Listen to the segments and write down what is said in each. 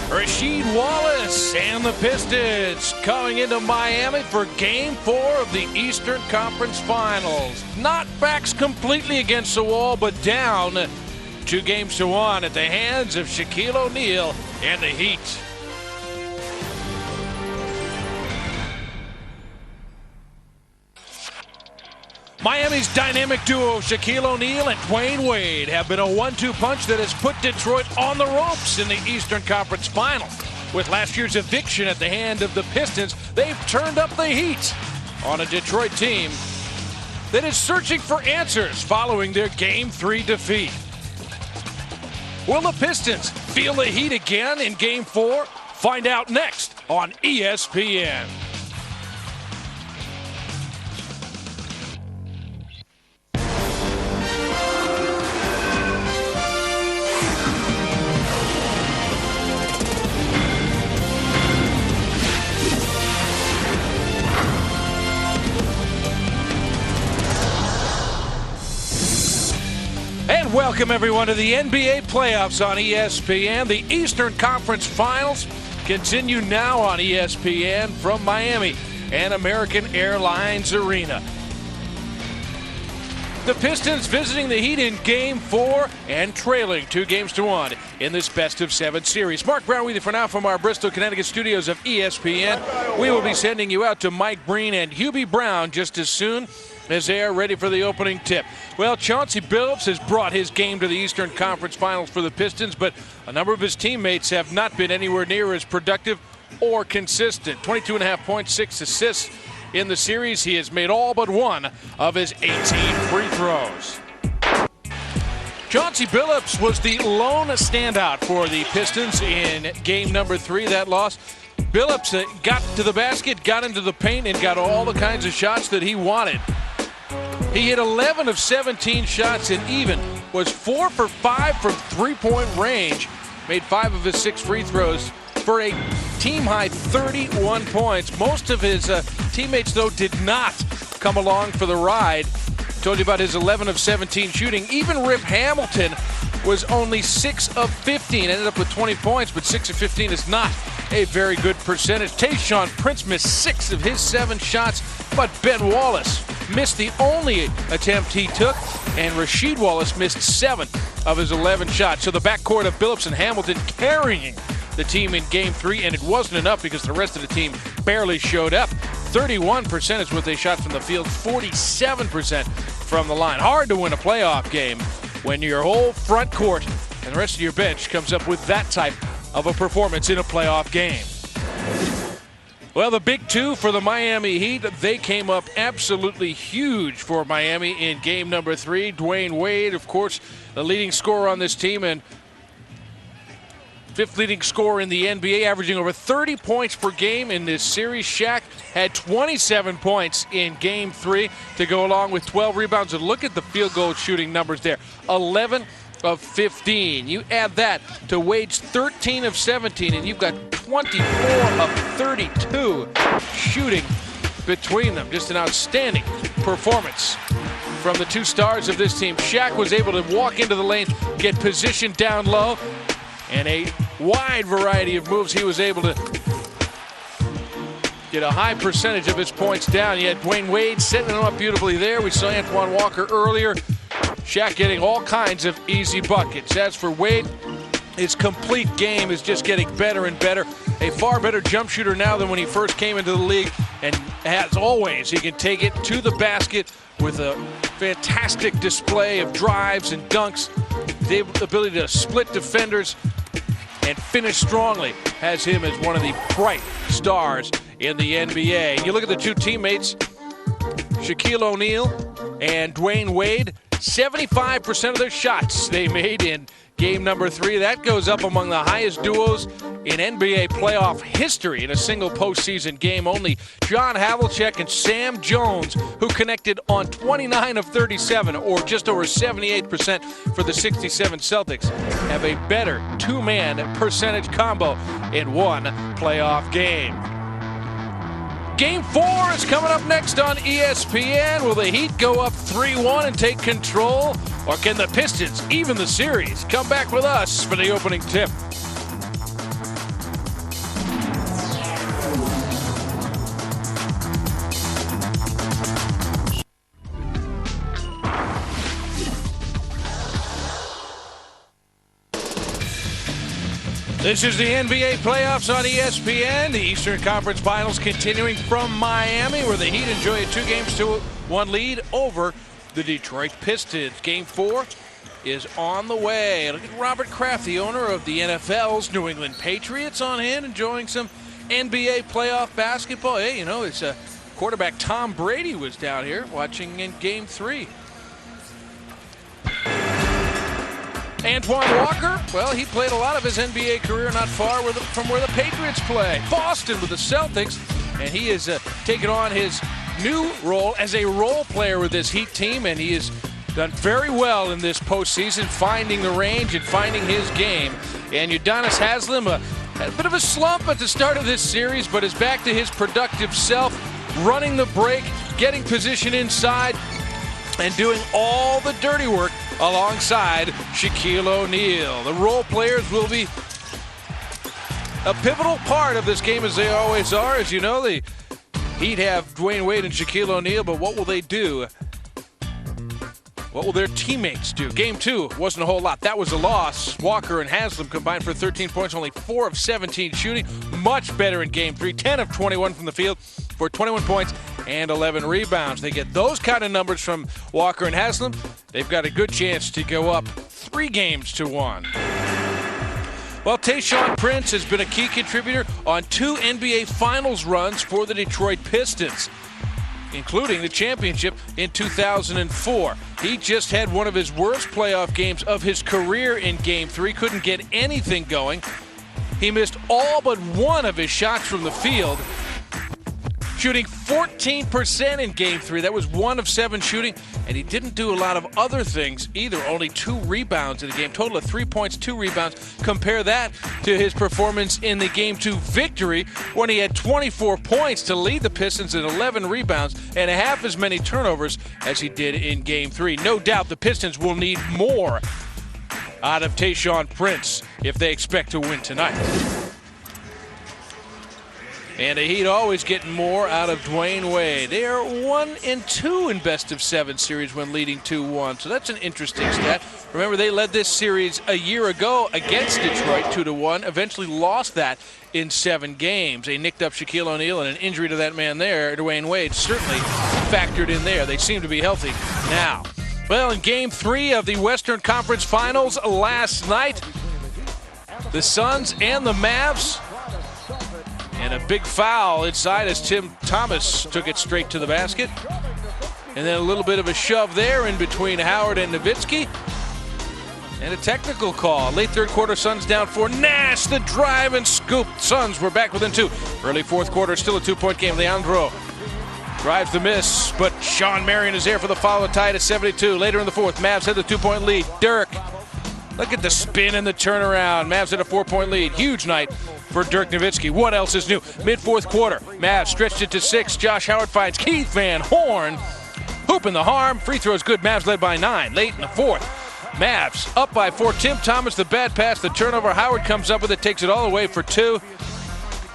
Rasheed Wallace and the Pistons coming into Miami for Game 4 of the Eastern Conference Finals. Not backs completely against the wall, but down 2-1 at the hands of Shaquille O'Neal and the Heat. Miami's dynamic duo, Shaquille O'Neal and Dwayne Wade, have been a 1-2 punch that has put Detroit on the ropes in the Eastern Conference Finals. With last year's eviction at the hand of the Pistons, they've turned up the heat on a Detroit team that is searching for answers following their Game 3 defeat. Will the Pistons feel the heat again in Game 4? Find out next on ESPN. Welcome everyone to the NBA playoffs on ESPN. The Eastern Conference Finals continue now on ESPN from Miami and American Airlines Arena. The Pistons visiting the Heat in Game 4 and trailing 2-1 in this best-of-7 series. Mark Brown with you for now from our Bristol, Connecticut studios of ESPN. We will be sending you out to Mike Breen and Hubie Brown just as soon as they are ready for the opening tip. Well, Chauncey Billups has brought his game to the Eastern Conference Finals for the Pistons, but a number of his teammates have not been anywhere near as productive or consistent. 22.5 points, 6 assists in the series. He has made all but one of his 18 free throws. Chauncey Billups was the lone standout for the Pistons in game number 3, that loss. Billups got to the basket, got into the paint, and got all the kinds of shots that he wanted. He hit 11 of 17 shots and even was 4 for 5 from three-point range. Made 5 of his 6 free throws for a team-high 31 points. Most of his teammates, though, did not come along for the ride. Told you about his 11 of 17 shooting. Even Rip Hamilton was only 6 of 15. Ended up with 20 points, but 6 of 15 is not a very good percentage. Tayshaun Prince missed 6 of his 7 shots, but Ben Wallace missed the only attempt he took, and Rasheed Wallace missed 7 of his 11 shots. So the backcourt of Billups and Hamilton carrying the team in Game 3, and it wasn't enough because the rest of the team barely showed up. 31% is what they shot from the field, 47% from the line. Hard to win a playoff game when your whole front court and the rest of your bench comes up with that type of a performance in a playoff game. Well, the big two for the Miami Heat, they came up absolutely huge for Miami in game number 3. Dwayne Wade, of course, the leading scorer on this team and 5th leading scorer in the NBA, averaging over 30 points per game in this series. Shaq had 27 points in game 3 to go along with 12 rebounds. And look at the field goal shooting numbers there. 11 of 15. You add that to Wade's 13 of 17, and you've got 24 of 32 shooting between them. Just an outstanding performance from the two stars of this team. Shaq was able to walk into the lane, get positioned down low, and a wide variety of moves. He was able to get a high percentage of his points down. You had Dwayne Wade setting him up beautifully there. We saw Antoine Walker earlier. Shaq getting all kinds of easy buckets. As for Wade, his complete game is just getting better and better. A far better jump shooter now than when he first came into the league. And as always, he can take it to the basket with a fantastic display of drives and dunks. The ability to split defenders and finish strongly has him as one of the bright stars in the NBA. You look at the two teammates, Shaquille O'Neal and Dwayne Wade, 75% of their shots they made in game number 3. That goes up among the highest duos in NBA playoff history in a single postseason game. Only John Havlicek and Sam Jones, who connected on 29 of 37, or just over 78% for the 67 Celtics, have a better two-man percentage combo in one playoff game. Game 4 is coming up next on ESPN. Will the Heat go up 3-1 and take control? Or can the Pistons even the series? Come back with us for the opening tip. This is the NBA playoffs on ESPN. The Eastern Conference Finals continuing from Miami, where the Heat enjoy a 2-1 lead over the Detroit Pistons. Game 4 is on the way. Look at Robert Kraft, the owner of the NFL's New England Patriots, on hand enjoying some NBA playoff basketball. Hey, you know, it's quarterback Tom Brady was down here watching in Game 3. Antoine Walker, well, he played a lot of his NBA career not far from where the Patriots play. Boston with the Celtics, and he has taken on his new role as a role player with this Heat team, and he has done very well in this postseason, finding the range and finding his game. And Udonis Haslem had a bit of a slump at the start of this series, but is back to his productive self, running the break, getting position inside, and doing all the dirty work alongside Shaquille O'Neal. The role players will be a pivotal part of this game, as they always are. As you know, the Heat have Dwayne Wade and Shaquille O'Neal, but what will they do? What will their teammates do? Game 2 wasn't a whole lot. That was a loss. Walker and Haslem combined for 13 points, only 4 of 17 shooting. Much better in Game 3, 10 of 21 from the field for 21 points and 11 rebounds. They get those kind of numbers from Walker and Haslem, they've got a good chance to go up 3-1. Well, Tayshaun Prince has been a key contributor on 2 NBA Finals runs for the Detroit Pistons, including the championship in 2004. He just had one of his worst playoff games of his career in Game 3. Couldn't get anything going. He missed all but one of his shots from the field, shooting 14% in Game 3. That was 1 of 7 shooting, and he didn't do a lot of other things either. Only 2 rebounds in the game, total of 3 points, 2 rebounds. Compare that to his performance in the Game 2 victory, when he had 24 points to lead the Pistons and 11 rebounds and half as many turnovers as he did in Game 3. No doubt the Pistons will need more out of Tayshaun Prince if they expect to win tonight. And the Heat always getting more out of Dwayne Wade. They are 1-2 in best-of-7 series when leading 2-1. So that's an interesting stat. Remember, they led this series a year ago against Detroit 2-1. Eventually lost that in 7 games. They nicked up Shaquille O'Neal, and an injury to that man there, Dwayne Wade, certainly factored in there. They seem to be healthy now. Well, in Game 3 of the Western Conference Finals last night, the Suns and the Mavs. And a big foul inside as Tim Thomas took it straight to the basket. And then a little bit of a shove there in between Howard and Nowitzki. And a technical call. Late third quarter, Suns down 4. Nash, the drive and scoop. Suns were back within 2. Early fourth quarter, still a 2-point game. Leandro drives the miss, but Sean Marion is there for the foul to tie it at 72. Later in the fourth, Mavs had the 2-point lead. Dirk, look at the spin and the turnaround. Mavs had a 4-point lead. Huge night for Dirk Nowitzki. What else is new? Mid-fourth quarter, Mavs stretched it to 6. Josh Howard finds Keith Van Horn. Hoop in the harm. Free throws good. Mavs led by 9. Late in the fourth, Mavs up by 4. Tim Thomas, the bad pass, the turnover. Howard comes up with it, takes it all the way for 2.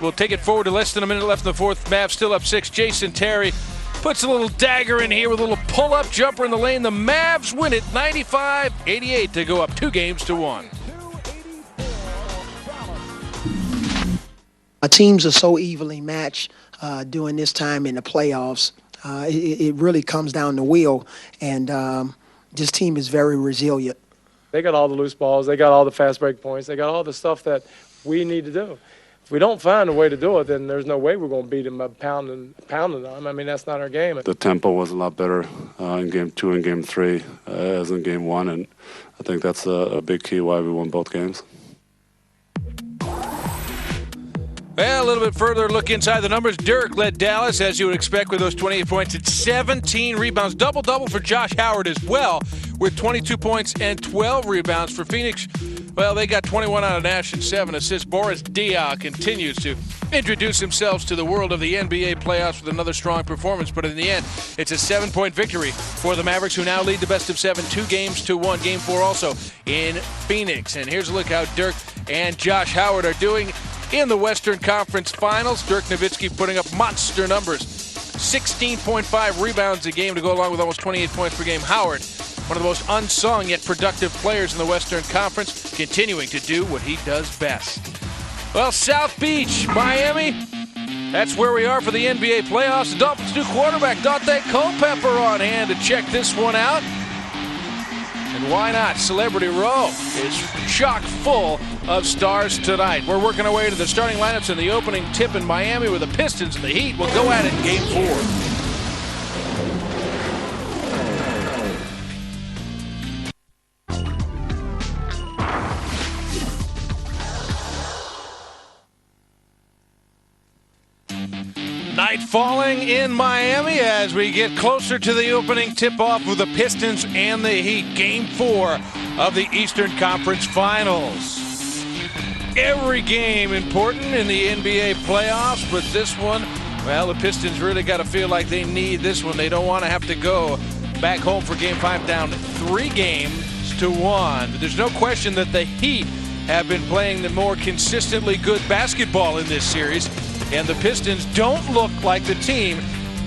We'll take it forward to less than a minute left in the fourth. Mavs still up 6. Jason Terry puts a little dagger in here with a little pull-up jumper in the lane. The Mavs win it 95-88 to go up 2-1. Teams are so evenly matched during this time in the playoffs. It really comes down to will, and this team is very resilient. They got all the loose balls. They got all the fast break points. They got all the stuff that we need to do. If we don't find a way to do it, then there's no way we're going to beat them by pounding them. I mean, that's not our game. The tempo was a lot better in Game 2 and Game 3 as in Game 1, and I think that's a big key why we won both games. Well, a little bit further look inside the numbers. Dirk led Dallas, as you would expect, with those 28 points and 17 rebounds. Double-double for Josh Howard as well, with 22 points and 12 rebounds for Phoenix. Well, they got 21 out of Nash and 7 assists. Boris Diaw continues to introduce himself to the world of the NBA playoffs with another strong performance. But in the end, it's a 7-point victory for the Mavericks, who now lead the best-of-7, 2-1. Game 4 also in Phoenix. And here's a look how Dirk and Josh Howard are doing in the Western Conference Finals. Dirk Nowitzki putting up monster numbers. 16.5 rebounds a game to go along with almost 28 points per game. Howard one of the most unsung yet productive players in the Western Conference, continuing to do what he does best. Well, South Beach, Miami, that's where we are for the NBA playoffs. The Dolphins' new quarterback, Dante Culpepper, on hand to check this one out. And why not? Celebrity Row is chock full of stars tonight. We're working our way to the starting lineups in the opening tip in Miami, with the Pistons and the Heat will go at it in Game 4. Night falling in Miami as we get closer to the opening tip-off with the Pistons and the Heat. Game 4 of the Eastern Conference Finals. Every game important in the NBA playoffs, but this one, well, the Pistons really got to feel like they need this one. They don't want to have to go back home for Game 5 down 3-1. But there's no question that the Heat have been playing the more consistently good basketball in this series. And the Pistons don't look like the team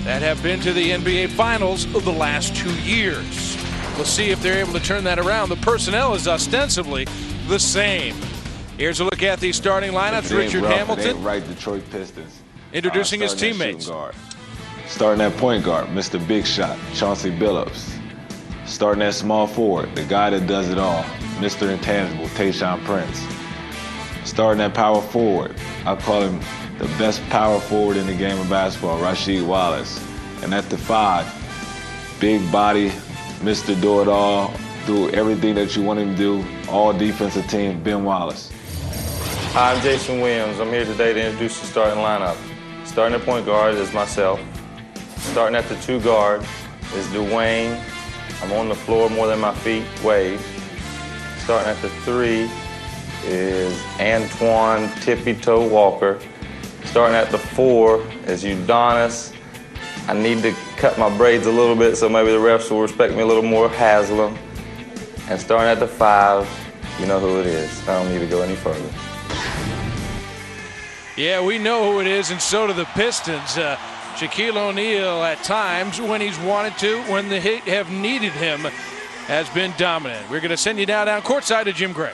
that have been to the NBA Finals of the last 2 years. We'll see if they're able to turn that around. The personnel is ostensibly the same. Here's a look at the starting lineups. Richard Hamilton, right, Detroit Pistons. Introducing his teammates. Starting at point guard, Mr. Big Shot, Chauncey Billups. Starting at small forward, the guy that does it all, Mr. Intangible, Tayshaun Prince. Starting at power forward, I call him the best power forward in the game of basketball, Rasheed Wallace. And at the 5, big body, Mr. Do-It-All, do everything that you want him to do, all defensive team, Ben Wallace. Hi, I'm Jason Williams. I'm here today to introduce the starting lineup. Starting at point guard is myself. Starting at the 2 guard is Dwayne. I'm on the floor more than my feet, Wade. Starting at the 3 is Antoine Tippy Toe Walker. Starting at the 4 is Udonis. I need to cut my braids a little bit so maybe the refs will respect me a little more, Haslam. And starting at the 5, you know who it is. I don't need to go any further. Yeah, we know who it is, and so do the Pistons. Shaquille O'Neal at times, when he's wanted to, when the Heat have needed him, has been dominant. We're going to send you down courtside to Jim Gray.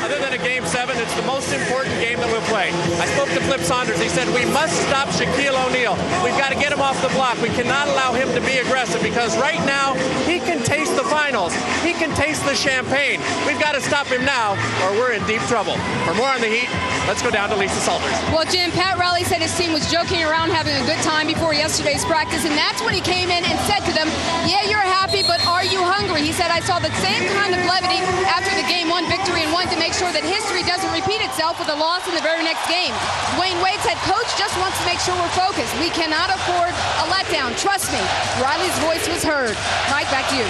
Other than a Game 7, it's the most important game that we'll play. I spoke to Flip Saunders. He said, we must stop Shaquille O'Neal. We've got to get him off the block. We cannot allow him to be aggressive because right now he can taste the finals. He can taste the champagne. We've got to stop him now or we're in deep trouble. For more on the Heat, let's go down to Lisa Salters. Well, Jim, Pat Riley said his team was joking around, having a good time before yesterday's practice, and that's when he came in and said to them, yeah, you're happy, but are you hungry? He said, I saw the same kind of levity after the Game 1 victory and wanted to make sure that history doesn't repeat itself with a loss in the very next game. Dwayne Wade said, Coach just wants to make sure we're focused. We cannot afford a letdown. Trust me. Riley's voice was heard. Mike, back to you.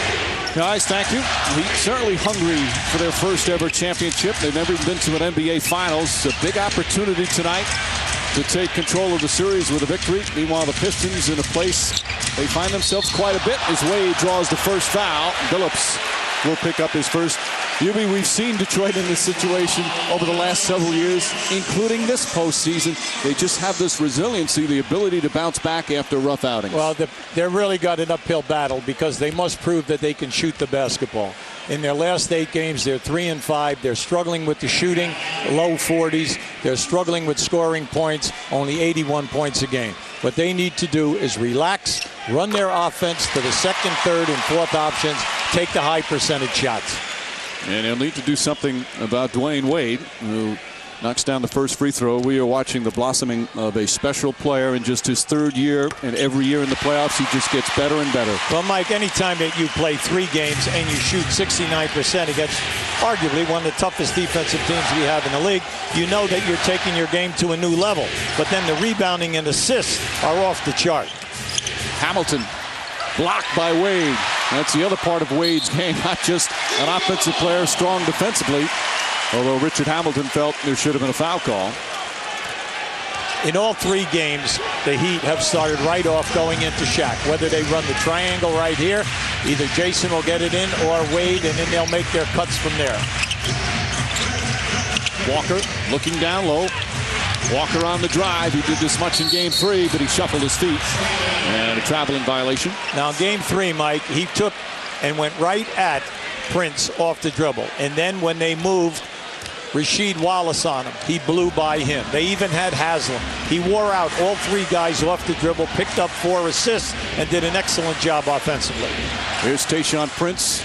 Guys, thank you. Certainly hungry for their first ever championship. They've never been to an NBA Finals. A big opportunity tonight to take control of the series with a victory. Meanwhile, the Pistons in a place they find themselves quite a bit as Wade draws the first foul. Billups will pick up his first. Hubie, we've seen Detroit in this situation over the last several years, including this postseason. They just have this resiliency, the ability to bounce back after rough outings. Well, they're really got an uphill battle because they must prove that they can shoot the basketball. In their last 8 games, they're 3-5. They're struggling with the shooting, low 40s. They're struggling with scoring points, only 81 points a game. What they need to do is relax, run their offense to the second, third, and fourth options, take the high percentage shots. And they'll need to do something about Dwayne Wade, who knocks down the first free throw. We are watching the blossoming of a special player in just his 3rd year, and every year in the playoffs he just gets better and better. Well, Mike, anytime that you play 3 games and you shoot 69% against arguably one of the toughest defensive teams we have in the league, you know that you're taking your game to a new level. But then the rebounding and assists are off the chart. Hamilton blocked by Wade. That's the other part of Wade's game, not just an offensive player, strong defensively, although Richard Hamilton felt there should have been a foul call. In all 3 games, the Heat have started right off going into Shaq. Whether they run the triangle right here, either Jason will get it in or Wade, and then they'll make their cuts from there. Walker looking down low. Walker on the drive. He did this much in Game 3, but he shuffled his feet. And a traveling violation. Now, Game 3, Mike, he took and went right at Prince off the dribble. And then when they moved Rasheed Wallace on him, he blew by him. They even had Haslam. He wore out all 3 guys off the dribble, picked up 4 assists, and did an excellent job offensively. Here's Tayshaun Prince,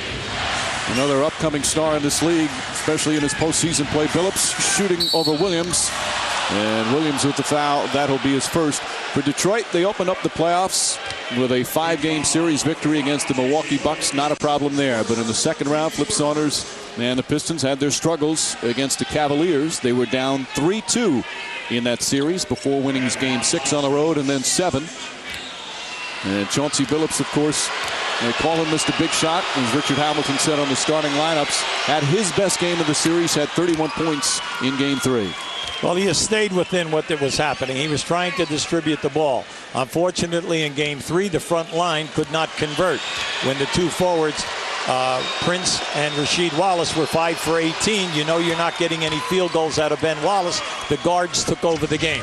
another upcoming star in this league, especially in his postseason play. Billups shooting over Williams, and Williams with the foul. That'll be his first. For Detroit, they opened up the playoffs with a 5-game series victory against the Milwaukee Bucks. Not a problem there. But in the second round, Flip Saunders and the Pistons had their struggles against the Cavaliers. They were down 3-2 in that series before winning Game 6 on the road and then 7. And Chauncey Billups, of course, they call him Mr. Big Shot. As Richard Hamilton said on the starting lineups, had his best game of the series, had 31 points in Game 3. Well, he has stayed within what was happening. He was trying to distribute the ball. Unfortunately, in Game 3, the front line could not convert. When the 2 forwards, Prince and Rasheed Wallace, were 5 for 18, you know you're not getting any field goals out of Ben Wallace. The guards took over the game.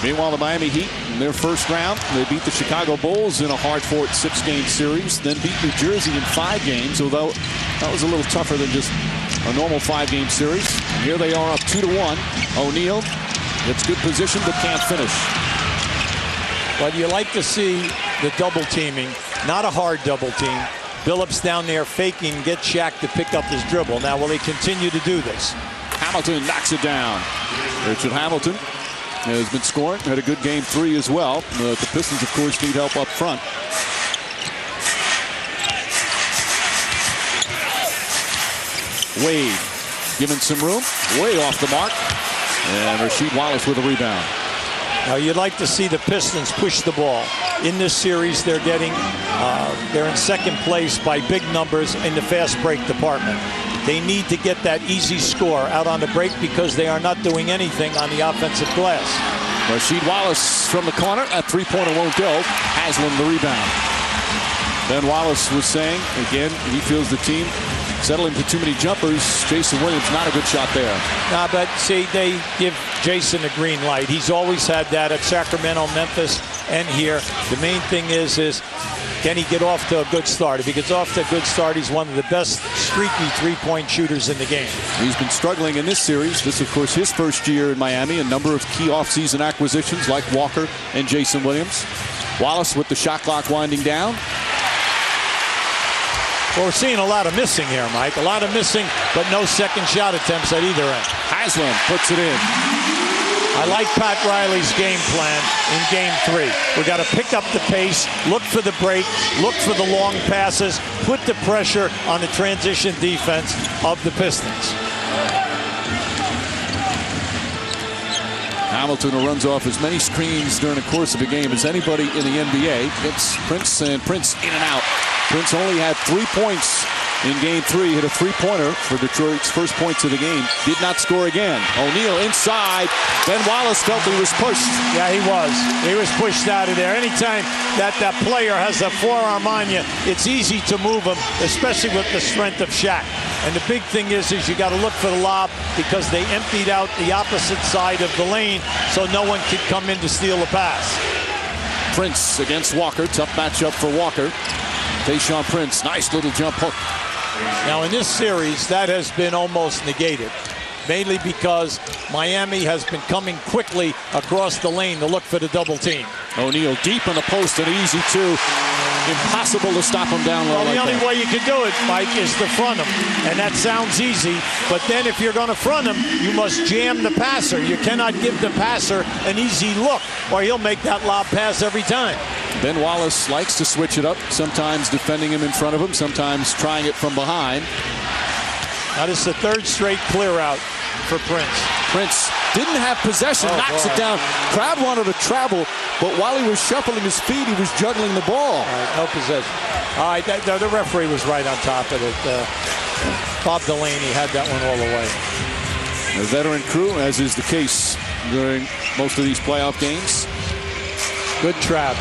Meanwhile, the Miami Heat, in their first round, they beat the Chicago Bulls in a hard-fought 6-game series, then beat New Jersey in 5 games, although that was a little tougher than just a normal 5-game series. And here they are up 2-1. O'Neal gets good position but can't finish. But you like to see the double teaming, not a hard double team. Billups down there faking, get Shaq to pick up his dribble. Now, will he continue to do this? Hamilton knocks it down. Richard Hamilton has been scoring, had a good Game 3 as well. The Pistons, of course, need help up front. Wade given some room, way off the mark, and Rasheed Wallace with a rebound. Now, you'd like to see the Pistons push the ball. In this series, they're in second place by big numbers in the fast break department. They need to get that easy score out on the break because they are not doing anything on the offensive glass. Rasheed Wallace from the corner, a 3-pointer won't go. Haslam the rebound. Ben Wallace was saying, again, he feels the team settling to too many jumpers. Jason Williams, not a good shot there. Nah, but see, they give Jason a green light. He's always had that at Sacramento, Memphis, and here. The main thing is can he get off to a good start? If he gets off to a good start, he's one of the best streaky 3-point shooters in the game. He's been struggling in this series. This, of course, his first year in Miami. A number of key offseason acquisitions like Walker and Jason Williams. Wallace with the shot clock winding down. Well, we're seeing a lot of missing here, Mike. A lot of missing, but no second shot attempts at either end. Haslam puts it in. I like Pat Riley's game plan in Game 3. We got to pick up the pace, look for the break, look for the long passes, put the pressure on the transition defense of the Pistons. Hamilton, who runs off as many screens during the course of a game as anybody in the NBA, gets Prince, and Prince in and out. Prince only had 3 points in Game 3, hit a 3-pointer for Detroit's first points of the game. Did not score again. O'Neal inside. Ben Wallace felt he was pushed. Yeah, he was. He was pushed out of there. Anytime that player has a forearm on you, it's easy to move him, especially with the strength of Shaq. And the big thing is you got to look for the lob because they emptied out the opposite side of the lane so no one could come in to steal a pass. Prince against Walker. Tough matchup for Walker. Tayshaun Prince, nice little jump hook. Now in this series, that has been almost negated, mainly because Miami has been coming quickly across the lane to look for the double team. O'Neal deep in the post, an easy 2. Impossible to stop him down low. Well, the only way you can do it, Mike, is to front him. And that sounds easy, but then if you're going to front him, you must jam the passer. You cannot give the passer an easy look, or he'll make that lob pass every time. Ben Wallace likes to switch it up, sometimes defending him in front of him, sometimes trying it from behind. Now this is the 3rd straight clear out for Prince. Prince didn't have possession, knocks it down. Crowd wanted to travel, but while he was shuffling his feet, he was juggling the ball. All right, no possession. All right, the referee was right on top of it. Bob Delaney had that one all the way. A veteran crew, as is the case during most of these playoff games. Good trap.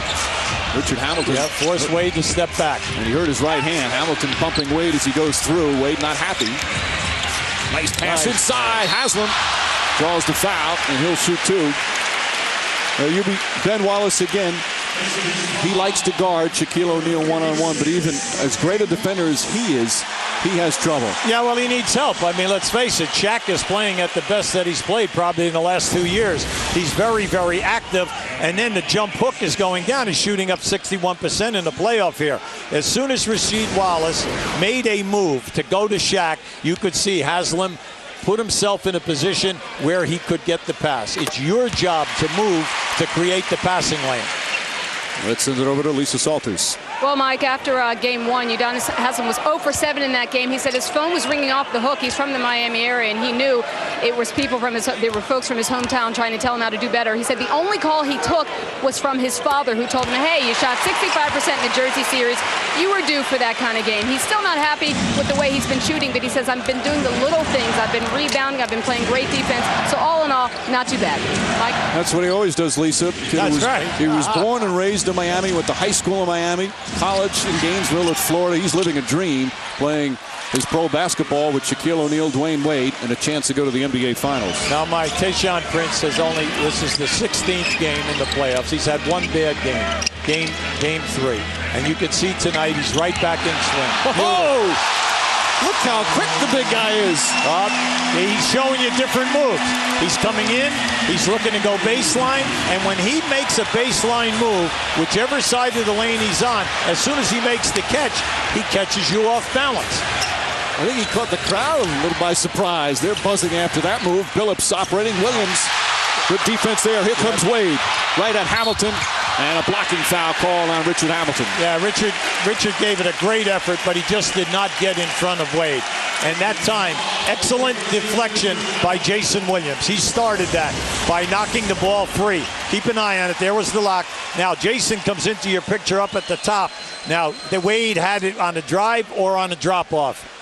Richard Hamilton. Yeah, forced Wade to step back. And he hurt his right hand. Hamilton pumping Wade as he goes through. Wade not happy. Nice pass inside. Haslam. draws the foul, and he'll shoot 2. Ben Wallace again. He likes to guard Shaquille O'Neal one-on-one, but even as great a defender as he is, he has trouble. Yeah, well, he needs help. I mean, let's face it, Shaq is playing at the best that he's played probably in the last 2 years. He's very, very active, and then the jump hook is going down. He's shooting up 61% in the playoff here. As soon as Rasheed Wallace made a move to go to Shaq, you could see Haslam put himself in a position where he could get the pass. It's your job to move to create the passing lane. Let's send it over to Lisa Salters. Well, Mike, after Game 1, Udonis Haslem was 0 for 7 in that game. He said his phone was ringing off the hook. He's from the Miami area, and he knew it was people from there were folks from his hometown trying to tell him how to do better. He said the only call he took was from his father, who told him, hey, you shot 65% in the Jersey series. You were due for that kind of game. He's still not happy with the way he's been shooting, but he says, I've been doing the little things. I've been rebounding. I've been playing great defense. So all in all, not too bad. Mike? That's what he always does, Lisa. That's right. He was born and raised in Miami, went to high school in Miami, college in Gainesville at Florida. He's living a dream, playing his pro basketball with Shaquille O'Neal, Dwayne Wade, and a chance to go to the NBA Finals. Now, Mike, Tayshaun Prince has this is the 16th game in the playoffs. He's had one bad game, game 3. And you can see tonight he's right back in swing. Oh! Look how quick the big guy is. He's showing you different moves. He's coming in, he's looking to go baseline, and when he makes a baseline move, whichever side of the lane he's on, as soon as he makes the catch, he catches you off balance. I think he caught the crowd a little by surprise. They're buzzing after that move. Billups operating. Williams, good defense there. Here comes Wade, right at Hamilton. And a blocking foul call on Richard Hamilton. Yeah, Richard gave it a great effort, but he just did not get in front of Wade. And that time, excellent deflection by Jason Williams. He started that by knocking the ball free. Keep an eye on it. There was the lock. Now, Jason comes into your picture up at the top. Now, the Wade had it on a drive or on a drop-off.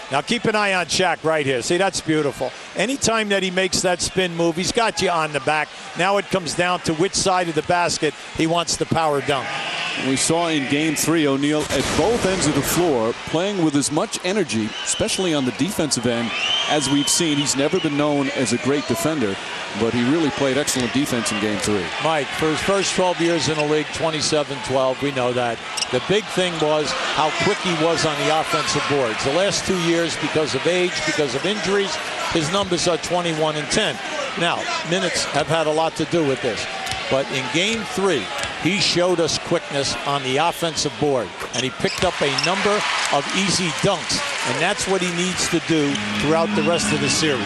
Now, keep an eye on Shaq right here. See, that's beautiful. Anytime that he makes that spin move, he's got you on the back. Now it comes down to which side of the basket he wants the power dunk. We saw in Game 3 O'Neal at both ends of the floor playing with as much energy, especially on the defensive end, as we've seen. He's never been known as a great defender, but he really played excellent defense in Game 3. Mike, for his first 12 years in the league, 27-12, we know that. The big thing was how quick he was on the offensive boards. The last 2 years, because of age, because of injuries, his numbers are 21 and 10. Now, minutes have had a lot to do with this. But in Game 3, he showed us quickness on the offensive board, and he picked up a number of easy dunks, and that's what he needs to do throughout the rest of the series.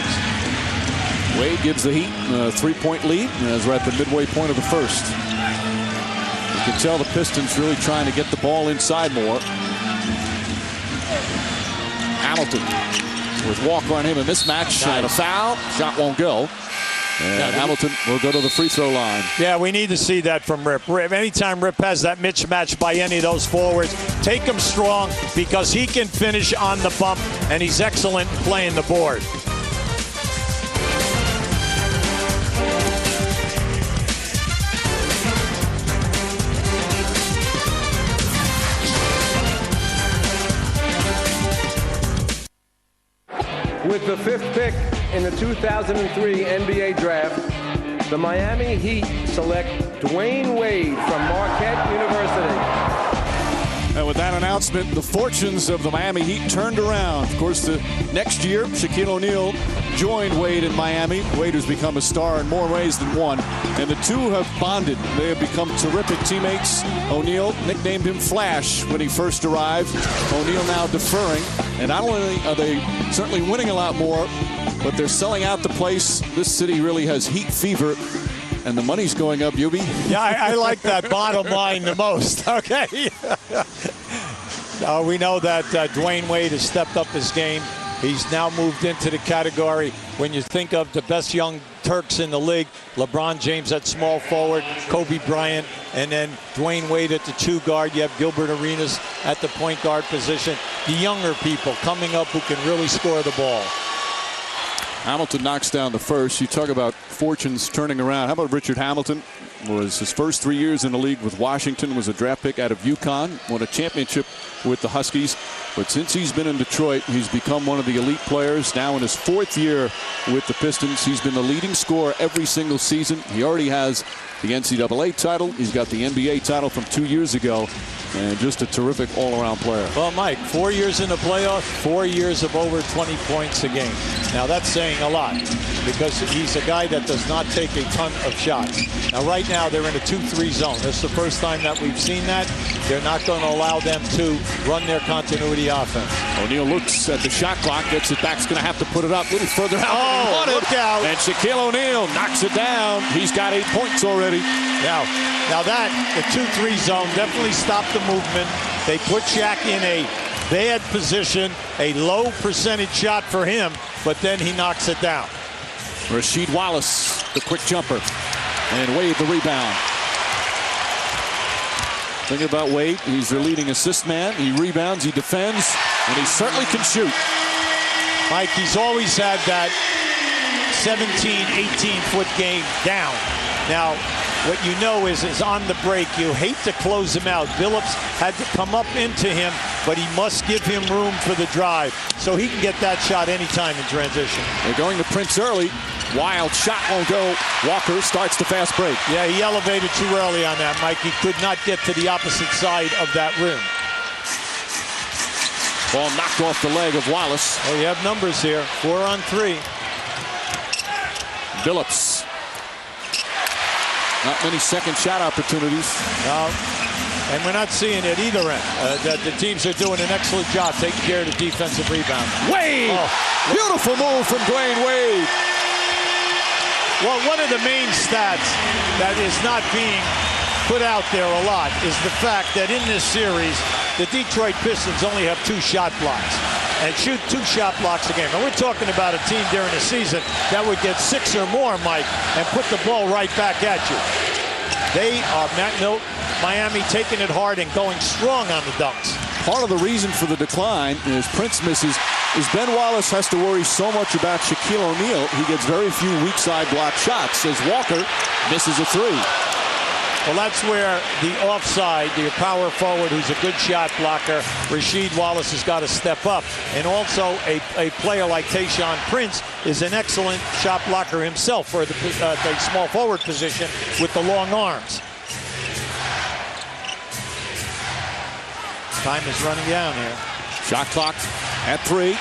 Wade gives the Heat a 3-point lead as we're at the midway point of the first. You can tell the Pistons really trying to get the ball inside more. Hamilton with Walker on him, a mismatch and a foul. Shot won't go. And Hamilton will go to the free throw line. Yeah, we need to see that from Rip. Anytime Rip has that mismatch by any of those forwards, take him strong because he can finish on the bump, and he's excellent in playing the board. With the 5th pick in the 2003 NBA Draft, the Miami Heat select Dwayne Wade from Marquette University. And with that announcement, the fortunes of the Miami Heat turned around. Of course, the next year, Shaquille O'Neal joined Wade in Miami. Wade has become a star in more ways than one. And the two have bonded. They have become terrific teammates. O'Neal nicknamed him Flash when he first arrived. O'Neal now deferring. And not only are they certainly winning a lot more, but they're selling out the place. This city really has Heat fever. And the money's going up, Yubi. Yeah, I like that bottom line the most, okay? We know that Dwayne Wade has stepped up his game. He's now moved into the category when you think of the best young Turks in the league. LeBron James at small forward, Kobe Bryant, and then Dwayne Wade at the 2 guard. You have Gilbert Arenas at the point guard position. The younger people coming up who can really score the ball. Hamilton knocks down the first. You talk about fortunes turning around. How about Richard Hamilton? Was his first 3 years in the league with Washington, was a draft pick out of UConn, won a championship with the Huskies. But since he's been in Detroit, he's become one of the elite players. Now in his 4th year with the Pistons, he's been the leading scorer every single season. He already has the NCAA title. He's got the NBA title from 2 years ago. And just a terrific all-around player. Well, Mike, 4 years in the playoffs, 4 years of over 20 points a game. Now, that's saying a lot because he's a guy that does not take a ton of shots. Now, right now, they're in a 2-3 zone. This is the first time that we've seen that. They're not going to allow them to run their continuity offense. O'Neal looks at the shot clock, gets it back. He's going to have to put it up a little further out. Oh, look out. And Shaquille O'Neal knocks it down. He's got 8 points already. Now that, the 2-3 zone definitely stopped the movement. They put Shaq in a bad position, a low percentage shot for him, but then he knocks it down. Rasheed Wallace, the quick jumper, and Wade the rebound. Thinking about Wade, he's their leading assist man. He rebounds, he defends, and he certainly can shoot. Mike, he's always had that 17, 18-foot game down. Now, what you know is on the break, you hate to close him out. Billups had to come up into him, but he must give him room for the drive so he can get that shot anytime in transition. They're going to Prince early. Wild shot won't go. Walker starts the fast break. Yeah, he elevated too early on that, Mike. He could not get to the opposite side of that rim. Ball knocked off the leg of Wallace. Oh, you have numbers here. 4 on 3. Billups. Not many second shot opportunities. No, and we're not seeing it either end. The teams are doing an excellent job taking care of the defensive rebound. Wade! Oh. Beautiful move from Dwayne Wade. Well, one of the main stats that is not being put out there a lot is the fact that in this series, the Detroit Pistons only have 2 shot blocks and shoot 2 shot blocks a game. And we're talking about a team during the season that would get 6 or more, Mike, and put the ball right back at you. They are, Miami taking it hard and going strong on the dunks. Part of the reason for the decline is Prince misses, is Ben Wallace has to worry so much about Shaquille O'Neal. He gets very few weak side block shots as Walker misses a 3. Well, that's where the offside, the power forward who's a good shot blocker, Rasheed Wallace has got to step up. And also a player like Tayshaun Prince is an excellent shot blocker himself for the small forward position with the long arms. Time is running down here. Shot clock at 3.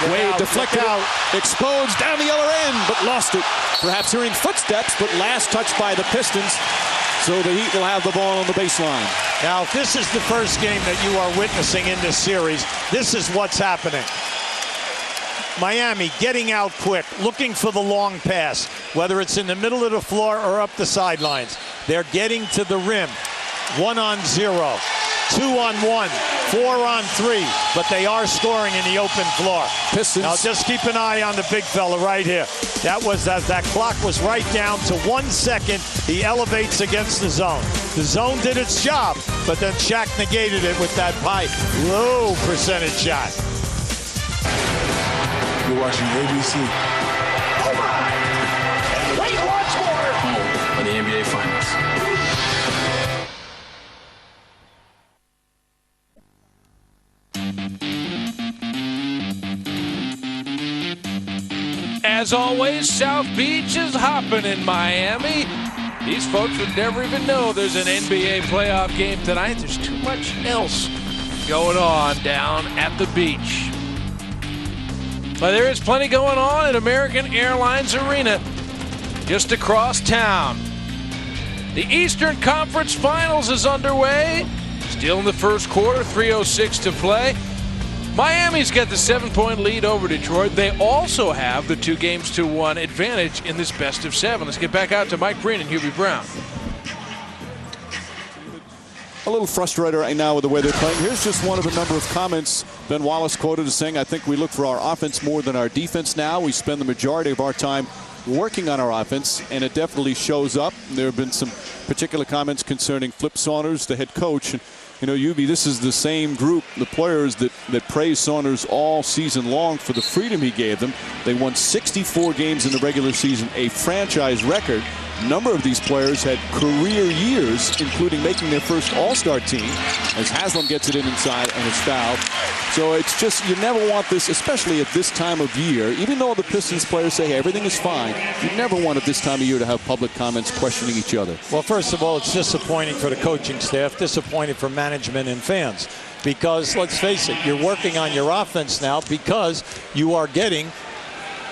Wade deflected out, exposed down the other end, but lost it. Perhaps hearing footsteps, but last touch by the Pistons. So the Heat will have the ball on the baseline. Now, if this is the first game that you are witnessing in this series, this is what's happening. Miami getting out quick, looking for the long pass, whether it's in the middle of the floor or up the sidelines. They're getting to the rim. 1 on 0, 2 on 1, 4 on 3, but they are scoring in the open floor. Pistons. Now just keep an eye on the big fella right here. That clock was right down to 1 second. He elevates against the zone. The zone did its job, but then Shaq negated it with that high, low percentage shot. You're watching ABC. Oh my! Wait, watch more! Home for the NBA Finals. As always, South Beach is hopping in Miami. These folks would never even know there's an NBA playoff game tonight. There's too much else going on down at the beach. But there is plenty going on at American Airlines Arena just across town. The Eastern Conference Finals is underway. Still in the first quarter, 3:06 to play. Miami's got the 7-point lead over Detroit. They also have the 2-1 advantage in this best of 7. Let's get back out to Mike Breen and Hubie Brown. A little frustrated right now with the way they're playing. Here's just one of a number of comments Ben Wallace quoted as saying, I think we look for our offense more than our defense now. We spend the majority of our time working on our offense, and it definitely shows up. There have been some particular comments concerning Flip Saunders, the head coach. And, you know, Hubie, this is the same group, the players that praised Saunders all season long for the freedom he gave them. They won 64 games in the regular season, a franchise record. A number of these players had career years, including making their first All-Star team, as Haslam gets it inside and is fouled. So it's just, you never want this, especially at this time of year. Even though the Pistons players say, hey, everything is fine, you never want at this time of year to have public comments questioning each other. Well, first of all, it's disappointing for the coaching staff, disappointing for management and fans. Because, let's face it, you're working on your offense now because you are getting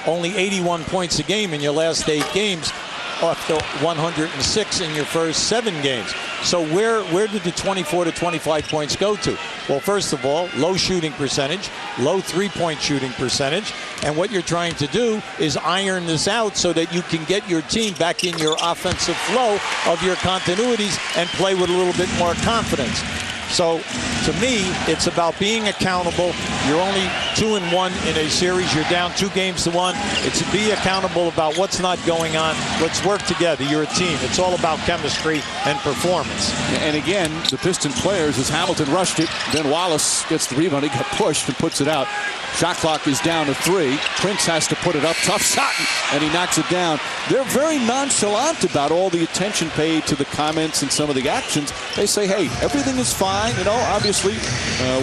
only 81 points a game in your last 8 games off the 106 in your first 7 games. So where did the 24 to 25 points go to? Well, first of all, low shooting percentage, low three-point shooting percentage. And what you're trying to do is iron this out so that you can get your team back in your offensive flow of your continuities and play with a little bit more confidence. So, to me, it's about being accountable. You're only 2-1 in a series. You're down 2 games to 1. It's to be accountable about what's not going on. Let's work together. You're a team. It's all about chemistry and performance. And again, the Piston players, as Hamilton rushed it, then Wallace gets the rebound. He got pushed and puts it out. Shot clock is down to 3. Prince has to put it up. Tough shot, and he knocks it down. They're very nonchalant about all the attention paid to the comments and some of the actions. They say, hey, everything is fine. You know, obviously,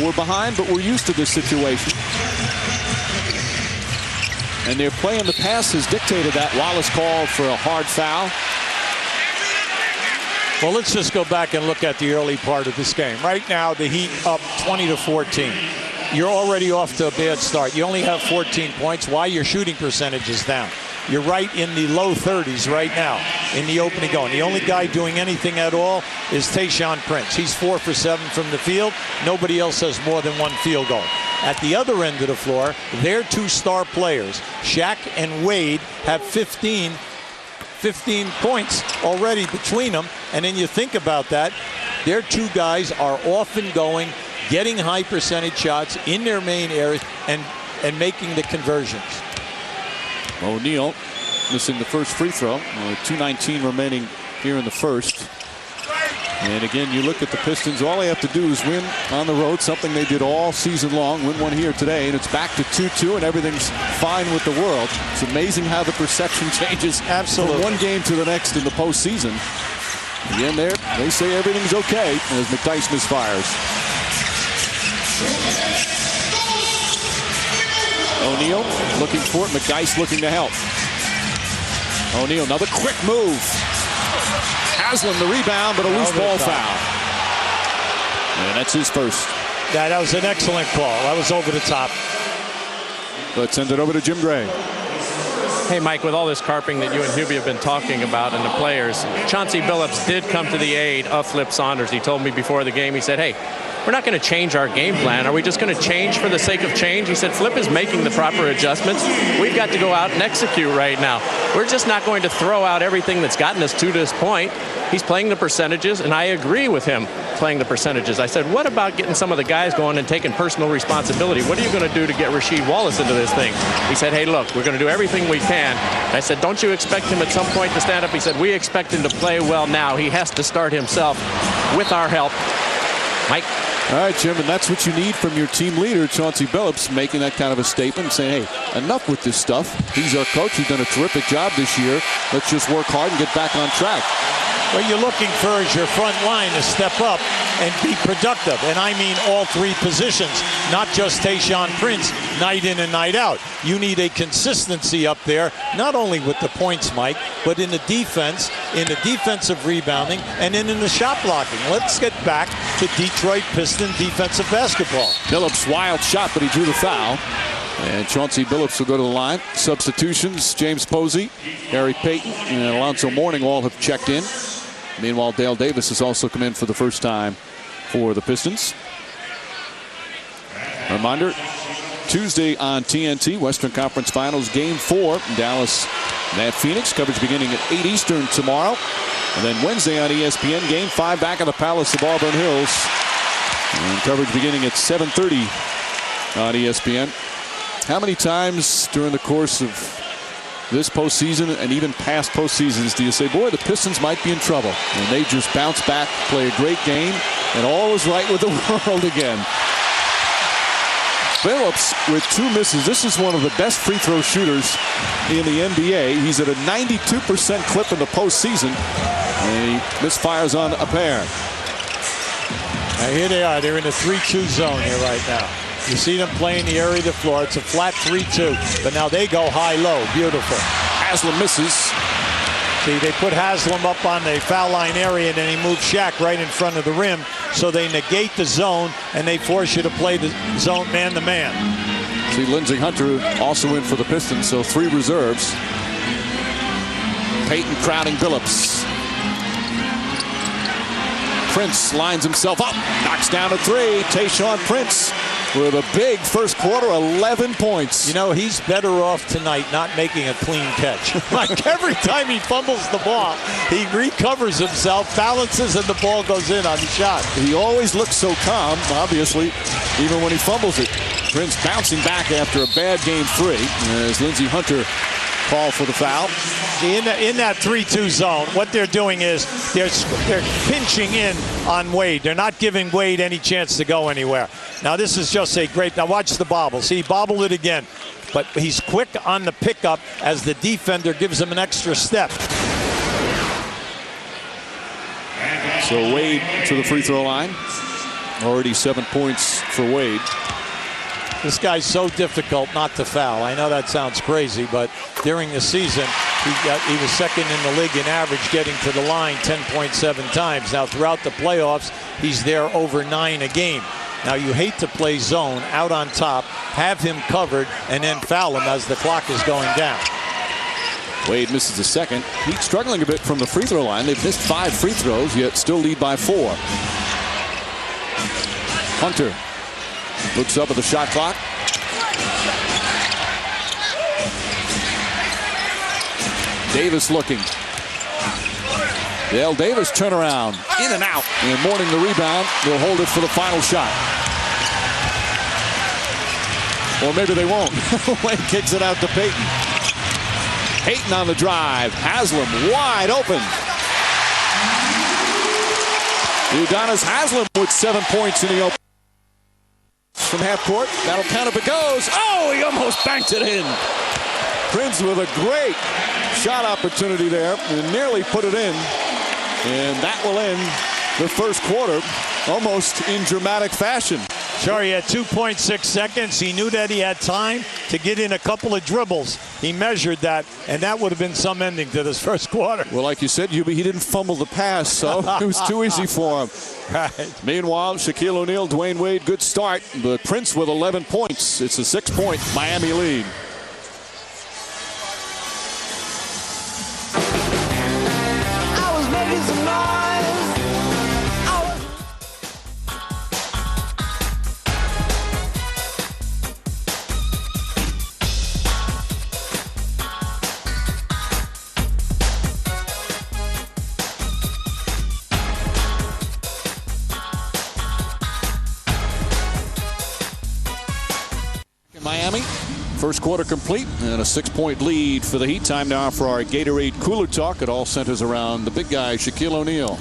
we're behind, but we're used to this situation. And their play in the past has dictated that. Wallace called for a hard foul. Well, let's just go back and look at the early part of this game. Right now, the Heat up 20-14. You're already off to a bad start. You only have 14 points. Why? Your shooting percentage is down. You're right in the low 30s right now in the opening going. The only guy doing anything at all is Tayshaun Prince. He's 4 for 7 from the field. Nobody else has more than 1 field goal. At the other end of the floor, their 2 star players, Shaq and Wade, have 15 points already between them. And then you think about that, their 2 guys are often going, getting high percentage shots in their main area and making the conversions. O'Neal missing the first free throw. 2:19 remaining here in the first. And again, you look at the Pistons, all they have to do is win on the road, something they did all season long, win one here today, and it's back to 2-2, and everything's fine with the world. It's amazing how the perception changes from one game to the next in the postseason. Again, they say everything's okay as McDyess misfires. O'Neal looking for it. McDyess looking to help. O'Neal, another quick move. Haslam the rebound, but a loose ball foul. And that's his first. Yeah, that was an excellent call. That was over the top. Let's send it over to Jim Gray. Hey, Mike, with all this carping that you and Hubie have been talking about and the players, Chauncey Billups did come to the aid of Flip Saunders. He told me before the game, he said, hey, we're not going to change our game plan. Are we just going to change for the sake of change? He said, Flip is making the proper adjustments. We've got to go out and execute right now. We're just not going to throw out everything that's gotten us to this point. He's playing the percentages, and I agree with him playing the percentages. I said, what about getting some of the guys going and taking personal responsibility? What are you going to do to get Rasheed Wallace into this thing? He said, hey, look, we're going to do everything we can. I said, don't you expect him at some point to stand up? He said, we expect him to play well now. He has to start himself with our help. Mike? All right, Jim, and that's what you need from your team leader, Chauncey Billups, making that kind of a statement and saying, hey, enough with this stuff. He's our coach. He's done a terrific job this year. Let's just work hard and get back on track. What you're looking for is your front line to step up and be productive. And I mean all 3 positions, not just Tayshaun Prince, night in and night out. You need a consistency up there, not only with the points, Mike, but in the defense, in the defensive rebounding, and then in the shot blocking. Let's get back to Detroit Piston defensive basketball. Billups, wild shot, but he drew the foul. And Chauncey Billups will go to the line. Substitutions, James Posey, Gary Payton, and Alonzo Mourning all have checked in. Meanwhile, Dale Davis has also come in for the first time for the Pistons. Reminder, Tuesday on TNT, Western Conference Finals, Game 4, Dallas at Phoenix. Coverage beginning at 8 Eastern tomorrow. And then Wednesday on ESPN, Game 5 back at the Palace of Auburn Hills. And coverage beginning at 7:30 on ESPN. How many times during the course of this postseason and even past postseasons do you say, boy, the Pistons might be in trouble? And they just bounce back, play a great game, and all is right with the world again. Phillips with 2 misses. This is one of the best free throw shooters in the NBA. He's at a 92% clip in the postseason. And he misfires on a pair. Now here they are. They're in a 3-2 zone here right now. You see them playing the area of the floor. It's a flat 3-2. But now they go high-low. Beautiful. Haslam misses. See, they put Haslam up on the foul line area, and then he moves Shaq right in front of the rim. So they negate the zone, and they force you to play the zone man-to-man. See, Lindsey Hunter also in for the Pistons, so 3 reserves. Payton crowding Billups. Prince lines himself up, knocks down a 3. Tayshaun Prince with a big first quarter, 11 points. You know, he's better off tonight not making a clean catch. Like every time he fumbles the ball, he recovers himself, balances, and the ball goes in on the shot. He always looks so calm, obviously, even when he fumbles it. Prince bouncing back after a bad game 3 as Lindsey Hunter call for the foul. In that 3-2 zone, what they're doing is they're pinching in on Wade. They're not giving Wade any chance to go anywhere. Now this is just a great, now watch the bobble. See, he bobbled it again. But he's quick on the pickup as the defender gives him an extra step. So Wade to the free throw line. Already 7 points for Wade. This guy's so difficult not to foul. I know that sounds crazy, but during the season, he was second in the league in average getting to the line 10.7 times. Now, throughout the playoffs, he's there over 9 a game. Now, you hate to play zone out on top, have him covered, and then foul him as the clock is going down. Wade misses the second. He's struggling a bit from the free throw line. They've missed 5 free throws, yet still lead by 4. Hunter looks up at the shot clock. Davis looking. Dale Davis turnaround, in and out. And Mourning the rebound. They'll hold it for the final shot. Or maybe they won't. Wade kicks it out to Payton. Payton on the drive. Haslam wide open. Udonis Haslam with 7 points in the open. From half court, that'll count if it goes. Oh, he almost banked it in. Prince with a great shot opportunity there and nearly put it in. And that will end the first quarter almost in dramatic fashion. Sure, he had 2.6 seconds. He knew that he had time to get in a couple of dribbles. He measured that, and that would have been some ending to this first quarter. Well, like you said, he didn't fumble the pass, so it was too easy for him. Right. Meanwhile, Shaquille O'Neal, Dwayne Wade, good start, but Prince with 11 points. It's a 6-point Miami lead. I was making some noise. Miami, first quarter complete and a 6-point lead for the Heat. Time now for our Gatorade Cooler Talk. It all centers around the big guy, Shaquille O'Neal.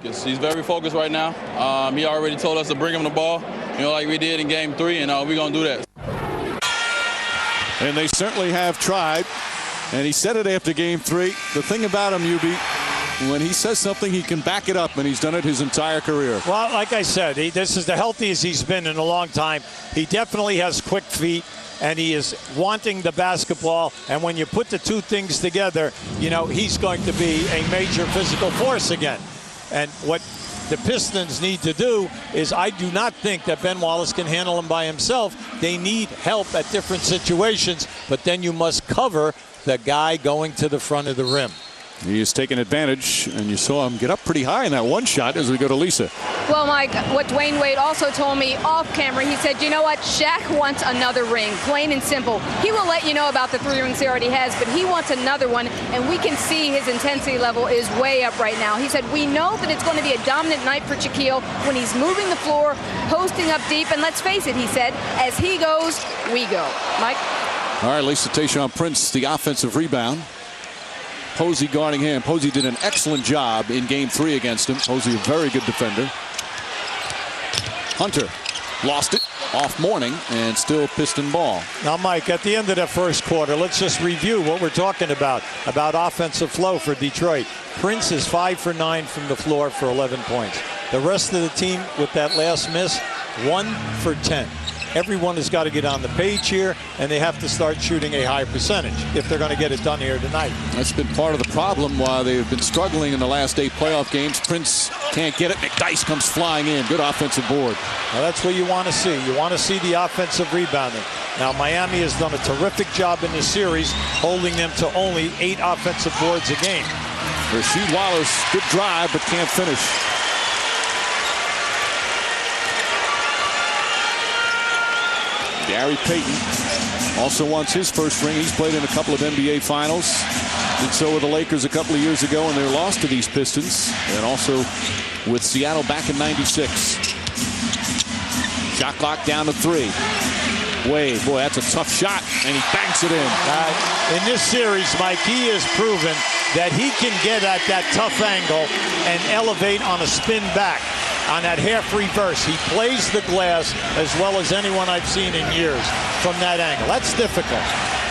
He's very focused right now. He already told us to bring him the ball, like we did in Game 3, and we're going to do that. And they certainly have tried. And he said it after Game 3. The thing about him, UB, when he says something, he can back it up, and he's done it his entire career. Well, like I said, this is the healthiest he's been in a long time. He definitely has quick feet, and he is wanting the basketball. And when you put the two things together, he's going to be a major physical force again. And what the Pistons need to do is, I do not think that Ben Wallace can handle him by himself. They need help at different situations, but then you must cover the guy going to the front of the rim. He is taking advantage, and you saw him get up pretty high in that one shot as we go to Lisa. Well, Mike, what Dwayne Wade also told me off camera, he said, you know what, Shaq wants another ring, plain and simple. He will let you know about the 3 rings he already has, but he wants another one, and we can see his intensity level is way up right now. He said, we know that it's going to be a dominant night for Shaquille when he's moving the floor, posting up deep, and let's face it, he said, as he goes, we go. Mike? All right, Lisa, Tayshaun Prince, the offensive rebound. Posey guarding him. Posey did an excellent job in Game 3 against him. Posey, a very good defender. Hunter lost it off Mourning, and still Piston ball. Now, Mike, at the end of that first quarter, let's just review what we're talking about offensive flow for Detroit. Prince is 5 for 9 from the floor for 11 points. The rest of the team, with that last miss, 1 for 10. Everyone has got to get on the page here, and they have to start shooting a high percentage if they're going to get it done here tonight. That's been part of the problem while they've been struggling in the last 8 playoff games. Prince can't get it. McDyess comes flying in. Good offensive board. Now that's what you want to see. You want to see the offensive rebounding. Now Miami has done a terrific job in this series, holding them to only 8 offensive boards a game. Rasheed Wallace, good drive, but can't finish. Gary Payton also wants his first ring. He's played in a couple of NBA Finals. Did so with the Lakers a couple of years ago in their loss to these Pistons. And also with Seattle back in '96. Shot clock down to 3. Wade, boy, that's a tough shot. And he banks it in. In this series, Mike, he has proven that he can get at that tough angle and elevate on a spin back. On that half reverse, he plays the glass as well as anyone I've seen in years from that angle. That's difficult.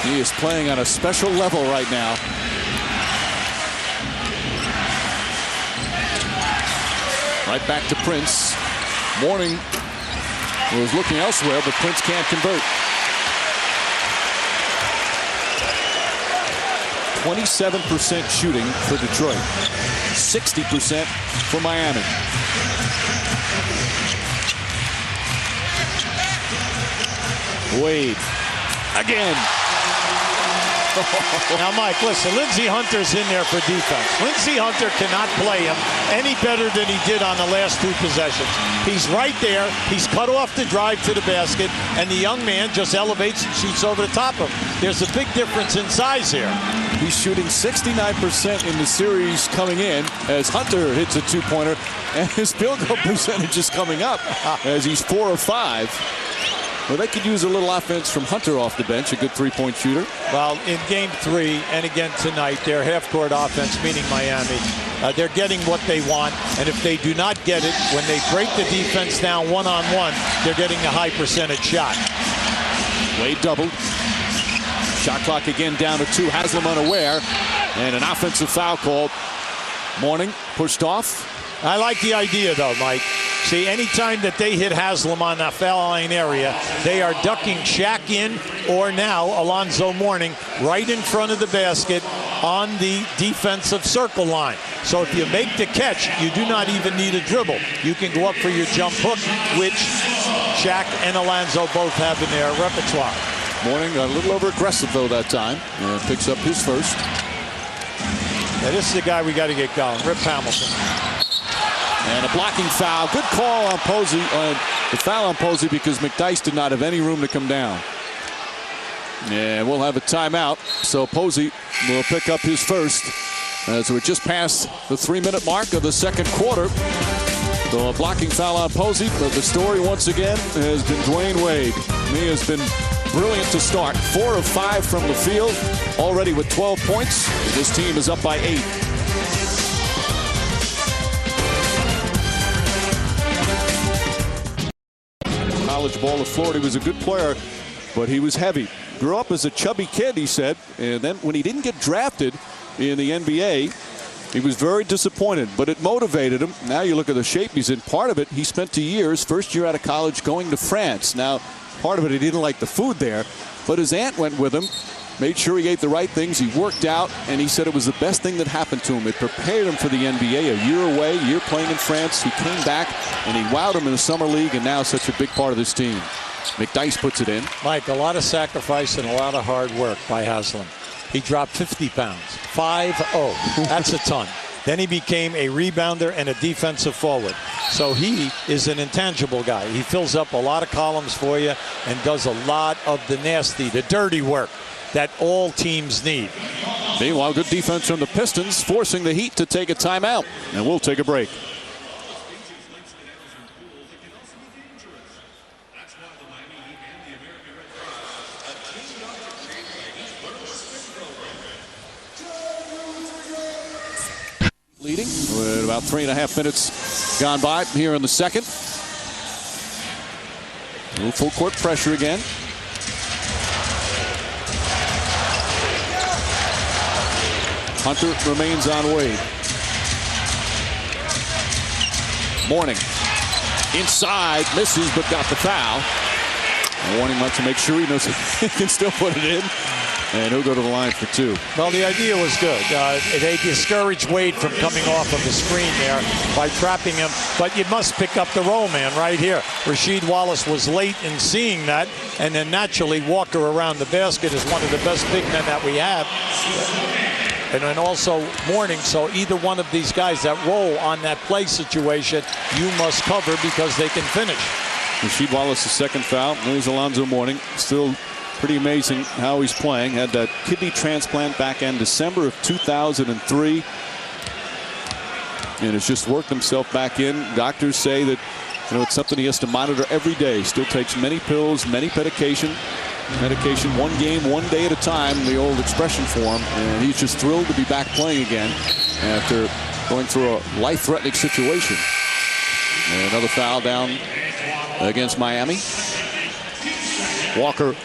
He is playing on a special level right now. Right back to Prince. Mourning was looking elsewhere, but Prince can't convert. 27% shooting for Detroit. 60% for Miami. Wade again. Now, Mike, listen, Lindsey Hunter's in there for defense. Lindsey Hunter cannot play him any better than he did on the last 2 possessions. He's right there. He's cut off the drive to the basket, and the young man just elevates and shoots over the top of him. There's a big difference in size here. He's shooting 69% in the series coming in as Hunter hits a 2-pointer, and his field goal percentage is coming up as he's 4 of 5. Well, they could use a little offense from Hunter off the bench, a good 3-point shooter. Well, in Game 3 and again tonight, their half-court offense, meaning Miami, they're getting what they want. And if they do not get it, when they break the defense down one-on-one, they're getting a high percentage shot. Wade doubled. Shot clock again down to 2. Haslam unaware. And an offensive foul called. Mourning pushed off. I like the idea, though, Mike. See, anytime that they hit Haslam on that foul line area, they are ducking Shaq in, or now Alonzo Mourning right in front of the basket on the defensive circle line. So if you make the catch, you do not even need a dribble. You can go up for your jump hook, which Shaq and Alonzo both have in their repertoire. Mourning a little over aggressive, though, that time, and picks up his first. Now, this is the guy we got to get going, Rip Hamilton. And a blocking foul. Good call on Posey. The foul on Posey because McDyess did not have any room to come down. And we'll have a timeout. So Posey will pick up his first as we're just past the 3-minute mark of the second quarter. So a blocking foul on Posey. But the story once again has been Dwayne Wade. He has been brilliant to start. 4 of 5 from the field. Already with 12 points. This team is up by 8. College ball of Florida. He was a good player, but he was heavy. Grew up as a chubby kid, he said, and then when he didn't get drafted in the NBA, he was very disappointed, but it motivated him. Now you look at the shape he's in. Part of it, he spent 2 years, first year out of college, going to France. Now, part of it, he didn't like the food there, but his aunt went with him, made sure he ate the right things. He worked out, and he said it was the best thing that happened to him. It prepared him for the NBA. A year away, a year playing in France. He came back, and he wowed him in the summer league, and now such a big part of this team. McDyess puts it in. Mike, a lot of sacrifice and a lot of hard work by Haslam. He dropped 50 pounds, 5-0. That's a ton. Then he became a rebounder and a defensive forward. So he is an intangible guy. He fills up a lot of columns for you and does a lot of the nasty, the dirty work that all teams need. Meanwhile, good defense from the Pistons, forcing the Heat to take a timeout. And we'll take a break. Leading with about 3.5 minutes gone by here in the second. Full court pressure again. Hunter remains on Wade. Mourning. Inside, misses, but got the foul. Warning much to make sure he knows he can still put it in. And he'll go to the line for 2. Well, the idea was good. They discouraged Wade from coming off of the screen there by trapping him. But you must pick up the roll man right here. Rasheed Wallace was late in seeing that. And then naturally, Walker around the basket is one of the best big men that we have. And then also Mourning. So either one of these guys that roll on that play situation, you must cover because they can finish. Rasheed Wallace's second foul. There's Alonzo Mourning. Still pretty amazing how he's playing. Had that kidney transplant back in December of 2003. And has just worked himself back in. Doctors say that it's something he has to monitor every day. Still takes many pills, many medication, one game, one day at a time, the old expression for him. And he's just thrilled to be back playing again after going through a life-threatening situation. And another foul down against Miami. Walker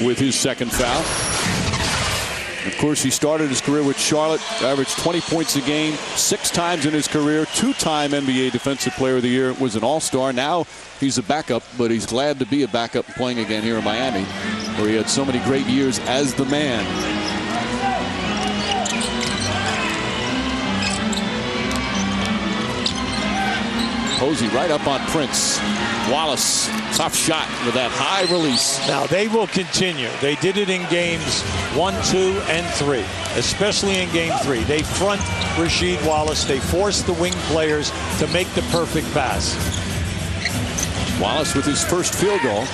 with his second foul. Of course, he started his career with Charlotte, averaged 20 points a game 6 times in his career, 2-time NBA Defensive Player of the Year, was an All-Star. Now he's a backup, but he's glad to be a backup playing again here in Miami, where he had so many great years as the man. Posey right up on Prince. Wallace, tough shot with that high release. Now they will continue. They did it in games 1, 2, and 3, especially in game 3. They front Rasheed Wallace. They force the wing players to make the perfect pass. Wallace with his first field goal.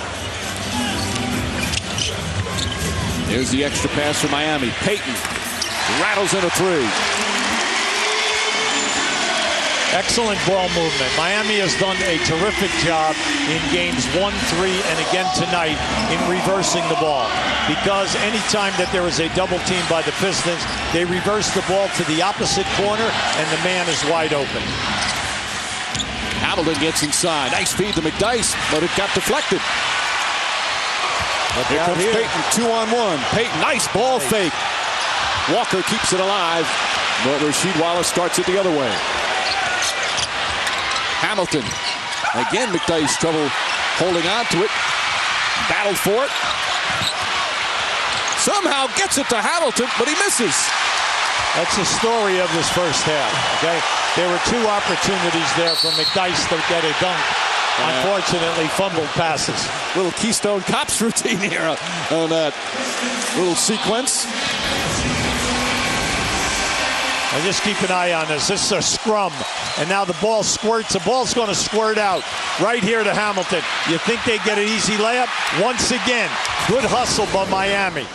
There's the extra pass for Miami. Payton rattles in a 3. Excellent ball movement. Miami has done a terrific job in games 1, 3, and again tonight in reversing the ball. Because anytime that there is a double team by the Pistons, they reverse the ball to the opposite corner, and the man is wide open. Hamilton gets inside. Nice feed to McDyess, but it got deflected. Here comes Payton, 2-on-1. Payton, nice ball fake. Walker keeps it alive, but Rasheed Wallace starts it the other way. Hamilton. Again, McDyess trouble holding on to it. Battled for it. Somehow gets it to Hamilton, but he misses. That's the story of this first half, okay? There were 2 opportunities there for McDyess to get a dunk. Unfortunately, fumbled passes. Little Keystone Cops routine here on that little sequence. Now just keep an eye on this. This is a scrum. And now the ball squirts. The ball's going to squirt out right here to Hamilton. You think they get an easy layup? Once again, good hustle by Miami.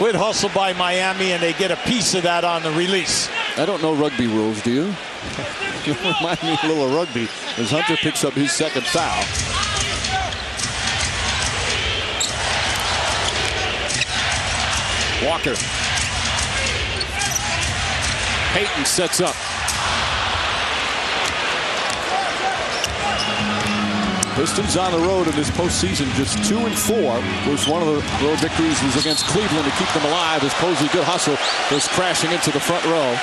Good hustle by Miami, and they get a piece of that on the release. I don't know rugby rules, do you? You remind me a little of rugby as Hunter picks up his second foul. Walker. Payton sets up. Pistons on the road in this postseason, just 2-4. Of course, one of the road victories was against Cleveland to keep them alive as Posey, good hustle, goes crashing into the front row.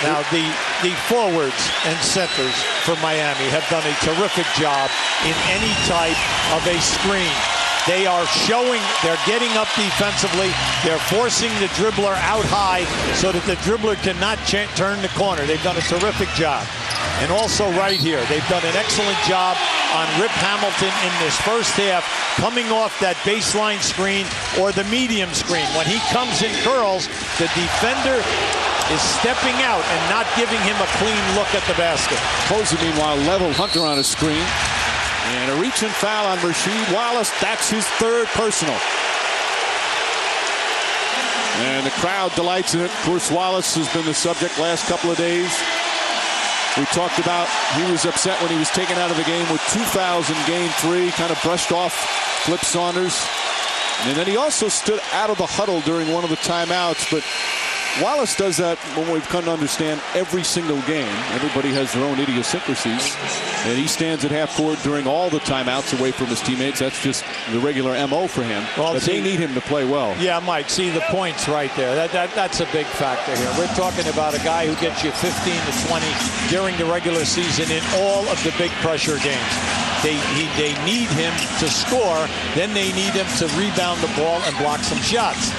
Now, the forwards and centers for Miami have done a terrific job in any type of a screen. They are showing, they're getting up defensively. They're forcing the dribbler out high so that the dribbler cannot turn the corner. They've done a terrific job. And also right here, they've done an excellent job on Rip Hamilton in this first half, coming off that baseline screen or the medium screen. When he comes in curls, the defender is stepping out and not giving him a clean look at the basket. Posey, meanwhile, leveled Hunter on a screen. And a reach and foul on Rasheed Wallace. That's his 3rd personal. And the crowd delights in it. Of course, Wallace has been the subject last couple of days. We talked about he was upset when he was taken out of the game with 2 fouls in game 3, kind of brushed off Flip Saunders. And then he also stood out of the huddle during one of the timeouts, but Wallace does that when we've come to understand every single game. Everybody has their own idiosyncrasies. And he stands at half court during all the timeouts away from his teammates. That's just the regular MO for him. Well, but they need him to play well. Yeah, Mike, see the points right there. That's a big factor here. We're talking about a guy who gets you 15 to 20 during the regular season in all of the big pressure games. They need him to score. Then they need him to rebound the ball and block some shots.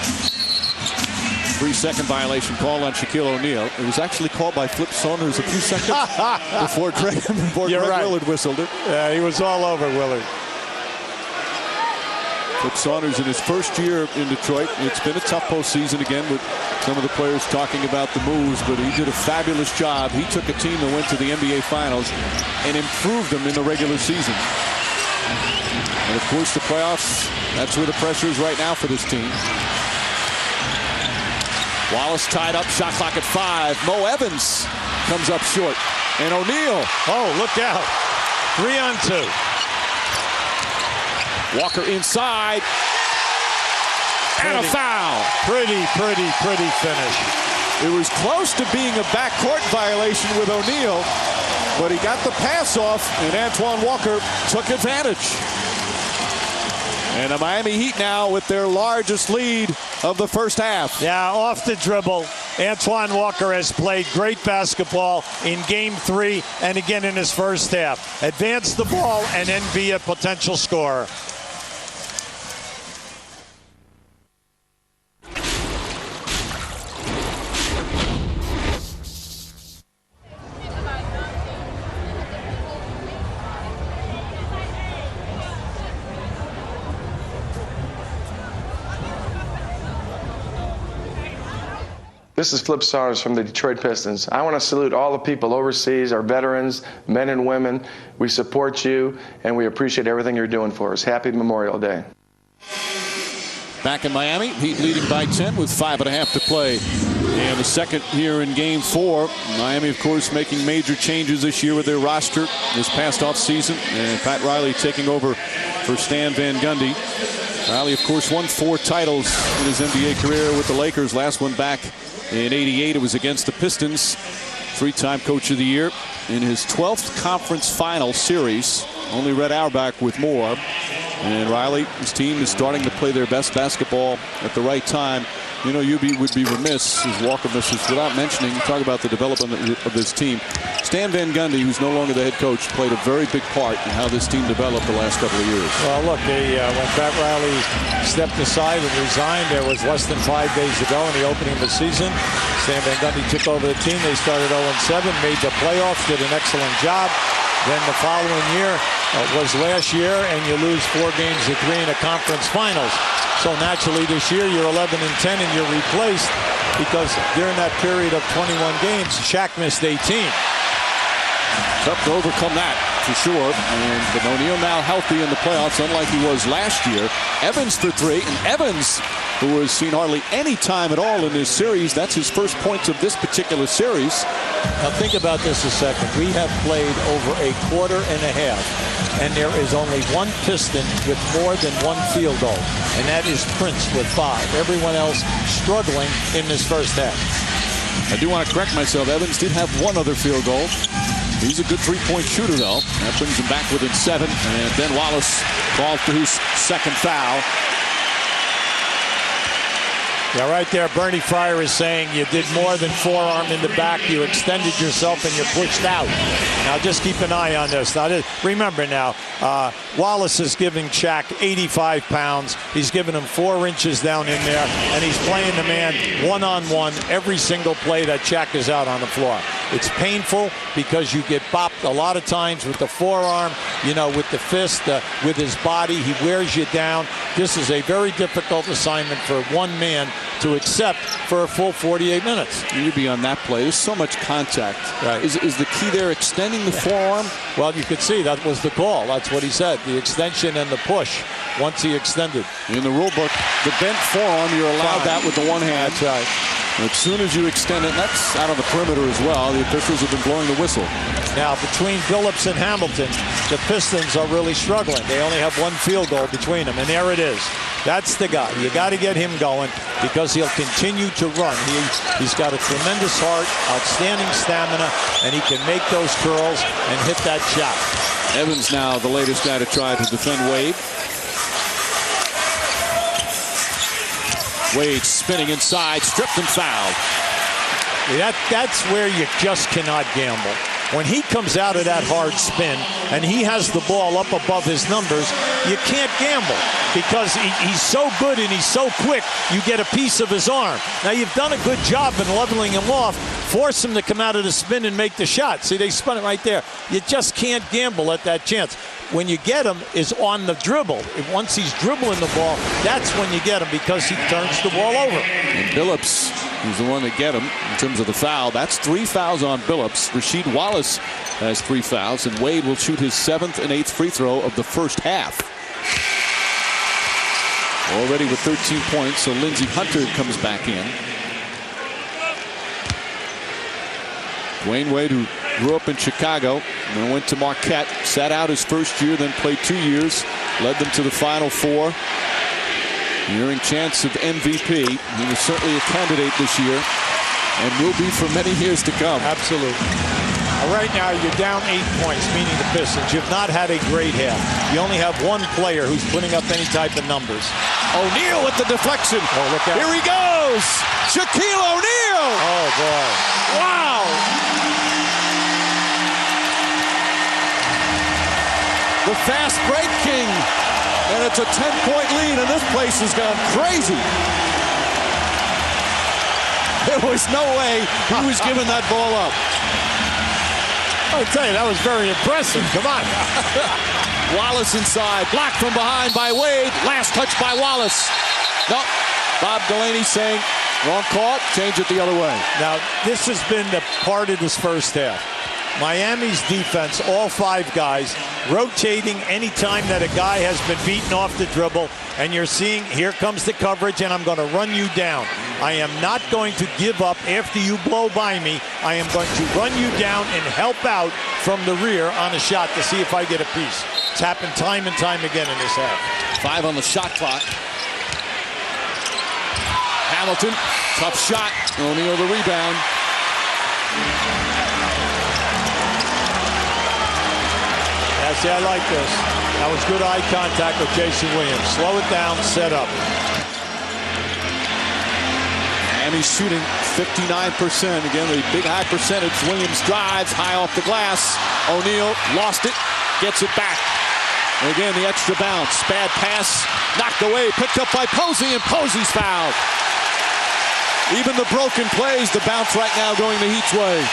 3-second violation call on Shaquille O'Neal. It was actually called by Flip Saunders a few seconds before Greg Willard whistled it. Yeah, he was all over Willard. Flip Saunders in his first year in Detroit. It's been a tough postseason again with some of the players talking about the moves, but he did a fabulous job. He took a team that went to the NBA Finals and improved them in the regular season. And of course the playoffs, that's where the pressure is right now for this team. Wallace tied up, shot clock at 5. Mo Evans comes up short. And O'Neal. Oh, look out. 3-on-2. Walker inside. And a foul. Pretty finish. It was close to being a backcourt violation with O'Neal, but he got the pass off, and Antoine Walker took advantage. And the Miami Heat now with their largest lead of the first half. Yeah, off the dribble. Antoine Walker has played great basketball in Game 3 and again in his first half. Advance the ball and then be a potential scorer. This is Flip Saunders from the Detroit Pistons. I want to salute all the people overseas, our veterans, men and women. We support you, and we appreciate everything you're doing for us. Happy Memorial Day. Back in Miami, Heat leading by 10 with 5.5 to play. And the second here in Game 4. Miami, of course, making major changes this year with their roster this past offseason. And Pat Riley taking over for Stan Van Gundy. Riley, of course, won 4 titles in his NBA career with the Lakers. Last one back in '88, it was against the Pistons. 3-time Coach of the Year in his 12th conference final series. Only Red Auerbach with more. And Riley, his team is starting to play their best basketball at the right time. You know, you would be remiss, as Walker misses, without mentioning, talk about the development of this team. Stan Van Gundy, who's no longer the head coach, played a very big part in how this team developed the last couple of years. Well, look, when Pat Riley stepped aside and resigned, there was less than 5 days to go in the opening of the season. Stan Van Gundy took over the team. They started 0-7, made the playoffs, did an excellent job. Then the following year was last year, and you lose 4 games to 3 in the conference finals. So naturally this year you're 11-10 and you're replaced because during that period of 21 games, Shaq missed 18. Tough to overcome that, for sure. But O'Neal now healthy in the playoffs, unlike he was last year. Evans for 3, and Evans, who has seen hardly any time at all in this series, that's his first points of this particular series. Now think about this a second. We have played over a quarter and a half, and there is only one Piston with more than 1 field goal, and that is Prince with 5. Everyone else struggling in this first half. I do want to correct myself. Evans did have 1 other field goal. He's a good 3-point shooter, though. That brings him back within 7, and Ben Wallace called for his second foul. Yeah, right there, Bernie Fryer is saying you did more than forearm in the back. You extended yourself and you pushed out. Now, just keep an eye on this. Now, remember now, Wallace is giving Shaq 85 pounds. He's giving him 4 inches down in there, and he's playing the man one-on-one every single play that Shaq is out on the floor. It's painful because you get bopped a lot of times with the forearm, with the fist, with his body. He wears you down. This is a very difficult assignment for one man to accept for a full 48 minutes. You'd be on that play. There's so much contact. Right. Is the key there extending the forearm? Well, you could see that was the call. That's what he said. The extension and the push once he extended. In the rule book, the bent forearm, you're allowed that with the one hand. That's right. As soon as you extend it, and that's out on the perimeter as well. The officials have been blowing the whistle. Now, between Billups and Hamilton, the Pistons are really struggling. They only have 1 field goal between them, and there it is. That's the guy. You got to get him going because he'll continue to run. He's got a tremendous heart, outstanding stamina, and he can make those curls and hit that shot. Evans now the latest guy to try to defend Wade. Wade spinning inside, stripped and fouled. That's where you just cannot gamble. When he comes out of that hard spin and he has the ball up above his numbers, you can't gamble because he's so good and he's so quick, you get a piece of his arm. Now, you've done a good job in leveling him off, force him to come out of the spin and make the shot. See, they spun it right there. You just can't gamble at that chance. When you get him is on the dribble. Once he's dribbling the ball, that's when you get him because he turns the ball over. And Billups, who's the one to get him in terms of the foul. That's 3 fouls on Billups. Rasheed Wallace has 3 fouls, and Wade will shoot his 7th and 8th free throw of the first half. Already with 13 points, so Lindsey Hunter comes back in. Dwayne Wade, who grew up in Chicago and then went to Marquette, sat out his first year, then played 2 years, led them to the Final Four. Nearing chance of MVP. He was certainly a candidate this year and will be for many years to come. Absolutely. Right now, you're down 8 points, meaning the Pistons. You've not had a great half. You only have one player who's putting up any type of numbers. O'Neal with the deflection. Oh, look out. Here he goes. Shaquille O'Neal. Oh, boy. Wow. The fast break king. And it's a 10-point lead, and this place has gone crazy. There was no way he was giving that ball up. I'll tell you, that was very impressive. Come on. Wallace inside. Blocked from behind by Wade. Last touch by Wallace. No. Bob Delaney saying, wrong call. Change it the other way. Now, this has been the part of this first half. Miami's defense, all 5 guys, rotating anytime that a guy has been beaten off the dribble, and you're seeing, here comes the coverage, and I'm going to run you down. I am not going to give up after you blow by me. I am going to run you down and help out from the rear on a shot to see if I get a piece. It's happened time and time again in this half. 5 on the shot clock. Hamilton, tough shot. O'Neal the rebound. See, I like this. That was good eye contact with Jason Williams. Slow it down, set up. Miami's shooting 59%. Again, the big high percentage. Williams drives high off the glass. O'Neal lost it, gets it back. And again, the extra bounce. Bad pass, knocked away, picked up by Posey, and Posey's fouled. Even the broken plays, the bounce right now going the Heat's way.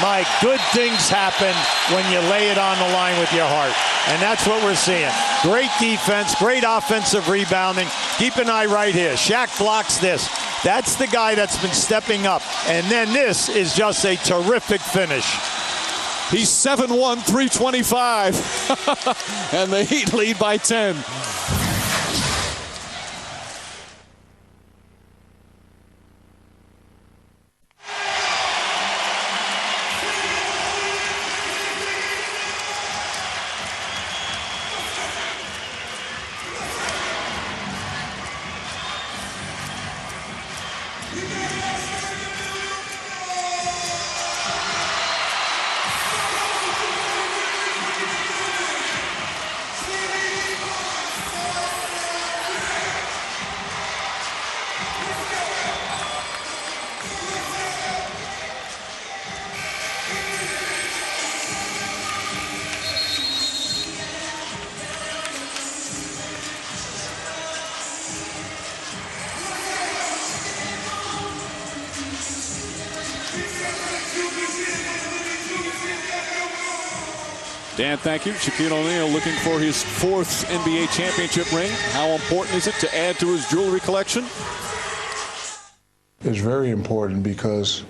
Mike, good things happen when you lay it on the line with your heart. And that's what we're seeing. Great defense, great offensive rebounding. Keep an eye right here. Shaq blocks this. That's the guy that's been stepping up. And then this is just a terrific finish. He's 7-1, 325. And the Heat lead by 10. Dan, thank you. Shaquille O'Neal looking for his 4th NBA championship ring. How important is it to add to his jewelry collection? It's very important because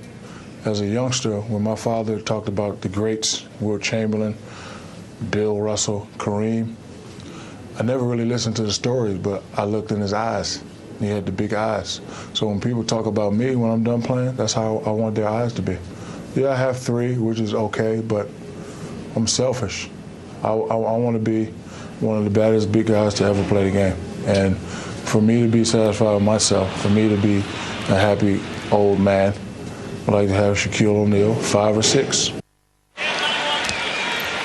as a youngster, when my father talked about the greats, Wilt Chamberlain, Bill Russell, Kareem, I never really listened to the stories, but I looked in his eyes. He had the big eyes. So when people talk about me when I'm done playing, that's how I want their eyes to be. Yeah, I have 3, which is okay, but I'm selfish. I want to be one of the baddest big guys to ever play the game. And for me to be satisfied with myself, for me to be a happy old man, I'd like to have Shaquille O'Neal 5 or 6.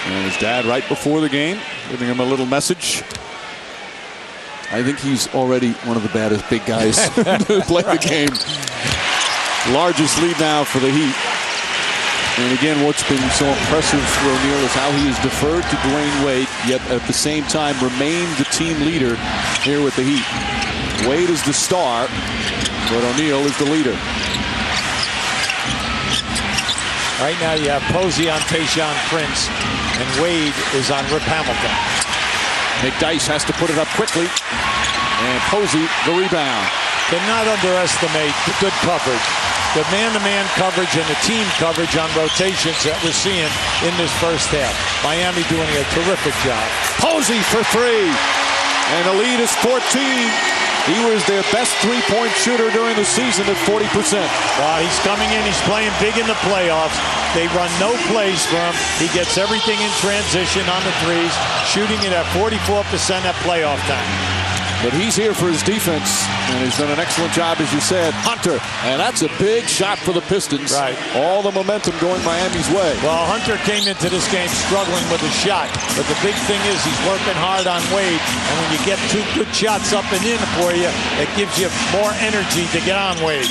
And his dad right before the game, giving him a little message. I think he's already one of the baddest big guys to play the game. Largest lead now for the Heat. And again, what's been so impressive for O'Neal is how he has deferred to Dwayne Wade, yet at the same time remained the team leader here with the Heat. Wade is the star, but O'Neal is the leader. Right now you have Posey on Tayshaun Prince, and Wade is on Rip Hamilton. McDyess has to put it up quickly, and Posey the rebound. Cannot underestimate the good coverage. The man-to-man coverage and the team coverage on rotations that we're seeing in this first half. Miami doing a terrific job. Posey for 3, and the lead is 14. He was their best three-point shooter during the season at 40%. He's coming in. He's playing big in the playoffs. They run no plays for him. He gets everything in transition on the threes, shooting it at 44% at playoff time. But he's here for his defense, and he's done an excellent job, as you said. Hunter, and that's a big shot for the Pistons. Right. All the momentum going Miami's way. Well, Hunter came into this game struggling with a shot, but the big thing is he's working hard on Wade, and when you get 2 good shots up and in for you, it gives you more energy to get on Wade.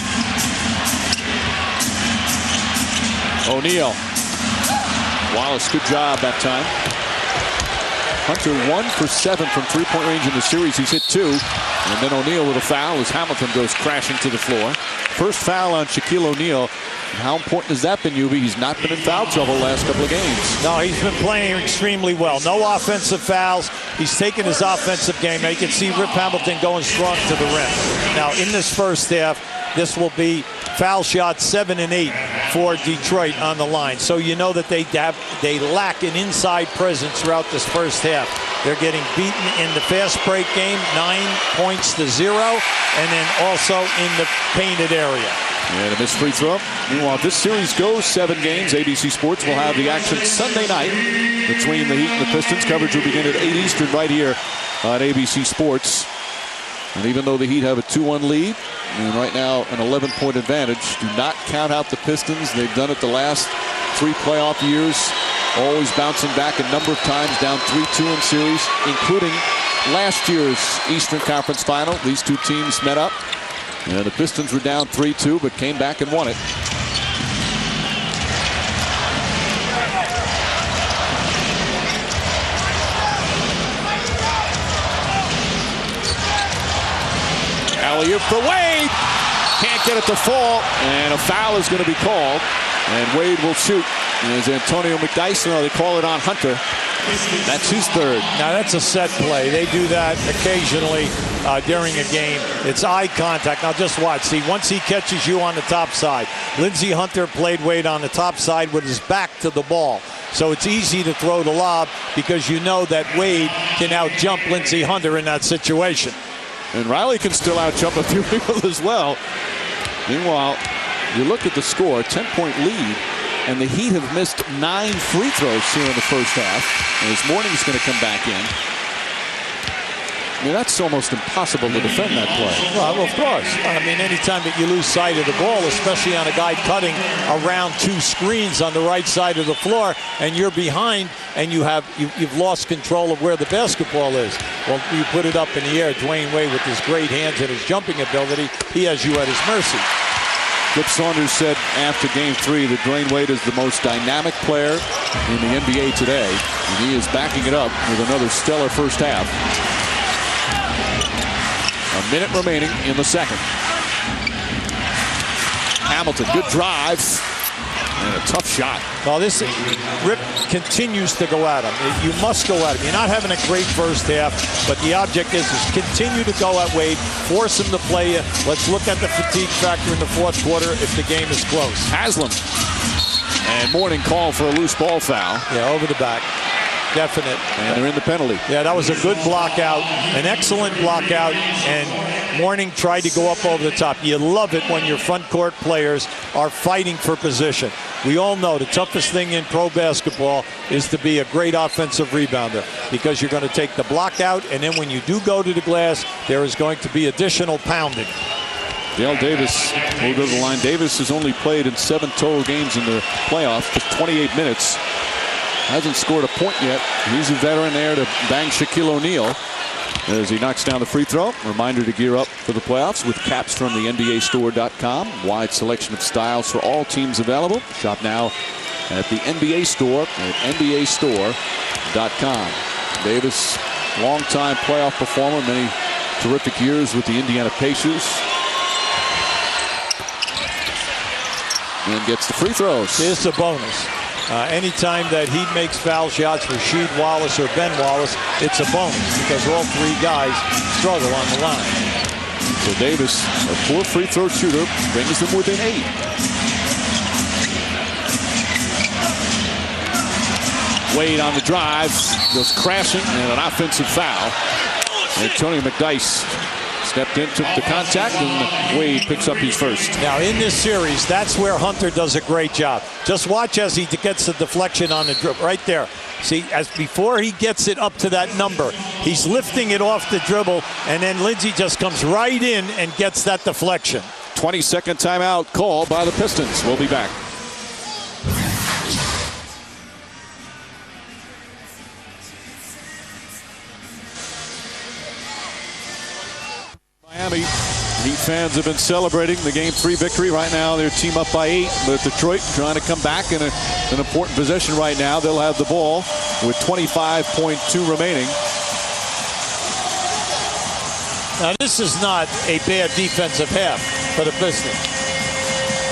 O'Neal. Wallace, good job that time. Hunter 1 for 7 from three-point range in the series. He's hit 2. And then O'Neal with a foul as Hamilton goes crashing to the floor. First foul on Shaquille O'Neal. How important has that been, Ubi? He's not been in foul trouble the last couple of games. No, he's been playing extremely well. No offensive fouls. He's taken his offensive game. You can see Rip Hamilton going strong to the rim. Now, in this first half, this will be foul shots 7 and 8 for Detroit on the line. So you know that they lack an inside presence throughout this first half. They're getting beaten in the fast break game, 9 points to 0, and then also in the painted area. And a missed free throw. Meanwhile, if this series goes 7 games, ABC Sports will have the action Sunday night between the Heat and the Pistons. Coverage will begin at 8 Eastern right here on ABC Sports. And even though the Heat have a 2-1 lead, and right now an 11-point advantage, do not count out the Pistons. They've done it the last 3 playoff years, always bouncing back a number of times, down 3-2 in series, including last year's Eastern Conference Final. These two teams met up, and the Pistons were down 3-2, but came back and won it. Alley-oop for Wade. Can't get it to fall, and a foul is going to be called, and Wade will shoot. As Antonio McDyess, they call it on Hunter. That's his 3rd. Now that's a set play. They do that occasionally during a game. It's eye contact. Now just watch. See, once he catches you on the top side, Lindsey Hunter played Wade on the top side with his back to the ball. So it's easy to throw the lob because you know that Wade can out-jump Lindsey Hunter in that situation. And Riley can still out-jump a few people as well. Meanwhile, you look at the score, 10-point lead, and the Heat have missed 9 free throws here in the first half. And as Mourning's going to come back in. I mean, that's almost impossible to defend that play. Well, of course. I mean, anytime that you lose sight of the ball, especially on a guy cutting around 2 screens on the right side of the floor, and you're behind, and you've lost control of where the basketball is. Well, you put it up in the air. Dwayne Wade, with his great hands and his jumping ability, he has you at his mercy. Flip Saunders said after Game 3 that Dwayne Wade is the most dynamic player in the NBA today, and he is backing it up with another stellar first half. A minute remaining in the second. Hamilton, good drive. And a tough shot. Well, this Rip continues to go at him. You must go at him. You're not having a great first half, but the object is continue to go at Wade, force him to play you. Let's look at the fatigue factor in the fourth quarter if the game is close. Haslam. And Mourning call for a loose ball foul. Yeah, over the back. Definite. And they're in the penalty. Yeah, that was a good block out, an excellent block out, and Mourning tried to go up over the top. You love it when your front court players are fighting for position. We all know the toughest thing in pro basketball is to be a great offensive rebounder, because you're going to take the block out, and then when you do go to the glass, there is going to be additional pounding. Dale Davis will go to the line. Davis has only played in 7 total games in the playoffs, just 28 minutes. Hasn't scored a point yet. He's a veteran there to bang Shaquille O'Neal as he knocks down the free throw. Reminder to gear up for the playoffs with caps from the NBAstore.com. Wide selection of styles for all teams available. Shop now at the NBA store at NBAstore.com. Davis, longtime playoff performer, many terrific years with the Indiana Pacers. And gets the free throws. It's a bonus. Anytime that he makes foul shots for Sheed Wallace or Ben Wallace, it's a bonus because all 3 guys struggle on the line. So Davis, a poor free throw shooter, brings them within 8. Wade on the drive, goes crashing, and an offensive foul. Antonio McDyess stepped in, took the contact, and Wade picks up his first. Now, in this series, that's where Hunter does a great job. Just watch as he gets the deflection on the dribble. Right there. See, as before he gets it up to that number, he's lifting it off the dribble, and then Lindsey just comes right in and gets that deflection. 20-second timeout call by the Pistons. We'll be back. Miami Heat fans have been celebrating the Game 3 victory. Right now, their team up by 8, but Detroit trying to come back in an important possession right now. They'll have the ball with 25.2 remaining. Now, this is not a bad defensive half for the Pistons.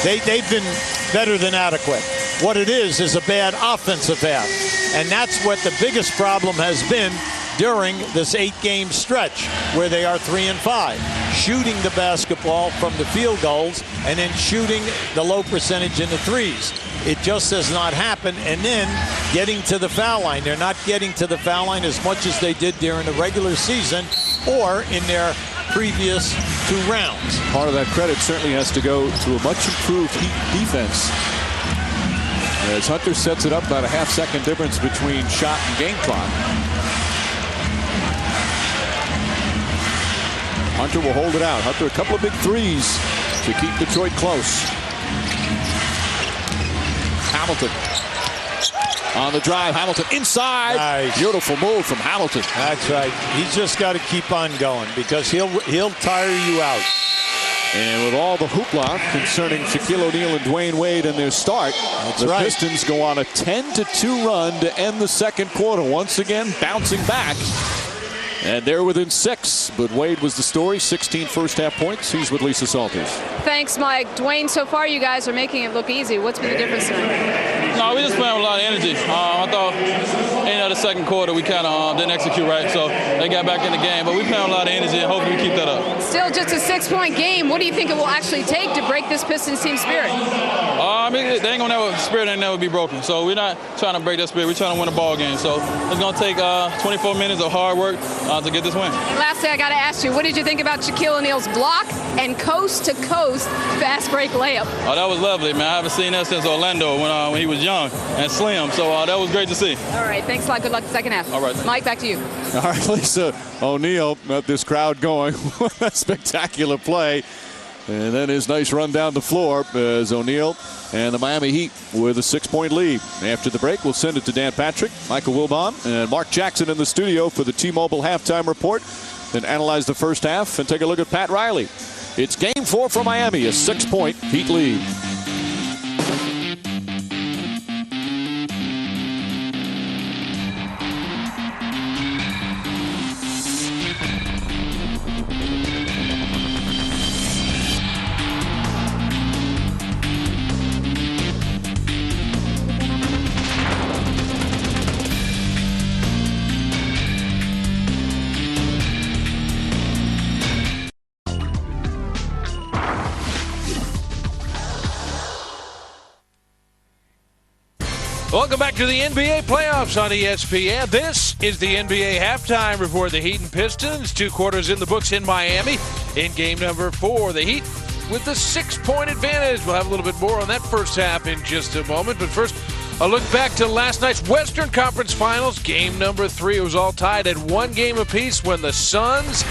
They've been better than adequate. What it is a bad offensive half, and that's what the biggest problem has been during this 8-game stretch where they are 3-5, shooting the basketball from the field goals and then shooting the low percentage in the threes. It just does not happen. And then getting to the foul line. They're not getting to the foul line as much as they did during the regular season or in their previous 2 rounds. Part of that credit certainly has to go to a much improved Heat defense. As Hunter sets it up, about a half-second difference between shot and game clock. Hunter will hold it out. Hunter, a couple of big threes to keep Detroit close. Hamilton on the drive. Hamilton inside. Nice. Beautiful move from Hamilton. That's right. He's just got to keep on going because he'll tire you out. And with all the hoopla concerning Shaquille O'Neal and Dwayne Wade in their start, the Pistons go on a 10-2 run to end the second quarter. Once again, bouncing back. And they're within 6, but Wade was the story. 16 first-half points. He's with Lisa Salters. Thanks, Mike. Dwayne, so far you guys are making it look easy. What's been the difference tonight? No, we just playing with a lot of energy. I thought in the second quarter we kind of didn't execute right, so they got back in the game. But we playing with a lot of energy, and hopefully we keep that up. Still just a 6-point game. What do you think it will actually take to break this Pistons team spirit? I mean, they ain't gonna spirit ain't never be broken. So we're not trying to break that spirit. We're trying to win a ball game. So it's gonna take 24 minutes of hard work to get this win. And lastly, I got to ask you, what did you think about Shaquille O'Neal's block and coast-to-coast fast break layup? Oh, that was lovely, man. I haven't seen that since Orlando when he was young and slim. So that was great to see. All right, thanks a lot. Good luck the second half. All right. Mike, back to you. All right, Lisa. O'Neal got this crowd going. What a spectacular play. And then his nice run down the floor as O'Neal and the Miami Heat with a 6-point lead. After the break, we'll send it to Dan Patrick, Michael Wilbon, and Mark Jackson in the studio for the T-Mobile halftime report. Then analyze the first half and take a look at Pat Riley. It's Game 4 for Miami, a 6-point Heat lead. Welcome back to the NBA playoffs on ESPN. This is the NBA halftime report. The Heat and Pistons, 2 quarters in the books in Miami. In game number 4, the Heat with the 6-point advantage. We'll have a little bit more on that first half in just a moment. But first, a look back to last night's Western Conference Finals. Game number 3, it was all tied at 1 game apiece when the Suns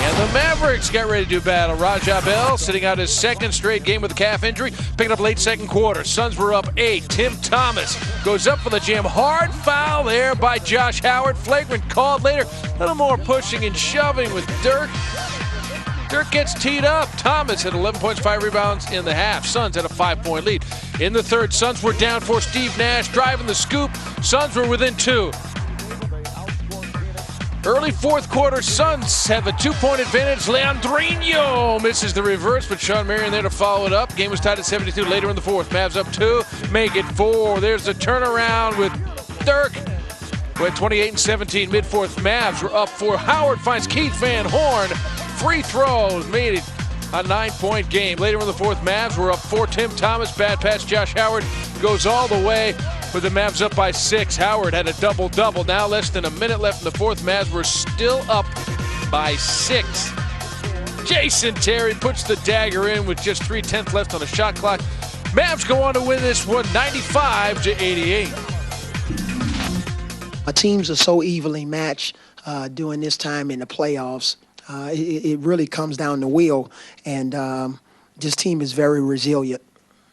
and the Mavericks got ready to do battle. Raja Bell sitting out his 2nd straight game with a calf injury, picking up late second quarter. Suns were up 8. Tim Thomas goes up for the jam. Hard foul there by Josh Howard. Flagrant called later. A little more pushing and shoving with Dirk. Dirk gets teed up. Thomas had 11 points, 5 rebounds in the half. Suns had a 5-point lead. In the third, Suns were down for Steve Nash driving the scoop. Suns were within 2. Early fourth quarter, Suns have a 2-point advantage. Leandrinho misses the reverse, but Sean Marion there to follow it up. Game was tied at 72 later in the fourth. Mavs up 2, make it 4. There's the turnaround with Dirk. With 28-17 mid-fourth, Mavs were up 4. Howard finds Keith Van Horn. Free throws made it a 9-point game. Later in the fourth, Mavs were up 4. Tim Thomas, bad pass. Josh Howard goes all the way with the Mavs up by 6. Howard had a double-double. Now less than a minute left in the fourth. Mavs were still up by 6. Jason Terry puts the dagger in with just 3/10 left on the shot clock. Mavs go on to win this one 95-88. Teams are so evenly matched during this time in the playoffs. It really comes down to will, and this team is very resilient.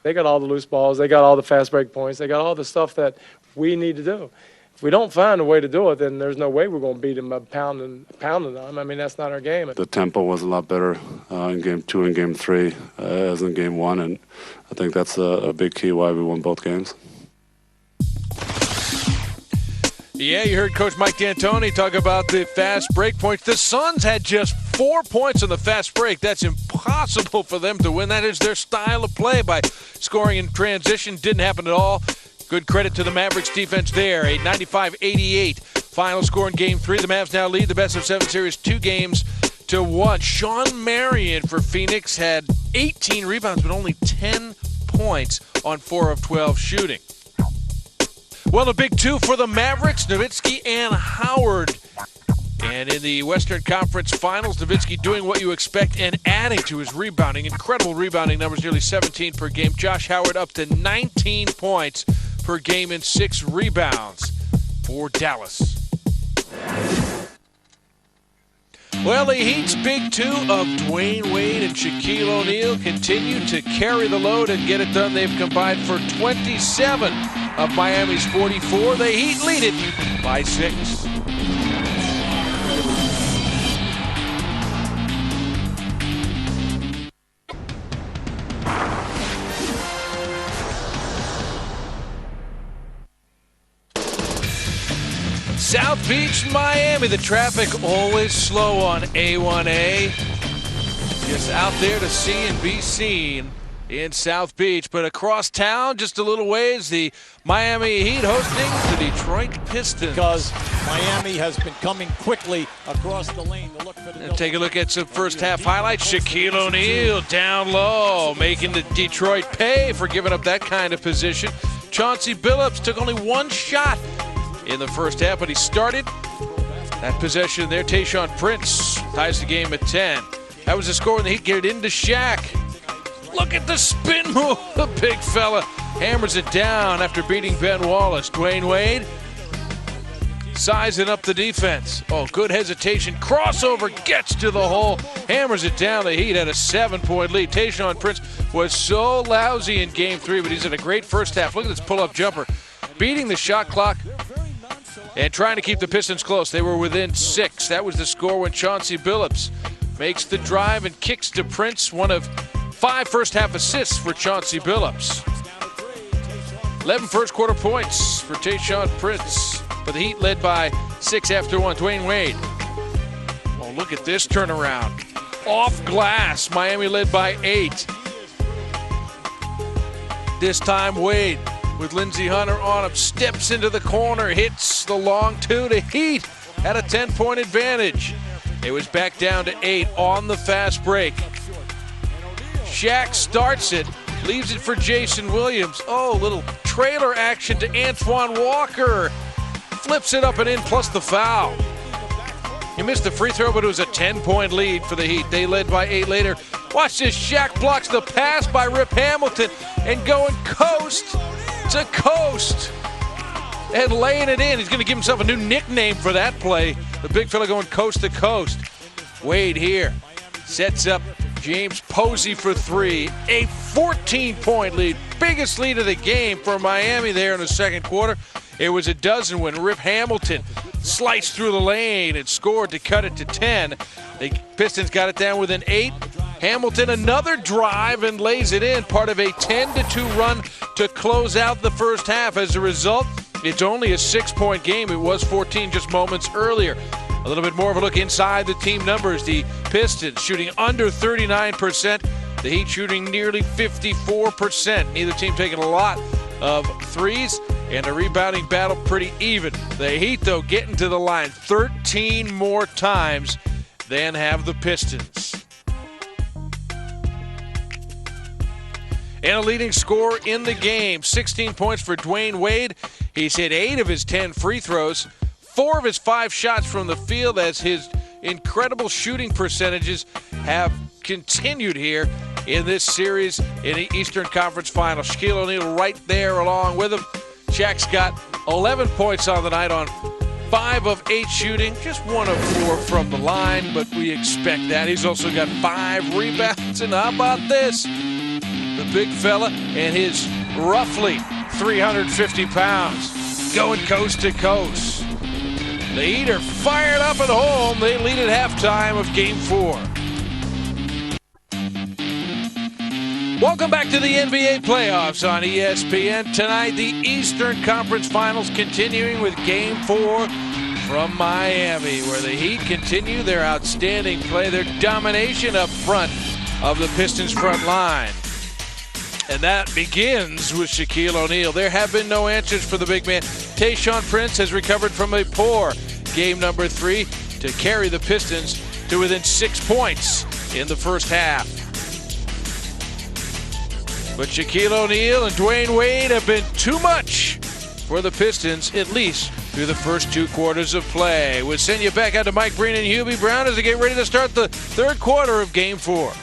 They got all the loose balls. They got all the fast break points. They got all the stuff that we need to do. If we don't find a way to do it, then there's no way we're going to beat them by pounding them. I mean, that's not our game. The tempo was a lot better in game 2 and game 3 as in game 1, and I think that's a big key why we won both games. Yeah, you heard Coach Mike D'Antoni talk about the fast break points. The Suns had just 4 points on the fast break. That's impossible for them to win. That is their style of play by scoring in transition. Didn't happen at all. Good credit to the Mavericks defense there. A 95-88 final score in Game 3. The Mavs now lead the best-of-7 series 2-1. Sean Marion for Phoenix had 18 rebounds but only 10 points on 4 of 12 shooting. Well, a big 2 for the Mavericks, Nowitzki and Howard. And in the Western Conference Finals, Nowitzki doing what you expect and adding to his rebounding. Incredible rebounding numbers, nearly 17 per game. Josh Howard up to 19 points per game and 6 rebounds for Dallas. Well, the Heat's big 2 of Dwayne Wade and Shaquille O'Neal continue to carry the load and get it done. They've combined for 27 of Miami's 44. The Heat lead it by 6. South Beach, Miami. The traffic always slow on A1A. Just out there to see and be seen in South Beach. But across town, just a little ways, the Miami Heat hosting the Detroit Pistons. Because Miami has been coming quickly across the lane to look for the... And take a look at some first half highlights. Shaquille O'Neal down low, making the Detroit pay for giving up that kind of position. Chauncey Billups took only 1 shot in the first half, but he started that possession there. Tayshaun Prince ties the game at 10. That was the score when the Heat get it into Shaq. Look at the spin move. The big fella hammers it down after beating Ben Wallace. Dwayne Wade sizing up the defense. Oh, good hesitation. Crossover, gets to the hole, hammers it down. The Heat had a 7-point lead. Tayshaun Prince was so lousy in Game 3, but he's in a great first half. Look at this pull-up jumper. Beating the shot clock and trying to keep the Pistons close. They were within 6. That was the score when Chauncey Billups makes the drive and kicks to Prince. One of 5 first-half assists for Chauncey Billups. 11 first-quarter points for Tayshaun Prince. But the Heat led by 6 after 1. Dwayne Wade. Oh, look at this turnaround. Off glass. Miami led by 8. This time Wade, with Lindsey Hunter on him, steps into the corner, hits the long 2 to Heat at a 10-point advantage. It was back down to 8 on the fast break. Shaq starts it, Leaves it for Jason Williams. Oh, little trailer action to Antoine Walker. Flips it up and in, plus the foul. He missed the free throw, but it was a 10-point lead for the Heat. They led by 8 later. Watch this. Shaq blocks the pass by Rip Hamilton and going coast to coast and laying it in. He's going to give himself a new nickname for that play. The big fella going coast to coast. Wade here sets up James Posey for 3. A 14-point lead. Biggest lead of the game for Miami there in the second quarter. It was a dozen when Rip Hamilton sliced through the lane and scored to cut it to 10. The Pistons got it down within 8. Hamilton another drive and lays it in, part of a 10-2 run to close out the first half. As a result, it's only a 6-point game. It was 14 just moments earlier. A little bit more of a look inside the team numbers. The Pistons shooting under 39%. The Heat shooting nearly 54%. Neither team taking a lot of threes, and a rebounding battle pretty even. The Heat, though, getting to the line 13 more times than have the Pistons. And a leading scorer in the game, 16 points for Dwayne Wade. He's hit 8 of his 10 free throws, 4 of his 5 shots from the field, as his incredible shooting percentages have continued here in this series in the Eastern Conference Finals. Shaquille O'Neal right there along with him. Shaq's got 11 points on the night on 5 of 8 shooting, just 1 of 4 from the line, but we expect that. He's also got 5 rebounds, and how about this? The big fella and his roughly 350 pounds going coast to coast. The Heat are fired up at home. They lead at halftime of Game 4. Welcome back to the NBA playoffs on ESPN. Tonight, the Eastern Conference Finals continuing with Game 4 from Miami, where the Heat continue their outstanding play, their domination up front of the Pistons front line. And that begins with Shaquille O'Neal. There have been no answers for the big man. Tayshaun Prince has recovered from a poor game number 3 to carry the Pistons to within 6 points in the first half. But Shaquille O'Neal and Dwayne Wade have been too much for the Pistons, at least through the first 2 quarters of play. We'll send you back out to Mike Breen and Hubie Brown as they get ready to start the third quarter of Game 4.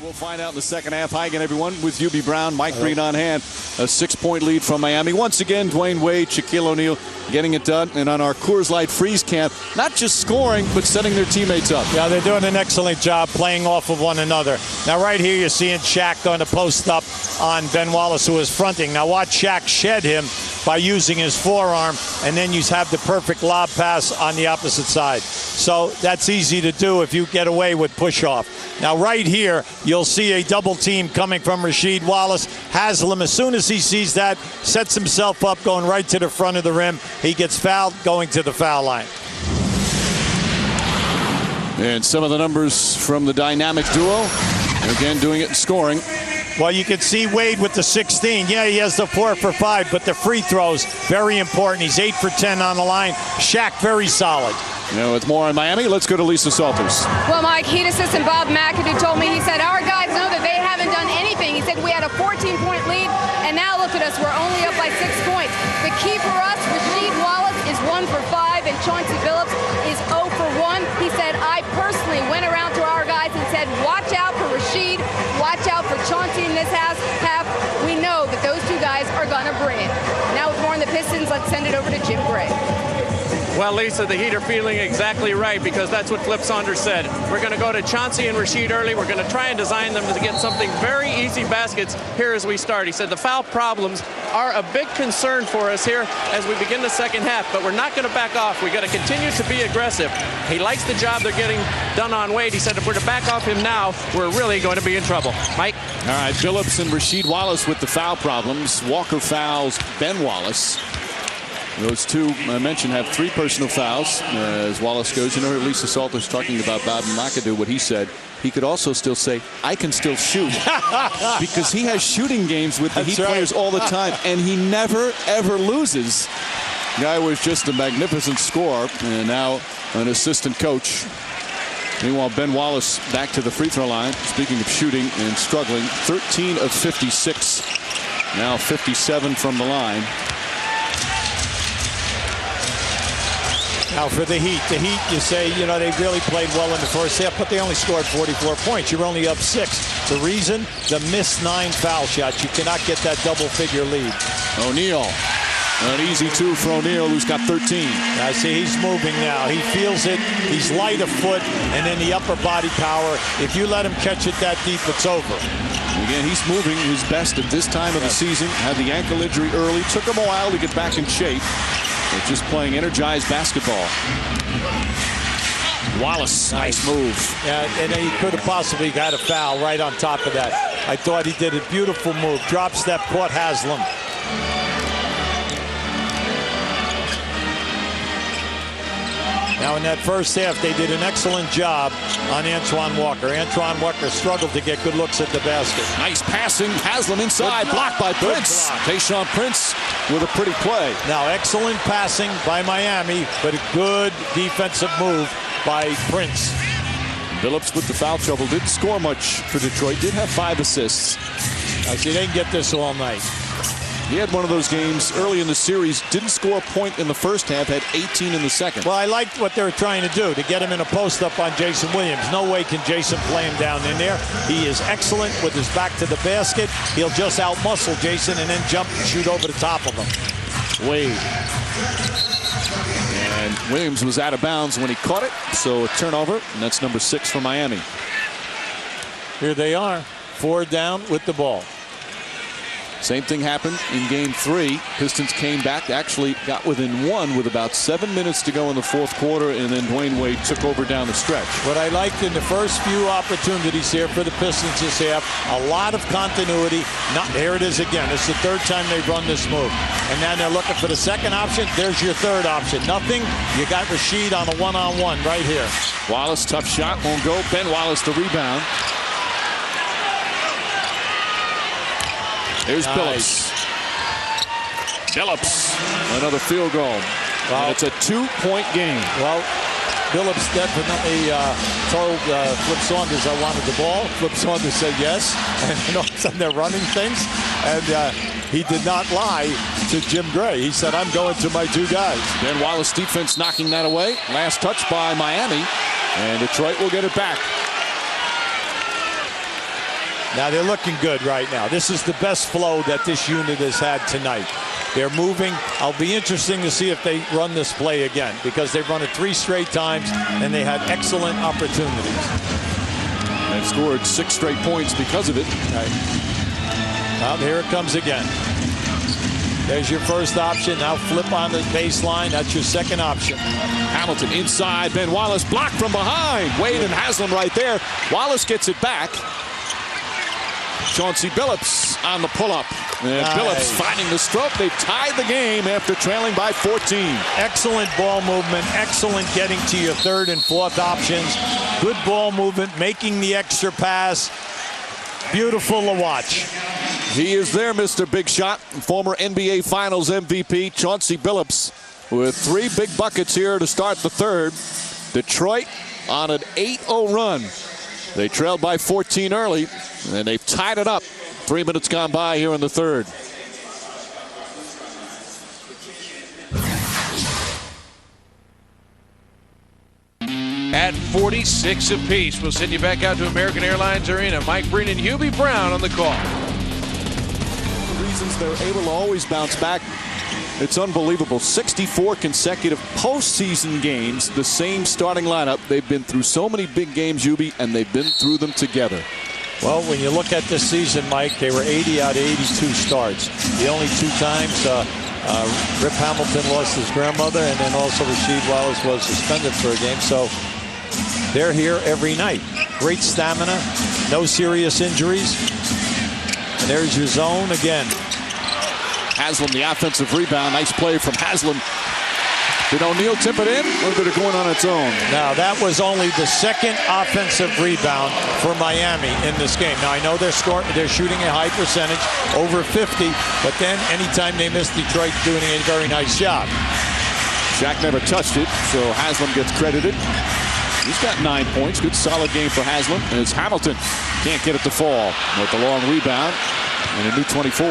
We'll find out in the second half. Hi again, everyone, with Hubie Brown, Mike Breen on hand. A 6-point lead from Miami. Once again, Dwayne Wade, Shaquille O'Neal getting it done. And on our Coors Light Freeze Camp, not just scoring, but setting their teammates up. Yeah, they're doing an excellent job playing off of one another. Now, right here, you're seeing Shaq going to post up on Ben Wallace, who is fronting. Now, watch Shaq shed him by using his forearm, and then you have the perfect lob pass on the opposite side. So that's easy to do if you get away with push-off. Now, right here, you'll see a double team coming from Rasheed Wallace. Haslam, as soon as he sees that, sets himself up, going right to the front of the rim. He gets fouled, going to the foul line. And some of the numbers from the dynamic duo. Again, doing it in scoring. Well, you can see Wade with the 16. Yeah, he has the 4 for 5, but the free throws, very important. He's 8 for 10 on the line. Shaq, very solid. Now, with more on Miami, let's go to Lisa Salters. Well, Mike, Heat assistant Bob McAdoo told me, he said, our guys know that they haven't done anything. He said we had a 14-point lead, and now look at us. We're only up by 6 points. The key for us, Rasheed Wallace is 1 for 5, and Chauncey Billups is 0 for 1. He said, I personally went around to our guys and said, watch out for Rasheed, watch out for Chauncey in this half. We know that those 2 guys are going to bring it. Now with more on the Pistons, let's send it over to Jim Gray. Well, Lisa, the Heat are feeling exactly right, because that's what Flip Saunders said. We're going to go to Chauncey and Rasheed early. We're going to try and design them to get something very easy baskets here as we start. He said the foul problems are a big concern for us here as we begin the second half, but we're not going to back off. We've got to continue to be aggressive. He likes the job they're getting done on Wade. He said if we're to back off him now, we're really going to be in trouble. Mike? All right, Billups and Rasheed Wallace with the foul problems. Walker fouls Ben Wallace. Those 2 I mentioned have 3 personal fouls as Wallace goes. You know, Lisa Salters talking about Bob McAdoo, what he said. He could also still say, I can still shoot. Because he has shooting games with the Heat players all the time, and he never, ever loses. Guy was just a magnificent scorer, and now an assistant coach Meanwhile, Ben Wallace back to the free throw line. Speaking of shooting and struggling, 13 of 56. Now 57 from the line. Now for the Heat, you say, they really played well in the first half, but they only scored 44 points. You're only up 6. The reason? The missed 9 foul shots. You cannot get that double-figure lead. O'Neal. An easy 2 for O'Neal, who's got 13. I see he's moving now. He feels it. He's light of foot, and then the upper body power. If you let him catch it that deep, it's over. Again, he's moving his best at this time of the season. Had the ankle injury early. Took him a while to get back in shape. They're just playing energized basketball. Wallace, nice move. Yeah, and he could have possibly got a foul right on top of that. I thought he did a beautiful move. Drop step, caught Haslam. Now in that first half, they did an excellent job on Antoine Walker. Antoine Walker struggled to get good looks at the basket. Nice passing. Haslam inside, blocked by Prince. Tayshaun Prince with a pretty play. Now excellent passing by Miami, but a good defensive move by Prince. Billups with the foul trouble. Didn't score much for Detroit. Did have 5 assists. I see they can get this all night. He had one of those games early in the series, didn't score a point in the first half, had 18 in the second. Well, I liked what they were trying to do, to get him in a post-up on Jason Williams. No way can Jason play him down in there. He is excellent with his back to the basket. He'll just out-muscle Jason and then jump and shoot over the top of him. Wade. And Williams was out of bounds when he caught it, so a turnover, and that's number 6 for Miami. Here they are, 4 down with the ball. Same thing happened in game 3. Pistons came back, actually got within 1 with about 7 minutes to go in the fourth quarter, and then Dwayne Wade took over down the stretch. What I liked in the first few opportunities here for the Pistons this half, a lot of continuity. Here it is again. It's the 3rd time they've run this move. And now they're looking for the second option. There's your 3rd option. Nothing. You got Rashid on a one-on-one right here. Wallace, tough shot, won't go. Ben Wallace the rebound. Here's nice. Billups, another field goal. Well, it's a 2-point game. Well, Billups definitely told Flip Saunders I wanted the ball. Flip Saunders said yes, and all of a sudden they're running things. And he did not lie to Jim Gray. He said, I'm going to my 2 guys. Ben Wallace defense knocking that away. Last touch by Miami, and Detroit will get it back. Now they're looking good right now. This is the best flow that this unit has had tonight. They're moving. I'll be interesting to see if they run this play again, because they've run it 3 straight times and they had excellent opportunities. They've scored 6 straight points because of it. Right. Well, here it comes again. There's your first option. Now flip on the baseline. That's your second option. Hamilton inside. Ben Wallace blocked from behind. Wade and Haslam right there. Wallace gets it back. Chauncey Billups on the pull-up. And nice. Billups finding the stroke. They've tied the game after trailing by 14. Excellent ball movement. Excellent getting to your 3rd and 4th options. Good ball movement. Making the extra pass. Beautiful to watch. He is there, Mr. Big Shot. Former NBA Finals MVP Chauncey Billups with 3 big buckets here to start the 3rd. Detroit on an 8-0 run. They trailed by 14 early, and they've tied it up. 3 minutes gone by here in the 3rd. At 46 apiece, we'll send you back out to American Airlines Arena. Mike Breen and Hubie Brown on the call. The reasons they're able to always bounce back, it's unbelievable. 64 consecutive postseason games, the same starting lineup. They've been through so many big games, Hubie, and they've been through them together. Well, when you look at this season, Mike, they were 80 out of 82 starts. The only 2 times Rip Hamilton lost his grandmother, and then also Rasheed Wallace was suspended for a game. So they're here every night. Great stamina, no serious injuries. And there's your zone again. Haslam, the offensive rebound. Nice play from Haslam. Did O'Neal tip it in, or did it go in on its own? Now, that was only the 2nd offensive rebound for Miami in this game. Now, I know they're shooting a high percentage, over 50, but then anytime they miss, Detroit doing a very nice job. Shaq never touched it, so Haslam gets credited. He's got 9 points. Good solid game for Haslam. As Hamilton can't get it to fall with the long rebound and a new 24.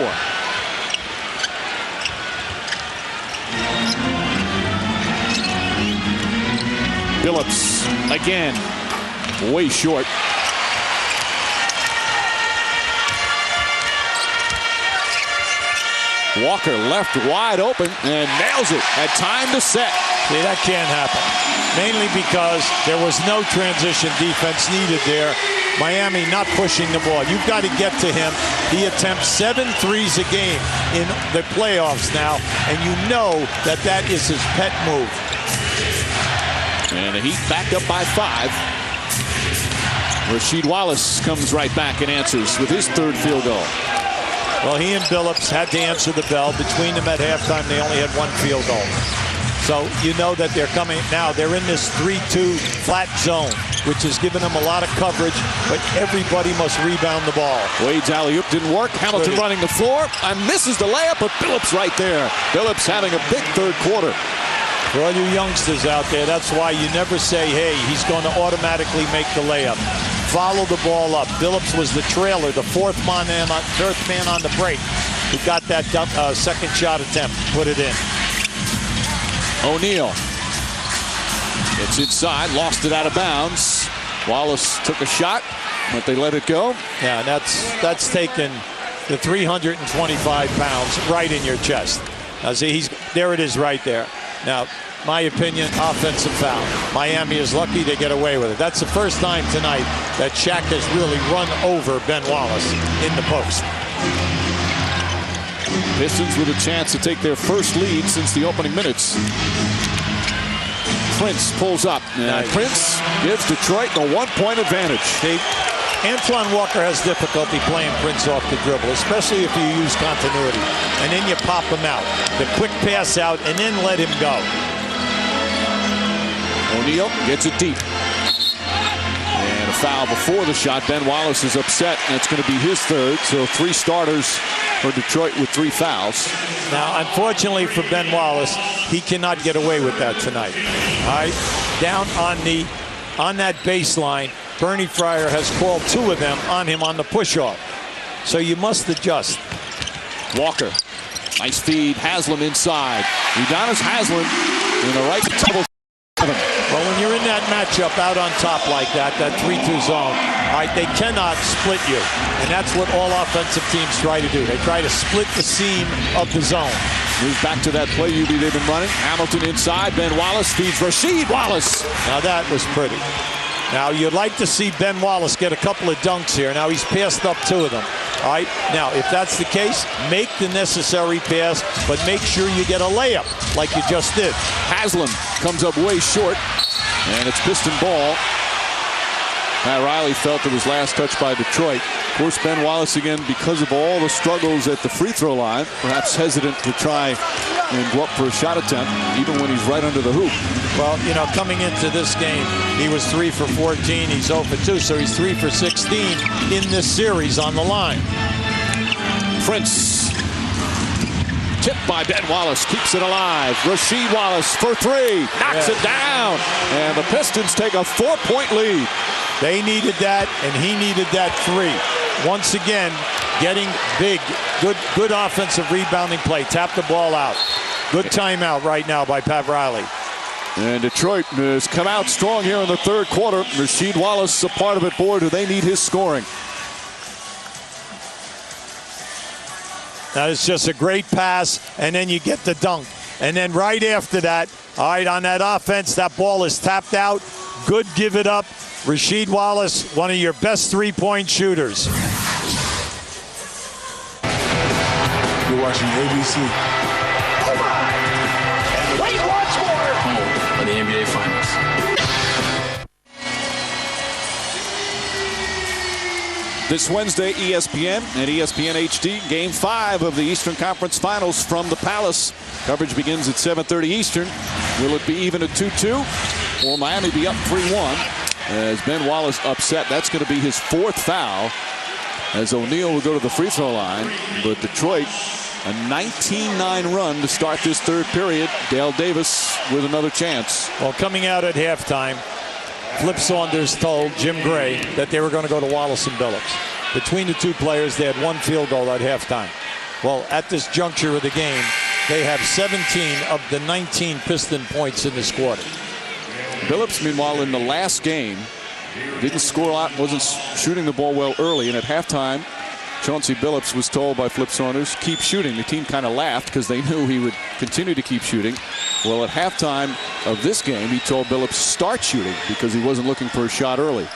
Billups again, way short. Walker left wide open and nails it. Had time to set. See, that can't happen. Mainly because there was no transition defense needed there. Miami not pushing the ball. You've got to get to him. He attempts 7 threes a game in the playoffs now, and you know that that is his pet move. And the Heat back up by 5. Rasheed Wallace comes right back and answers with his 3rd field goal. Well, he and Billups had to answer the bell. Between them at halftime, they only had 1 field goal. So you know that they're coming now. They're in this 3-2 flat zone, which has given them a lot of coverage, but everybody must rebound the ball. Wade's alley-oop didn't work. Hamilton running the floor and misses the layup, but Billups right there. Billups having a big 3rd quarter. For all you youngsters out there, that's why you never say, hey, he's going to automatically make the layup. Follow the ball up. Billups was the trailer, the fourth man on the break, who got that second shot attempt, put it in. O'Neal gets inside, lost it out of bounds. Wallace took a shot, but they let it go. Yeah, and that's taken the 325 pounds right in your chest. Now see, there it is right there. Now, my opinion, offensive foul. Miami is lucky to get away with it. That's the first time tonight that Shaq has really run over Ben Wallace in the post. Pistons with a chance to take their first lead since the opening minutes. Prince pulls up. Nice. Prince gives Detroit the 1-point advantage. Antoine Walker has difficulty playing Prince off the dribble, especially if you use continuity. And then you pop him out. The quick pass out and then let him go. O'Neal gets it deep. And a foul before the shot. Ben Wallace is upset, and it's going to be his 3rd. So 3 starters for Detroit with 3 fouls. Now, unfortunately for Ben Wallace, he cannot get away with that tonight. All right, down on that baseline, Bernie Fryer has called 2 of them on him on the push-off. So you must adjust. Walker, nice feed. Haslam inside. Udonis Haslam in the right double. Well, when you're in that matchup out on top like that 3-2 zone, all right, they cannot split you. And that's what all offensive teams try to do. They try to split the seam of the zone. Move back to that play they've been running. Hamilton inside. Ben Wallace feeds Rasheed Wallace. Now that was pretty. Now you'd like to see Ben Wallace get a couple of dunks here. Now he's passed up 2 of them. All right, now if that's the case, make the necessary pass, but make sure you get a layup like you just did. Haslam comes up way short, and it's Piston ball. Pat Riley felt it was last touched by Detroit. Of course, Ben Wallace again, because of all the struggles at the free throw line, perhaps hesitant to try and go up for a shot attempt, even when he's right under the hoop. Well, you know, coming into this game, he was 3 for 14. He's 0 for 2, so he's 3 for 16 in this series on the line. Prince, tipped by Ben Wallace, keeps it alive. Rasheed Wallace for 3, knocks it down, and the Pistons take a 4-point lead. They needed that, and he needed that 3. Once again, getting big, good offensive rebounding play. Tap the ball out. Good timeout right now by Pat Riley. And Detroit has come out strong here in the 3rd quarter. Rasheed Wallace a part of it. Boy, do they need his scoring. That is just a great pass, and then you get the dunk. And then right after that, all right, on that offense, that ball is tapped out. Good give it up. Rasheed Wallace, one of your best 3-point shooters. You're watching ABC. Oh my! And wait once more! Home for the NBA Finals. This Wednesday, ESPN and ESPN HD, Game 5 of the Eastern Conference Finals from the Palace. Coverage begins at 7:30 Eastern. Will it be even at 2-2? Or Miami be up 3-1? As Ben Wallace upset, that's going to be his 4th foul. As O'Neal will go to the free throw line. But Detroit, a 19-9 run to start this 3rd period. Dale Davis with another chance. Well, coming out at halftime, Flip Saunders told Jim Gray that they were going to go to Wallace and Billups. Between the two players, they had one field goal at halftime. Well, at this juncture of the game, they have 17 of the 19 Piston points in this quarter. Billups, meanwhile, in the last game, didn't score a lot, wasn't shooting the ball well early, and at halftime, Chauncey Billups was told by Flip Saunders, keep shooting. The team kind of laughed because they knew he would continue to keep shooting. Well, at halftime of this game, he told Billups, start shooting, because he wasn't looking for a shot early.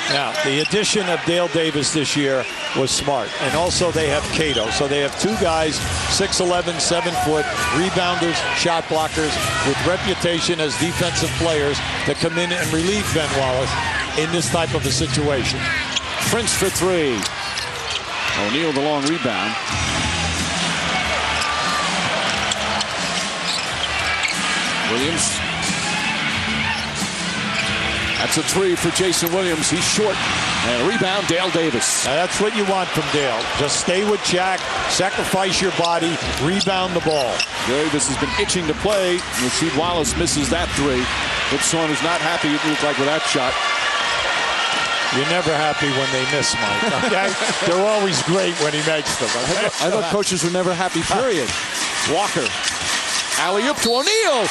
Now, the addition of Dale Davis this year was smart. And also they have Cato. So they have two guys, 6'11", 7 foot, rebounders, shot blockers, with reputation as defensive players that come in and relieve Ben Wallace in this type of a situation. Prince for three. O'Neal the long rebound. Williams. That's a three for Jason Williams. He's short. And a rebound, Dale Davis. Now that's what you want from Dale. Just stay with Shaq, sacrifice your body, rebound the ball. Davis has been itching to play. Rasheed Wallace misses that three. Flip Saunders not happy, it looked like, with that shot. You're never happy when they miss, Mike. Okay? They're always great when he makes them. I thought coaches were never happy, period. Walker. Alley-oop to O'Neal.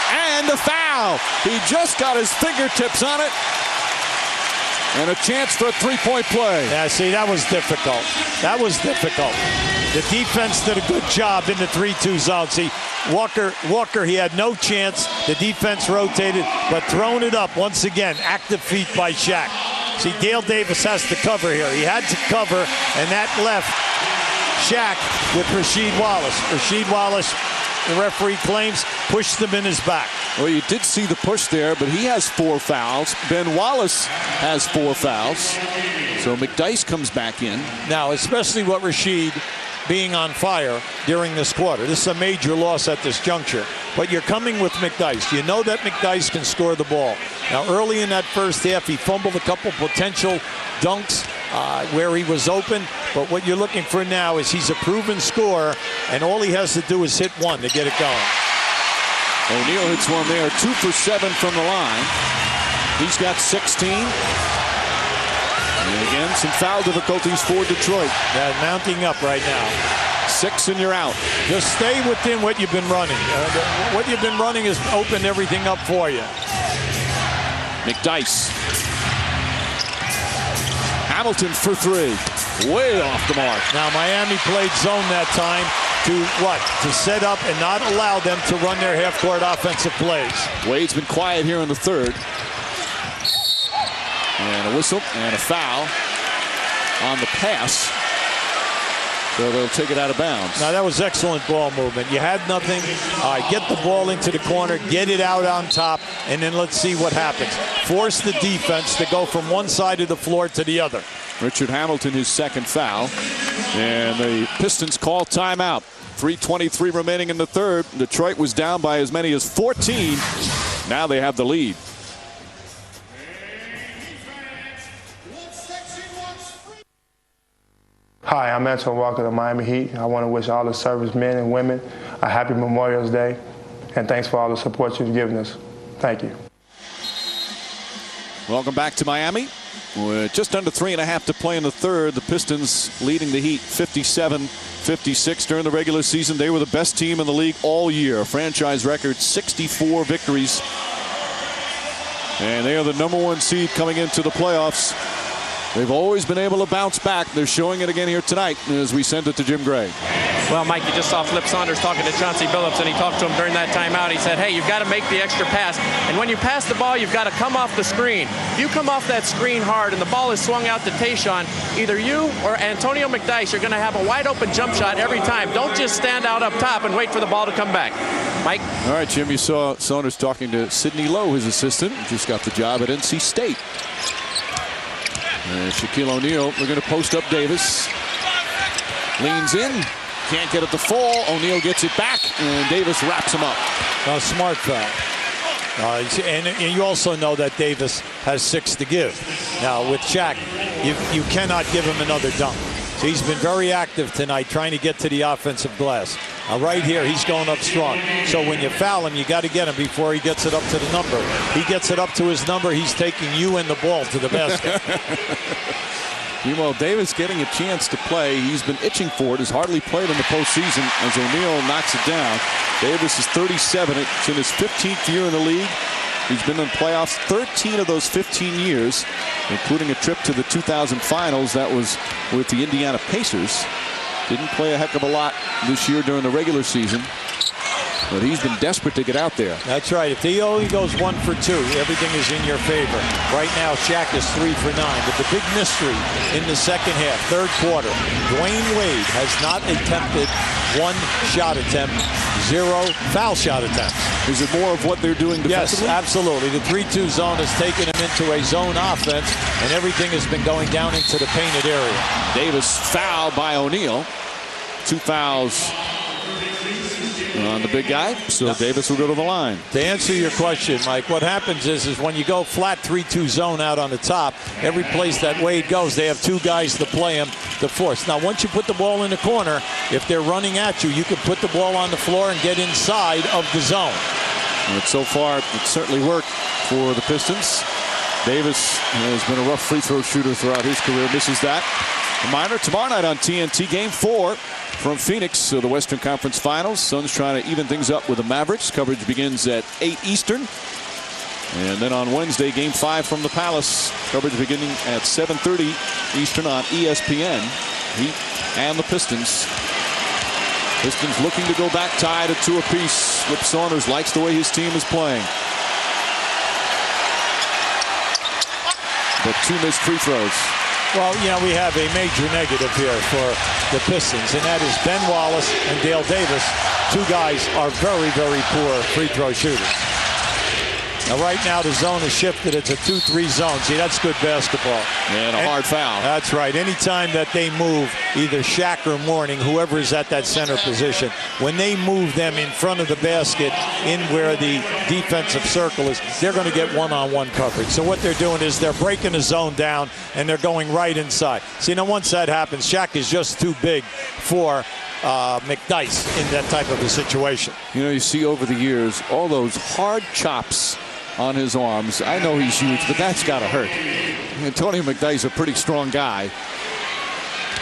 And a foul. He just got his fingertips on it. And a chance for a three-point play. Yeah, see, that was difficult. That was difficult. The defense did a good job in the 3-2 zone. See, Walker, he had no chance. The defense rotated, but throwing it up once again. Active feet by Shaq. See, Dale Davis has to cover here. He had to cover, and that left Shaq with Rasheed Wallace. Rasheed Wallace, the referee claims, pushed him in his back. Well, you did see the push there, but he has 4 fouls. Ben Wallace has 4 fouls. So McDyess comes back in. Now, especially with Rasheed being on fire during this quarter. This is a major loss at this juncture. But you're coming with McDyess. You know that McDyess can score the ball. Now, early in that first half, he fumbled a couple potential dunks where he was open. But what you're looking for now is he's a proven scorer, and all he has to do is hit one to get it going. O'Neal hits one there, 2 for 7 from the line. He's got 16. And again, some foul difficulties for Detroit. Yeah, mounting up right now. 6 and you're out. Just stay within what you've been running. What you've been running has opened everything up for you. McDyess. Hamilton for 3. Way off the mark. Now, Miami played zone that time to what? To set up and not allow them to run their half-court offensive plays. Wade's been quiet here in the third. And a whistle and a foul on the pass. So they'll take it out of bounds. Now, that was excellent ball movement. You had nothing. All right, get the ball into the corner, get it out on top, and then let's see what happens. Force the defense to go from one side of the floor to the other. Richard Hamilton, his second foul. And the Pistons call timeout. 3:23 remaining in the third. Detroit was down by as many as 14. Now they have the lead. Hi, I'm Antoine Walker of the Miami Heat. I want to wish all the servicemen and women a happy Memorial Day, and thanks for all the support you've given us. Thank you. Welcome back to Miami. With just under 3.5 to play in the third. The Pistons leading the Heat 57-56 during the regular season. They were the best team in the league all year. Franchise record 64 victories. And they are the #1 seed coming into the playoffs. They've always been able to bounce back. They're showing it again here tonight as we send it to Jim Gray. Well, Mike, you just saw Flip Saunders talking to Chauncey Billups, and he talked to him during that timeout. He said, hey, you've got to make the extra pass. And when you pass the ball, you've got to come off the screen. If you come off that screen hard and the ball is swung out to Tayshaun, either you or Antonio McDyess are going to have a wide-open jump shot every time. Don't just stand out up top and wait for the ball to come back. Mike? All right, Jim, you saw Saunders talking to Sidney Lowe, his assistant, who just got the job at NC State. Shaquille O'Neal, we're going to post up Davis. Leans in. Can't get it to fall. O'Neal gets it back, and Davis wraps him up. Smart foul. And you also know that Davis has 6 to give. Now, with Shaq, you cannot give him another dunk. So he's been very active tonight trying to get to the offensive glass. Right here, he's going up strong. So when you foul him, you got to get him before he gets it up to the number. He gets it up to his number, he's taking you and the ball to the basket. Meanwhile, Davis getting a chance to play. He's been itching for it. Has hardly played in the postseason as O'Neal knocks it down. Davis is 37. It's in his 15th year in the league. He's been in playoffs 13 of those 15 years, including a trip to the 2000 finals. That was with the Indiana Pacers. Didn't play a heck of a lot this year during the regular season, but he's been desperate to get out there. That's right. If he only goes 1 for 2, everything is in your favor. Right now, Shaq is 3 for 9. But the big mystery in the second half, third quarter, Dwayne Wade has not attempted 1 shot attempt, 0 foul shot attempts. Is it more of what they're doing defensively? Yes, absolutely. The 3-2 zone has taken him into a zone offense, and everything has been going down into the painted area. Davis fouled by O'Neal. 2 fouls on the big guy, so Davis will go to the line. To answer your question, Mike, what happens is when you go flat 3-2 zone out on the top, every place that Wade goes, they have 2 guys to play him to force. Now, once you put the ball in the corner, if they're running at you, you can put the ball on the floor and get inside of the zone. And so far, it certainly worked for the Pistons. Davis has been a rough free throw shooter throughout his career. Misses that. Reminder, tomorrow night on TNT, Game 4 from Phoenix, the Western Conference Finals. Suns trying to even things up with the Mavericks. Coverage begins at 8 Eastern. And then on Wednesday, Game 5 from the Palace. Coverage beginning at 7:30 Eastern on ESPN. Heat and the Pistons. Pistons looking to go back tied at 2 apiece. Flip Saunders likes the way his team is playing. But 2 missed free throws. Well, we have a major negative here for the Pistons, and that is Ben Wallace and Dale Davis. 2 guys are very, very poor free throw shooters. Now, right now, the zone is shifted. It's a 2-3 zone. See, that's good basketball. And a hard foul. That's right. Anytime that they move, either Shaq or Mourning, whoever is at that center position, when they move them in front of the basket in where the defensive circle is, they're going to get one-on-one coverage. So what they're doing is they're breaking the zone down, and they're going right inside. See, now once that happens, Shaq is just too big for McDyess in that type of a situation. You see over the years, all those hard chops on his arms. I know he's huge, but that's got to hurt. Antonio McDyess is a pretty strong guy.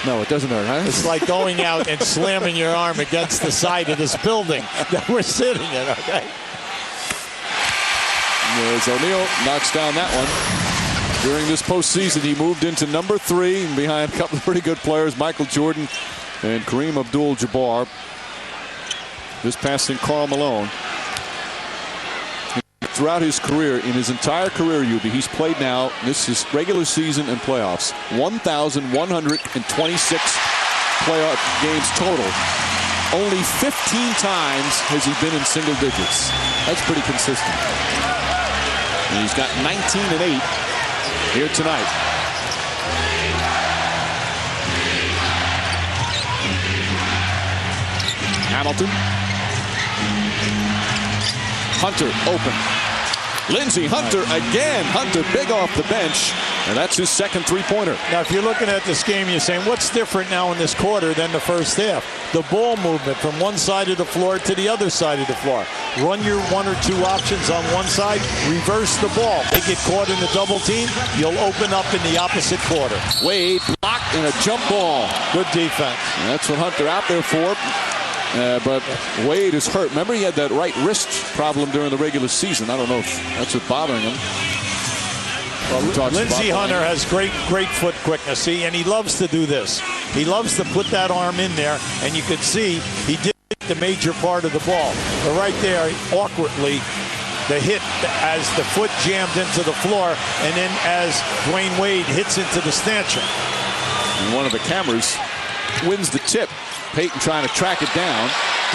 No, it doesn't hurt, huh? It's like going out and slamming your arm against the side of this building that we're sitting in, okay? As O'Neal knocks down that one. During this postseason, he moved into number 3 behind a couple of pretty good players, Michael Jordan and Kareem Abdul-Jabbar. This passing Karl Malone. Throughout his career, in his entire career, he's played now, this is regular season and playoffs, 1,126 playoff games total. Only 15 times has he been in single digits. That's pretty consistent. And he's got 19 and 8 here tonight. Hamilton. Hunter open. Lindsey Hunter again. Hunter big off the bench, and that's his second 3-pointer. Now, if you're looking at this game, you're saying, what's different now in this quarter than the first half? The ball movement from one side of the floor to the other side of the floor. Run your 1 or 2 options on one side, reverse the ball. They get caught in the double team, you'll open up in the opposite quarter. Wade blocked in a jump ball. Good defense. And that's what Hunter out there for. But Wade is hurt. Remember, he had that right wrist problem during the regular season. I don't know if that's what's bothering him. Well, Lindsey Hunter has great foot quickness, see, and he loves to do this. He loves to put that arm in there, and you could see he did the major part of the ball. But right there, awkwardly, the hit as the foot jammed into the floor, and then as Dwayne Wade hits into the stanchion. And one of the cameras wins the tip. Payton trying to track it down.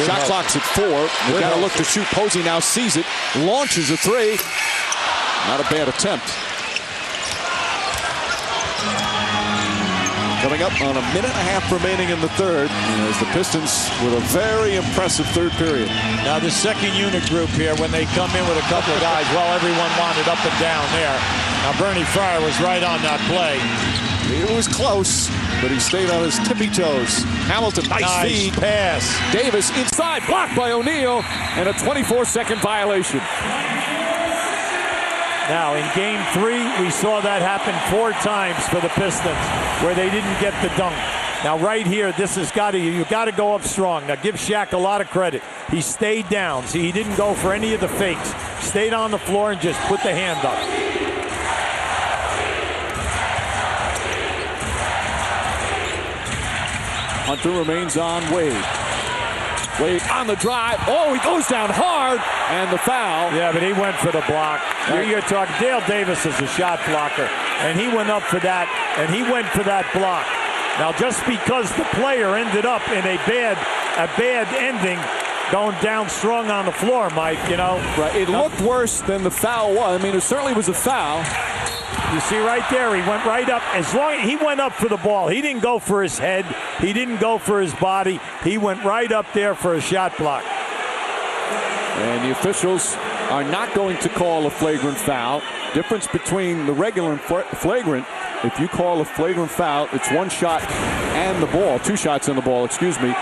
Shot clock's at 4. They've got to look to shoot. Posey now sees it. Launches a 3. Not a bad attempt. Coming up on 1.5 minutes remaining in the third as the Pistons with a very impressive third period. Now the second unit group here, when they come in with a couple of guys, well, everyone wanted up and down there. Now Bernie Fryer was right on that play. It was close, but he stayed on his tippy toes. Hamilton, nice feed. Pass. Davis inside, blocked by O'Neal, and a 24-second violation. Now, in Game 3, we saw that happen 4 times for the Pistons, where they didn't get the dunk. Now, right here, this has got to, you got to go up strong. Now, give Shaq a lot of credit. He stayed down. See, he didn't go for any of the fakes. Stayed on the floor and just put the hand up. Hunter remains on Wade. Wade on the drive. Oh, he goes down hard, and the foul. Yeah, but he went for the block. You're talking, Dale Davis is a shot blocker, and he went up for that, and he went for that block. Now, just because the player ended up in a bad ending, going down strong on the floor, Mike, you know. Right. It looked worse than the foul was. I mean, it certainly was a foul. You see right there, he went right up. As long as he went up for the ball, he didn't go for his head. He didn't go for his body. He went right up there for a shot block. And the officials are not going to call a flagrant foul. Difference between the regular and flagrant, if you call a flagrant foul, it's 1 shot and the ball, 2 shots in the ball, excuse me.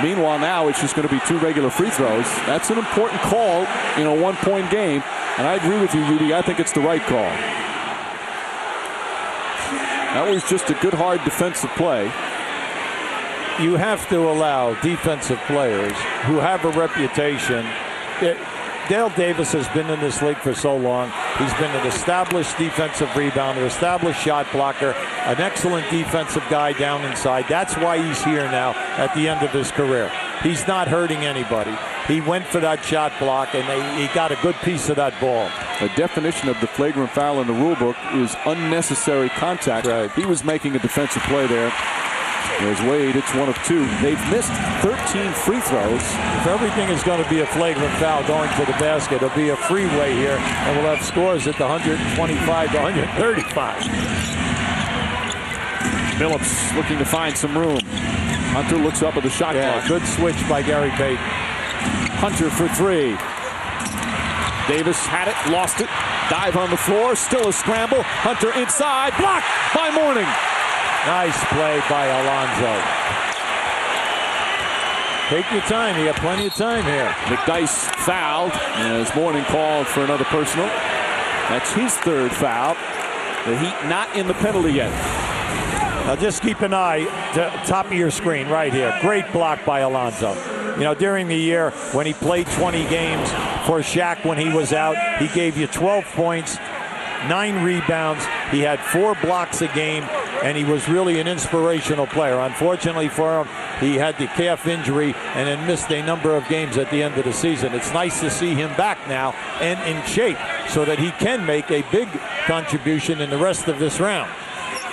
Meanwhile, now it's just going to be 2 regular free throws. That's an important call in a 1-point game. And I agree with you, Udi. I think it's the right call. That was just a good, hard defensive play. You have to allow defensive players who have a reputation. Dale Davis has been in this league for so long. He's been an established defensive rebounder, established shot blocker, an excellent defensive guy down inside. That's why he's here now at the end of his career. He's not hurting anybody. He went for that shot block, and he got a good piece of that ball. The definition of the flagrant foul in the rule book is unnecessary contact. Right. He was making a defensive play there. There's Wade, it's 1 of 2. They've missed 13 free throws. If everything is going to be a flagrant foul going to the basket, it'll be a freeway here, and we'll have scores at the 125 to 135. Phillips looking to find some room. Hunter looks up at the shot clock. Good switch by Gary Payton. Hunter for 3. Davis had it, lost it. Dive on the floor, still a scramble. Hunter inside, blocked by Mourning. Nice play by Alonzo. Take your time. You got plenty of time here. McDyess fouled as Mourning called for another personal. That's his 3rd foul. The Heat not in the penalty yet. Now just keep an eye to top of your screen right here. Great block by Alonzo. You know, during the year when he played 20 games for Shaq when he was out, he gave you 12 points, 9 rebounds. He had 4 blocks a game, and he was really an inspirational player. Unfortunately for him, he had the calf injury and then missed a number of games at the end of the season. It's nice to see him back now and in shape so that he can make a big contribution in the rest of this round.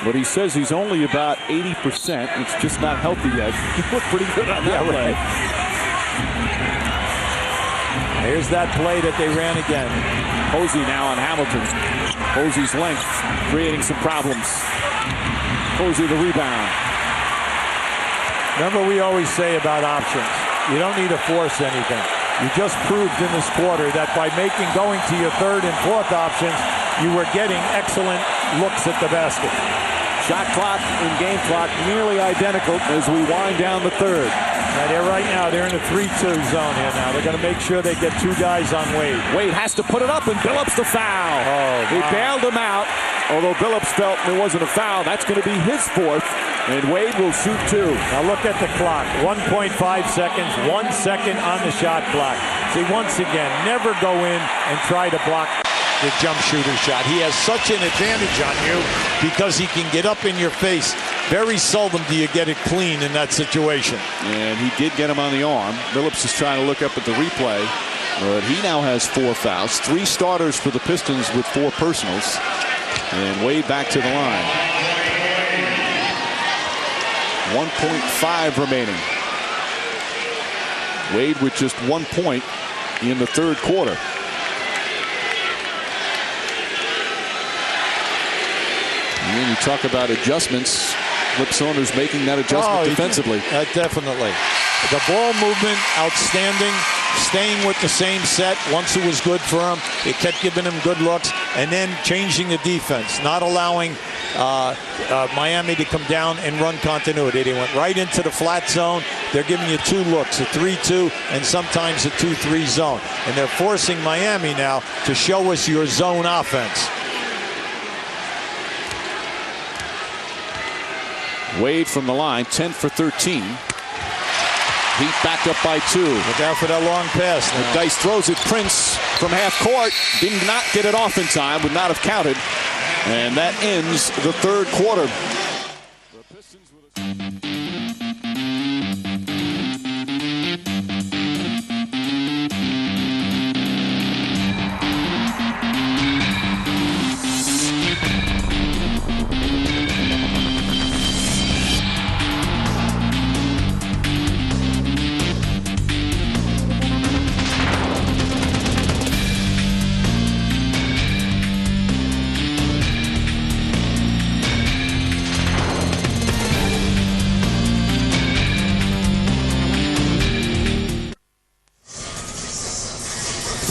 But he says he's only about 80%. It's just not healthy yet. He looked pretty good on that play. Here's that play that they ran again. Posey now on Hamilton. Posey's length creating some problems. Posey the rebound. Remember, we always say about options, you don't need to force anything. You just proved in this quarter that by going to your 3rd and 4th options, you were getting excellent looks at the basket. Shot clock and game clock nearly identical as we wind down the 3rd. Now they're in a 3-2 zone here now. They're going to make sure they get 2 guys on Wade. Wade has to put it up, and Billups the foul. He bailed him out. Although Billups felt there wasn't a foul, that's going to be his 4th, and Wade will shoot 2. Now look at the clock. 1.5 seconds, 1 second on the shot clock. See, once again, never go in and try to block the jump shooter shot. He has such an advantage on you because he can get up in your face. Very seldom do you get it clean in that situation. And he did get him on the arm. Billups is trying to look up at the replay, but he now has 4 fouls. 3 starters for the Pistons with 4 personals. And Wade back to the line. 1.5 remaining. Wade with just 1 point in the 3rd quarter. And then you talk about adjustments. Flip Saunders making that adjustment defensively. Definitely. The ball movement, outstanding. Staying with the same set once it was good for him. It kept giving him good looks. And then changing the defense. Not allowing Miami to come down and run continuity. They went right into the flat zone. They're giving you 2 looks, a 3-2 and sometimes a 2-3 zone. And they're forcing Miami now to show us your zone offense. Wade from the line, 10 for 13. Heat back up by 2. Look out for that long pass now. McDyess throws it. Prince from half court. Did not get it off in time. Would not have counted. And that ends the third quarter.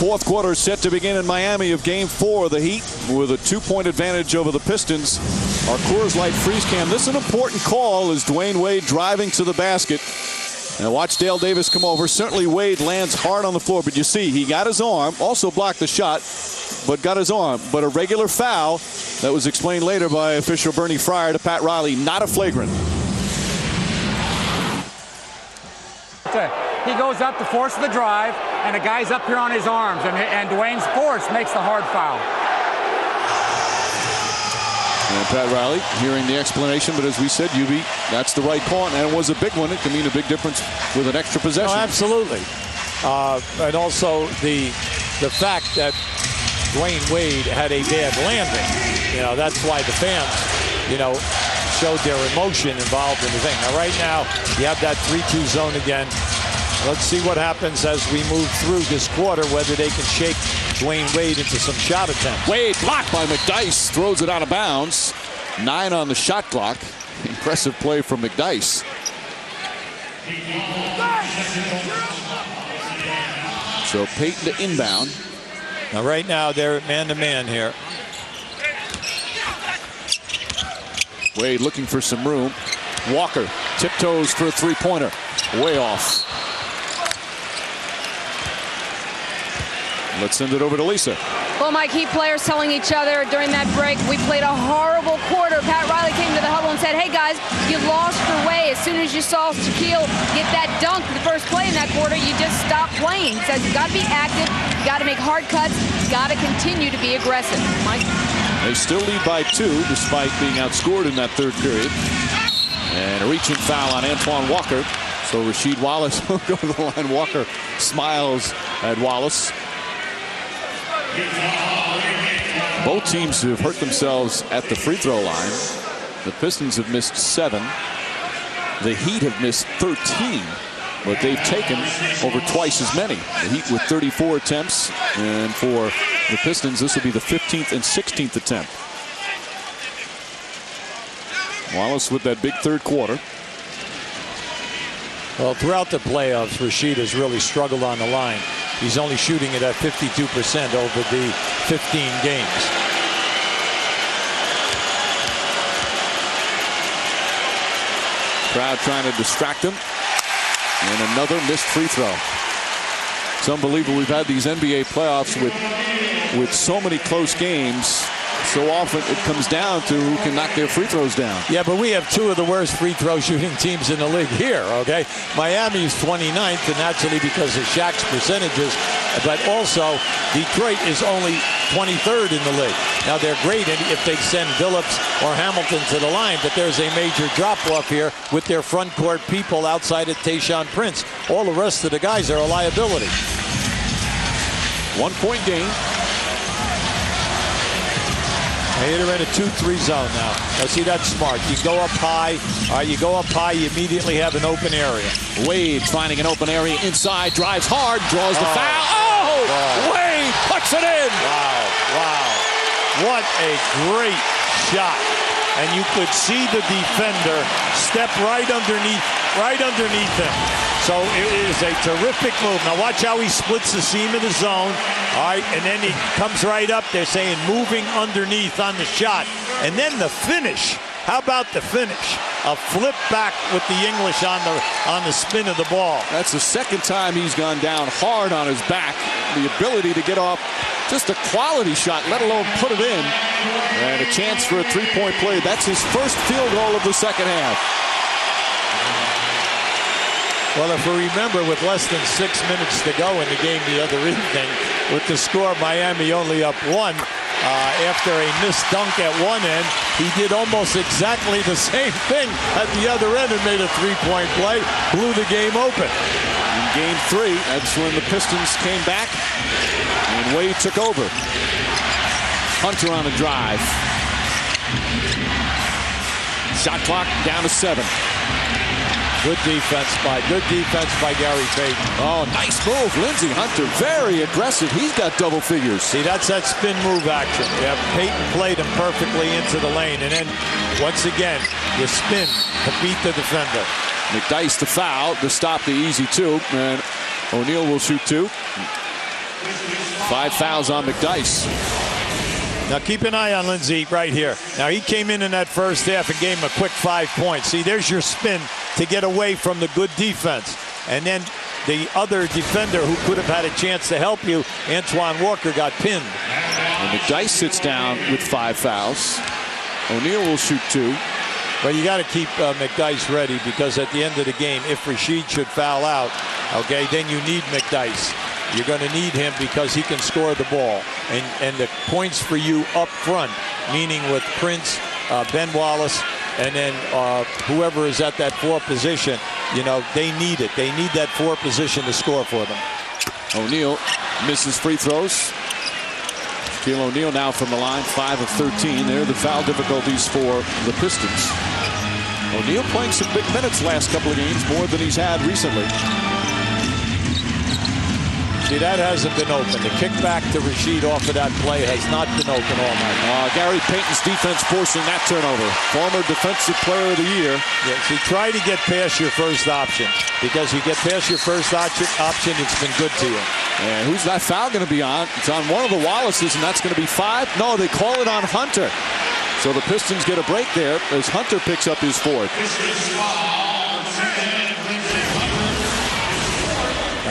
Fourth quarter set to begin in Miami of Game 4. The Heat with a 2-point advantage over the Pistons. Our Coors Light freeze cam. This is an important call as Dwayne Wade driving to the basket. And watch Dale Davis come over. Certainly Wade lands hard on the floor, but you see he got his arm, also blocked the shot, but got his arm. But a regular foul that was explained later by official Bernie Fryer to Pat Riley, not a flagrant. He goes up to force the drive, and the guy's up here on his arms, and Dwayne's force makes the hard foul. And Pat Riley hearing the explanation, but as we said, UB, that's the right call, and it was a big one. It can mean a big difference with an extra possession. No, absolutely. And also the fact that Dwayne Wade had a bad landing. You know, that's why the fans, you know, showed their emotion involved in the thing. Now, right now, you have that 3-2 zone again. Let's see what happens as we move through this quarter, whether they can shake Dwayne Wade into some shot attempts. Wade blocked by McDyess, throws it out of bounds. 9 on the shot clock. Impressive play from McDyess. So Payton to inbound. Now right now they're man-to-man here. Wade looking for some room. Walker tiptoes for a 3-pointer. Way off. Let's send it over to Lisa. Well, Mike, Heat players telling each other during that break, we played a horrible quarter. Pat Riley came to the huddle and said, hey, guys, you lost your way. As soon as you saw Shaquille get that dunk, the first play in that quarter, you just stopped playing. He says you got to be active, you got to make hard cuts, you got to continue to be aggressive. Mike? They still lead by 2 despite being outscored in that third period. And a reaching foul on Antoine Walker. So Rasheed Wallace will go to the line. Walker smiles at Wallace. Both teams have hurt themselves at the free throw line. The Pistons have missed 7. The Heat have missed 13, but they've taken over twice as many. The Heat with 34 attempts, and for the Pistons, this will be the 15th and 16th attempt. Wallace with that big third quarter. Well, throughout the playoffs, Rasheed has really struggled on the line. He's only shooting it at 52% over the 15 games. Crowd trying to distract him. And another missed free throw. It's unbelievable. We've had these NBA playoffs with so many close games. So often it comes down to who can knock their free throws down. Yeah, but we have 2 of the worst free throw shooting teams in the league here, okay? Miami's 29th, and naturally because of Shaq's percentages, but also Detroit is only 23rd in the league. Now, they're great if they send Billups or Hamilton to the line, but there's a major drop-off here with their front court people outside of Tayshaun Prince. All the rest of the guys are a liability. 1-point game. They're in a 2-3 zone now. Now, see, that's smart. You go up high. All right, you go up high, you immediately have an open area. Wade finding an open area inside, drives hard, draws the foul. Oh! Wow. Wade puts it in. Wow, wow. What a great shot. And you could see the defender step right underneath him. So it is a terrific move. Now watch how he splits the seam of the zone. All right, and then he comes right up. They're saying moving underneath on the shot. And then the finish. How about the finish? A flip back with the English on the spin of the ball. That's the second time he's gone down hard on his back. The ability to get off just a quality shot, let alone put it in. And a chance for a three-point play. That's his first field goal of the second half. Well, if we remember, with less than 6 minutes to go in the game the other evening, with the score Miami only up 1, after a missed dunk at one end, he did almost exactly the same thing at the other end and made a three-point play, blew the game open. In game 3, that's when the Pistons came back and Wade took over. Hunter on a drive. Shot clock down to 7. Good defense by Gary Payton. Oh, nice move. Lindsey Hunter, very aggressive. He's got double figures. See, that's that spin move action. Yeah, Payton played him perfectly into the lane. And then, once again, you spin to beat the defender. McDyess the foul to stop the easy 2. And O'Neal will shoot 2. 5 fouls on McDyess. Now keep an eye on Lindsey right here. Now he came in that first half and gave him a quick 5 points. See, there's your spin to get away from the good defense. And then the other defender who could have had a chance to help you, Antoine Walker, got pinned. And McDyess sits down with 5 fouls. O'Neal will shoot 2. But you got to keep McDyess ready, because at the end of the game, if Rasheed should foul out, okay, then you need McDyess. You're going to need him because he can score the ball. And the points for you up front, meaning with Prince, Ben Wallace, and then whoever is at that 4 position, you know, they need it. They need that 4 position to score for them. O'Neal misses free throws. Shaquille O'Neal now from the line, 5 of 13. There are the foul difficulties for the Pistons. O'Neal playing some big minutes last couple of games, more than he's had recently. See, that hasn't been open. The kickback to Rasheed off of that play has not been open all night. Gary Payton's defense forcing that turnover. Former Defensive Player of the Year. Yeah, see, try to get past your first option, because you get past your first option, it's been good to you. And who's that foul going to be on? It's on one of the Wallaces, and that's going to be 5. No, they call it on Hunter. So the Pistons get a break there as Hunter picks up his 4th.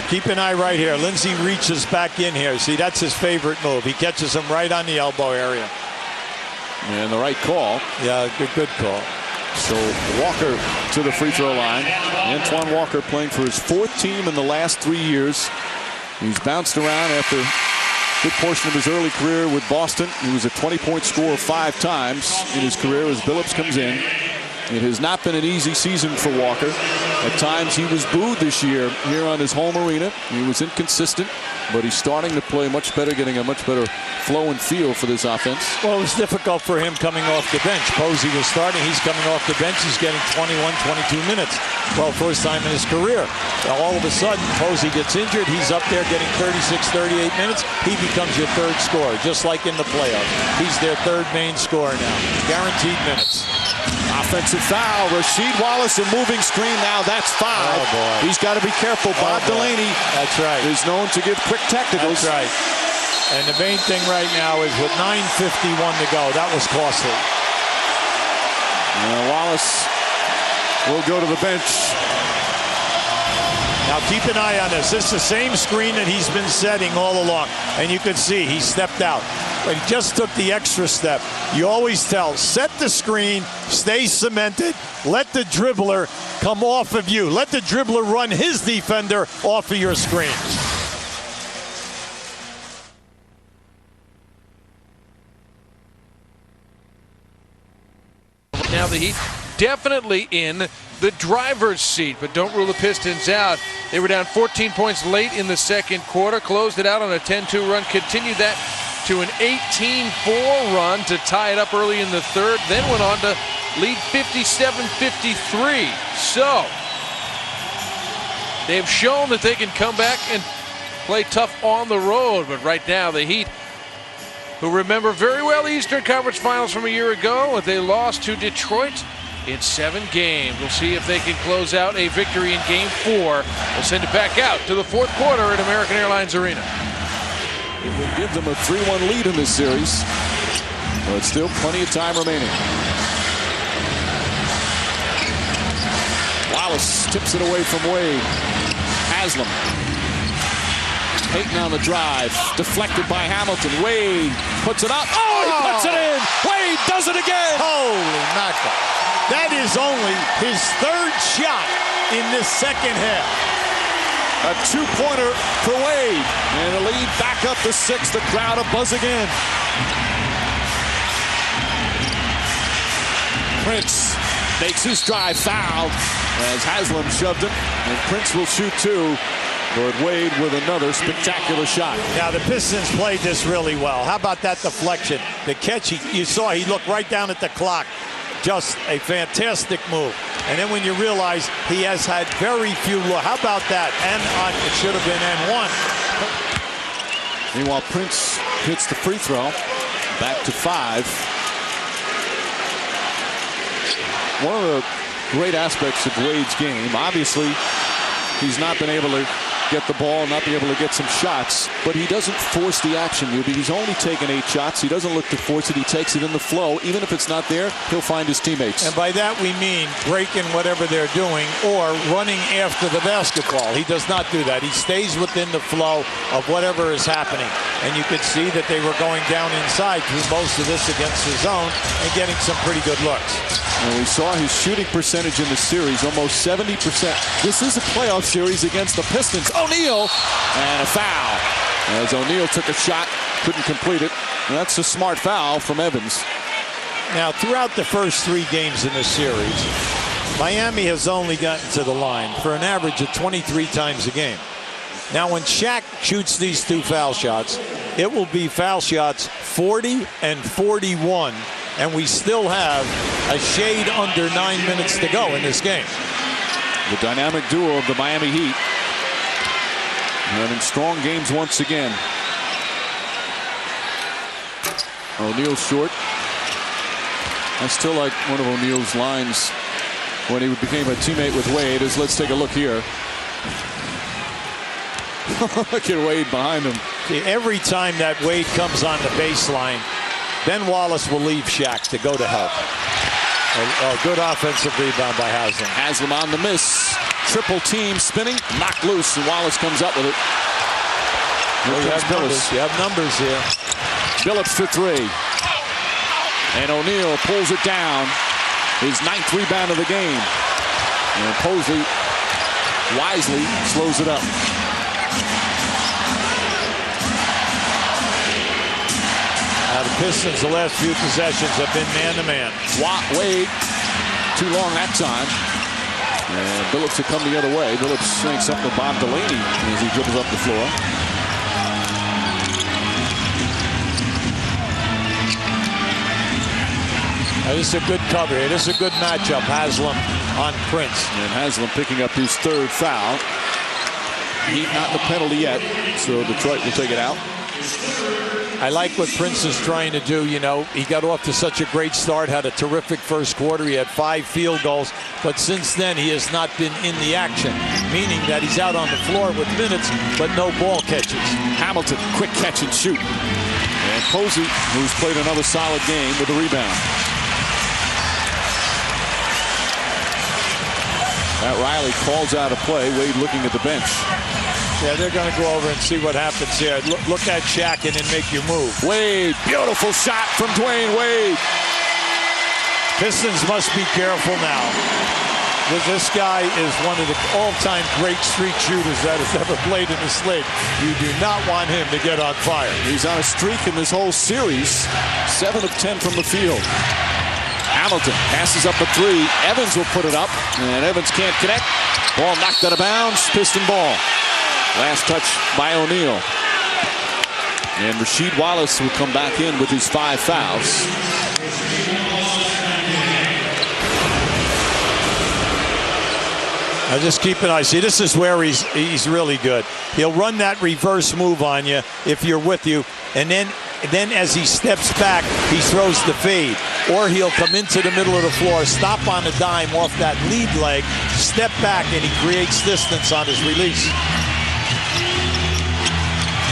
Keep an eye right here. Lindsey reaches back in here. See, that's his favorite move. He catches him right on the elbow area. And the right call. Yeah, good call. So Walker to the free throw line. Antoine Walker playing for his 4th team in the last 3 years. He's bounced around after a good portion of his early career with Boston. He was a 20-point scorer 5 times in his career as Billups comes in. It has not been an easy season for Walker. At times he was booed this year here on his home arena. He was inconsistent, but he's starting to play much better, getting a much better flow and feel for this offense. Well, it was difficult for him coming off the bench. Posey was starting. He's coming off the bench. He's getting 21, 22 minutes. Well, first time in his career. Now, all of a sudden, Posey gets injured. He's up there getting 36, 38 minutes. He becomes your 3rd scorer, just like in the playoffs. He's their 3rd main scorer now. Guaranteed minutes. Offensive foul. Rasheed Wallace, a moving screen now. That's 5. Oh, boy. He's got to be careful. Bob Delaney That's right. is known to give quick technicals. That's right. And the main thing right now is with 9:51 to go, that was costly. Wallace will go to the bench. Now keep an eye on this. This is the same screen that he's been setting all along. And you can see he stepped out. But he just took the extra step. You always tell, set the screen, stay cemented, let the dribbler come off of you. Let the dribbler run his defender off of your screen. Now the Heat definitely in the driver's seat, but don't rule the Pistons out. They were down 14 points late in the second quarter, closed it out on a 10-2 run, continued that to an 18-4 run to tie it up early in the third, then went on to lead 57-53. So they've shown that they can come back and play tough on the road, but right now the Heat, who remember very well the Eastern Conference Finals from a year ago, they lost to Detroit in 7 games. We'll see if they can close out a victory in Game 4. We'll send it back out to the 4th quarter at American Airlines Arena. It will give them a 3-1 lead in this series. But still plenty of time remaining. Wallace tips it away from Wade. Haslam. Payton on the drive. Deflected by Hamilton. Wade puts it up. Oh, he puts it in. Wade does it again. Holy mackerel. That is only his third shot in this second half. A two-pointer for Wade. And the lead back up to 6. The crowd a buzz again. Prince makes his drive fouled as Haslam shoved it. And Prince will shoot 2. Lord Wade with another spectacular shot. Now the Pistons played this really well. How about that deflection? The catch, you saw he looked right down at the clock. Just a fantastic move. And then when you realize he has had very few looks. How about that? And on, it should have been N1. Meanwhile, Prince hits the free throw. Back to 5. One of the great aspects of Wade's game, obviously, he's not been able to get the ball, not be able to get some shots, but he doesn't force the action. He's only taken 8 shots. He doesn't look to force it. He takes it in the flow. Even if it's not there, he'll find his teammates. And by that we mean breaking whatever they're doing or running after the basketball. He does not do that. He stays within the flow of whatever is happening. And you could see that they were going down inside through most of this against the zone and getting some pretty good looks. And we saw his shooting percentage in the series, almost 70%. This is a playoff series against the Pistons. O'Neal, and a foul. As O'Neal took a shot, couldn't complete it. And that's a smart foul from Evans. Now, throughout the first 3 games in this series, Miami has only gotten to the line for an average of 23 times a game. Now, when Shaq shoots these 2 foul shots, it will be foul shots 40 and 41. And we still have a shade under 9 minutes to go in this game. The dynamic duo of the Miami Heat having strong games once again. O'Neal short. I still like one of O'Neal's lines when he became a teammate with Wade is, let's take a look here. Look at Wade behind him. See, every time that Wade comes on the baseline, Ben Wallace will leave Shaq to go to help. A good offensive rebound by Haslam. Haslam on the miss. Triple team spinning. Knocked loose, and Wallace comes up with it. You have numbers here. Billups for 3. And O'Neal pulls it down. His 9th rebound of the game. And Mosley wisely slows it up. Now the Pistons, the last few possessions have been man-to-man. Wade, too long that time. And Billups will come the other way. Billups saying something to Bob Delaney as he dribbles up the floor. Now, this is a good cover here. This is a good matchup. Haslam on Prince. And Haslam picking up his 3rd foul. Heat not in the penalty yet, so Detroit will take it out. I like what Prince is trying to do. You know, he got off to such a great start, had a terrific first quarter. He had 5 field goals, but since then he has not been in the action, meaning that he's out on the floor with minutes, but no ball catches. Hamilton, quick catch and shoot. And Posey, who's played another solid game with a rebound. Matt Riley calls out a play. Wade looking at the bench. Yeah, they're going to go over and see what happens here. Look at Shaq and then make your move. Wade, beautiful shot from Dwayne Wade. Pistons must be careful now. This guy is one of the all-time great street shooters that has ever played in this league. You do not want him to get on fire. He's on a streak in this whole series. 7 of 10 from the field. Hamilton passes up a 3. Evans will put it up, and Evans can't connect. Ball knocked out of bounds. Piston ball. Last touch by O'Neal. And Rasheed Wallace will come back in with his 5 fouls. Now just keep an eye. See, this is where he's really good. He'll run that reverse move on you if you're with you, and then as he steps back, he throws the fade. Or he'll come into the middle of the floor, stop on a dime off that lead leg, step back, and he creates distance on his release.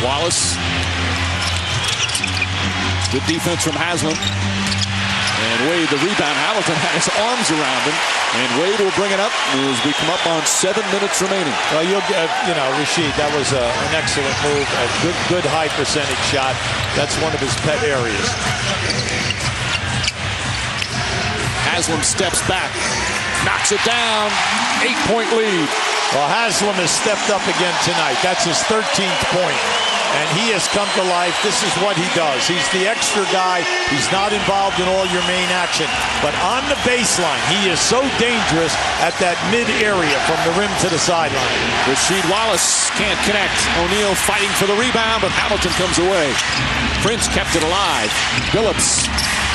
Wallace Good defense from Haslam. And Wade, the rebound. Hamilton had his arms around him. And Wade will bring it up as we come up on 7 minutes remaining. Well, you'll get, Rasheed, that was an excellent move. A good high percentage shot. That's one of his pet areas. Haslam steps back. Knocks it down. 8-point lead. Well, Haslam has stepped up again tonight. That's his 13th point. And he has come to life. This is what he does. He's the extra guy. He's not involved in all your main action. But on the baseline, he is so dangerous at that mid area from the rim to the sideline. Rasheed Wallace can't connect. O'Neal fighting for the rebound, but Hamilton comes away. Prince kept it alive. Billups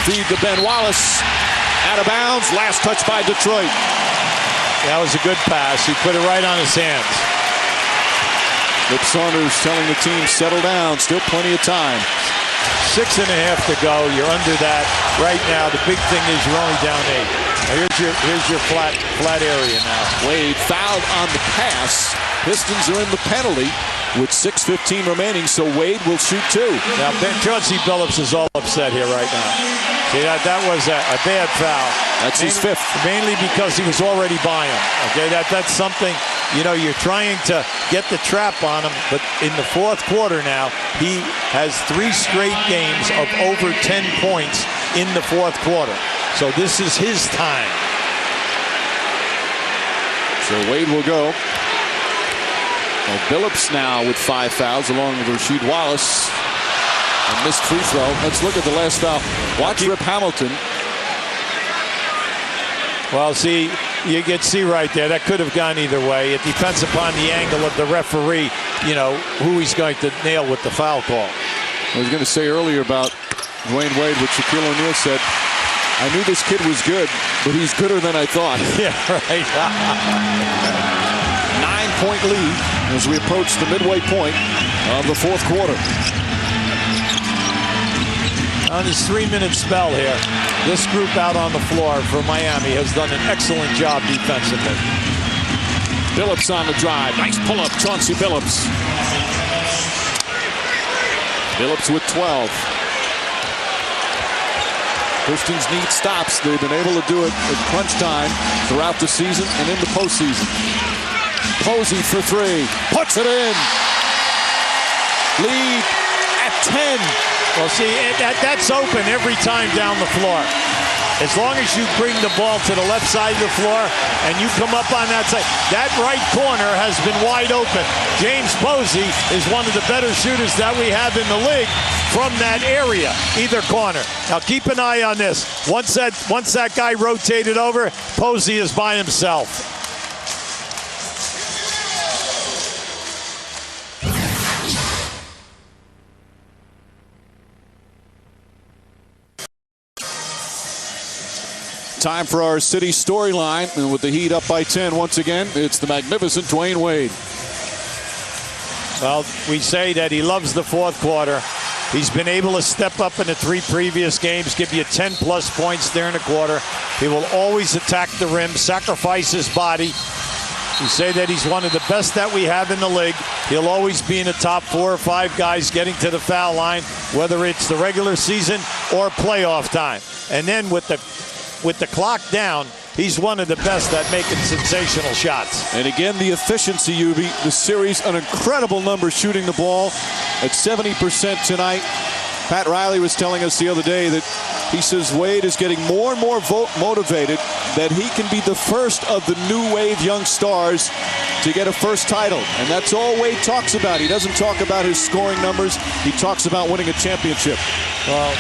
feed to Ben Wallace. Out of bounds. Last touch by Detroit. That was a good pass. He put it right on his hands. Flip Saunders telling the team, settle down. Still plenty of time. 6.5 to go. You're under that. Right now, the big thing is you're only down 8. Now here's your flat area now. Wade fouled on the pass. Pistons are in the penalty with 6:15 remaining, so Wade will shoot 2. Now, Chauncey Billups is all upset here right now. See, that was a bad foul. That's his 5th. Mainly because he was already by him. Okay, that's something, you're trying to get the trap on him, but in the 4th quarter now, he has 3 straight games of over 10 points in the 4th quarter. So this is his time. So Wade will go. Well, Billups now with 5 fouls along with Rasheed Wallace. A missed free throw. Let's look at the last foul. Watch Rip Hamilton. Well, see, you can see right there, that could have gone either way. It depends upon the angle of the referee, who he's going to nail with the foul call. I was going to say earlier about Dwayne Wade, what Shaquille O'Neal said. I knew this kid was good, but he's gooder than I thought. Yeah, right. 9-point lead as we approach the midway point of the 4th quarter. On his 3-minute spell here, this group out on the floor for Miami has done an excellent job defensively. Billups on the drive. Nice pull-up, Chauncey Billups. Billups with 12. Pistons need stops. They've been able to do it at crunch time throughout the season and in the postseason. Posey for 3. Puts it in. Lead at 10. Well, see, that's open every time down the floor. As long as you bring the ball to the left side of the floor and you come up on that side, that right corner has been wide open. James Posey is one of the better shooters that we have in the league from that area, either corner. Now keep an eye on this. Once that guy rotated over, Posey is by himself. Time for our city storyline, and with the Heat up by 10 once again, it's the magnificent Dwayne Wade. Well, we say that he loves the 4th quarter. He's been able to step up in the 3 previous games, give you 10+ points there in a quarter. He will always attack the rim, sacrifice his body. We say that he's one of the best that we have in the league. He'll always be in the top 4 or 5 guys getting to the foul line, whether it's the regular season or playoff time. And then with the clock down, he's one of the best at making sensational shots. And again, the efficiency, Ubi, the series, an incredible number shooting the ball at 70% tonight. Pat Riley was telling us the other day that he says Wade is getting more and more motivated that he can be the first of the new wave young stars to get a first title. And that's all Wade talks about. He doesn't talk about his scoring numbers. He talks about winning a championship. Well,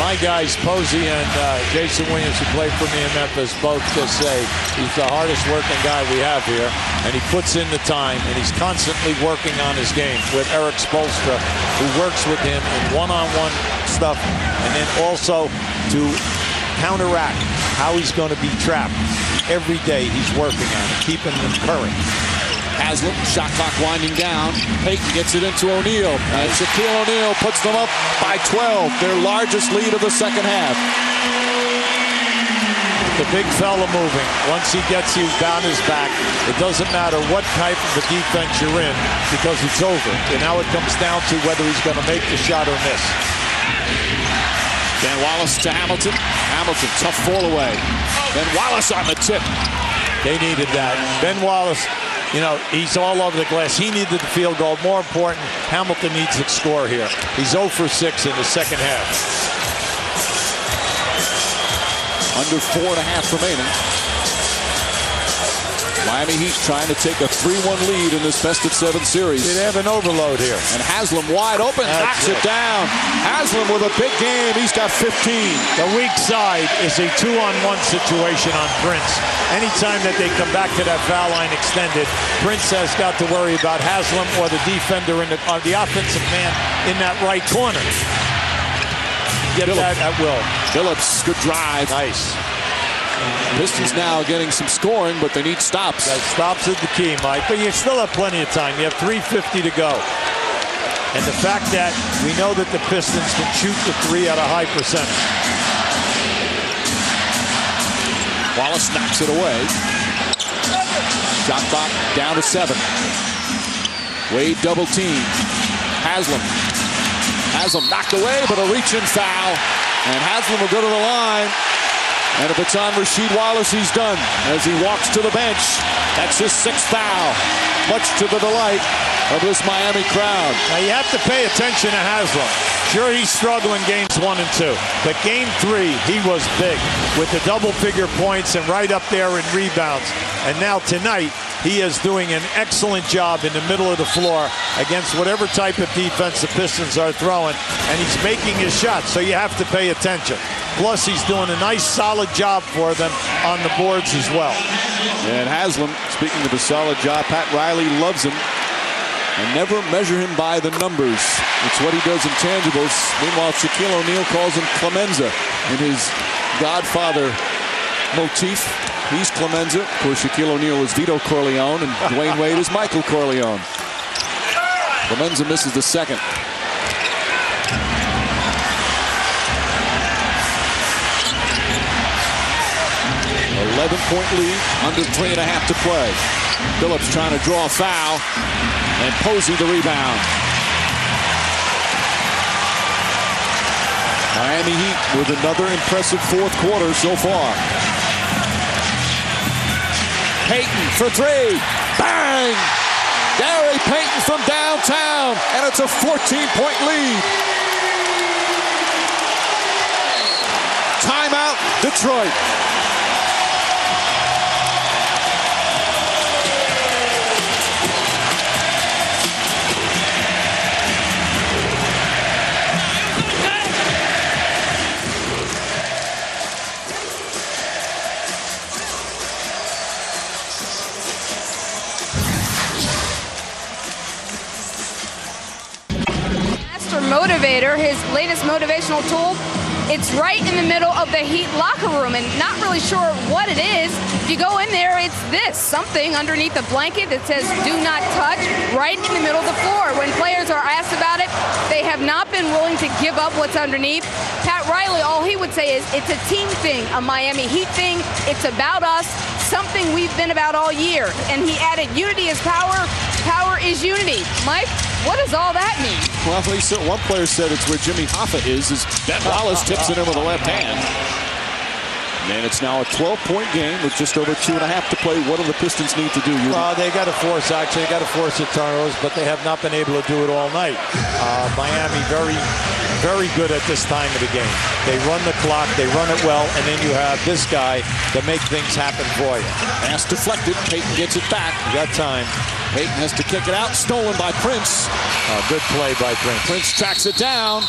my guys, Posey and Jason Williams, who played for me in Memphis, both just say he's the hardest working guy we have here, and he puts in the time, and he's constantly working on his game with Eric Spoelstra, who works with him in one-on-one stuff, and then also to counteract how he's going to be trapped. Every day he's working on it, keeping them current. Haslam, shot clock winding down. Payton gets it into O'Neal. And Shaquille O'Neal puts them up by 12, their largest lead of the second half. The big fella moving. Once he gets you down his back, it doesn't matter what type of a defense you're in because it's over. And now it comes down to whether he's going to make the shot or miss. Ben Wallace to Hamilton. Hamilton, tough fall away. Ben Wallace on the tip. They needed that. Ben Wallace, you know, he's all over the glass. He needed the field goal. More important, Hamilton needs to score here. He's 0 for 6 in the second half. Under 4.5 remaining. Miami Heat trying to take a 3-1 lead in this best-of-7 series. They have an overload here. And Haslam wide open, knocks it down. Haslam with a big game. He's got 15. The weak side is a 2-on-1 situation on Prince. Anytime that they come back to that foul line extended, Prince has got to worry about Haslam or the defender in the offensive man in that right corner. Get that at will. Phillips, good drive. Nice. Pistons now getting some scoring, but they need stops. That stops is the key, Mike. But you still have plenty of time. You have 3:50 to go. And the fact that we know that the Pistons can shoot the 3 at a high percentage. Wallace knocks it away. Shot clock down to 7. Wade double team. Haslam knocked away, but a reach-in foul. And Haslam will go to the line. And if it's on Rasheed Wallace, he's done as he walks to the bench. That's his 6th foul, much to the delight of this Miami crowd. Now you have to pay attention to Haslam. Sure, he's struggling games 1 and 2, but game 3, he was big with the double-figure points and right up there in rebounds. And now tonight, he is doing an excellent job in the middle of the floor against whatever type of defense the Pistons are throwing, and he's making his shots, so you have to pay attention. Plus, he's doing a nice, solid job for them on the boards as well. And Haslam, speaking of a solid job, Pat Riley loves him. And never measure him by the numbers. It's what he does in tangibles. Meanwhile, Shaquille O'Neal calls him Clemenza in his Godfather motif. He's Clemenza. Of course, Shaquille O'Neal is Vito Corleone, and Dwayne Wade is Michael Corleone. Clemenza misses the second. 11-point lead, under 3.5 to play. Phillips trying to draw a foul, and Posey the rebound. Miami Heat with another impressive 4th quarter so far. Payton for 3. Bang! Gary Payton from downtown, and it's a 14-point lead. Timeout, Detroit. Motivator, his latest motivational tool, it's right in the middle of the Heat locker room, and not really sure what it is. If you go in there, it's this, something underneath the blanket that says do not touch, right in the middle of the floor. When players are asked about it, they have not been willing to give up what's underneath. Pat Riley, all he would say is it's a team thing, a Miami Heat thing, it's about us, something we've been about all year. And he added unity is power, power is unity. Mike, what does all that mean? Well, one player said it's where Jimmy Hoffa is Ben Wallace tips it in with the left hand. And it's now a 12-point game with just over 2.5 to play. What do the Pistons need to do? Well, they got to force the turnovers, but they have not been able to do it all night. Miami very good at this time of the game. They run the clock, they run it well, and then you have this guy to make things happen for you. Pass deflected, Payton gets it back. You got time. Payton has to kick it out, stolen by Prince. Good play by Prince. Prince tracks it down,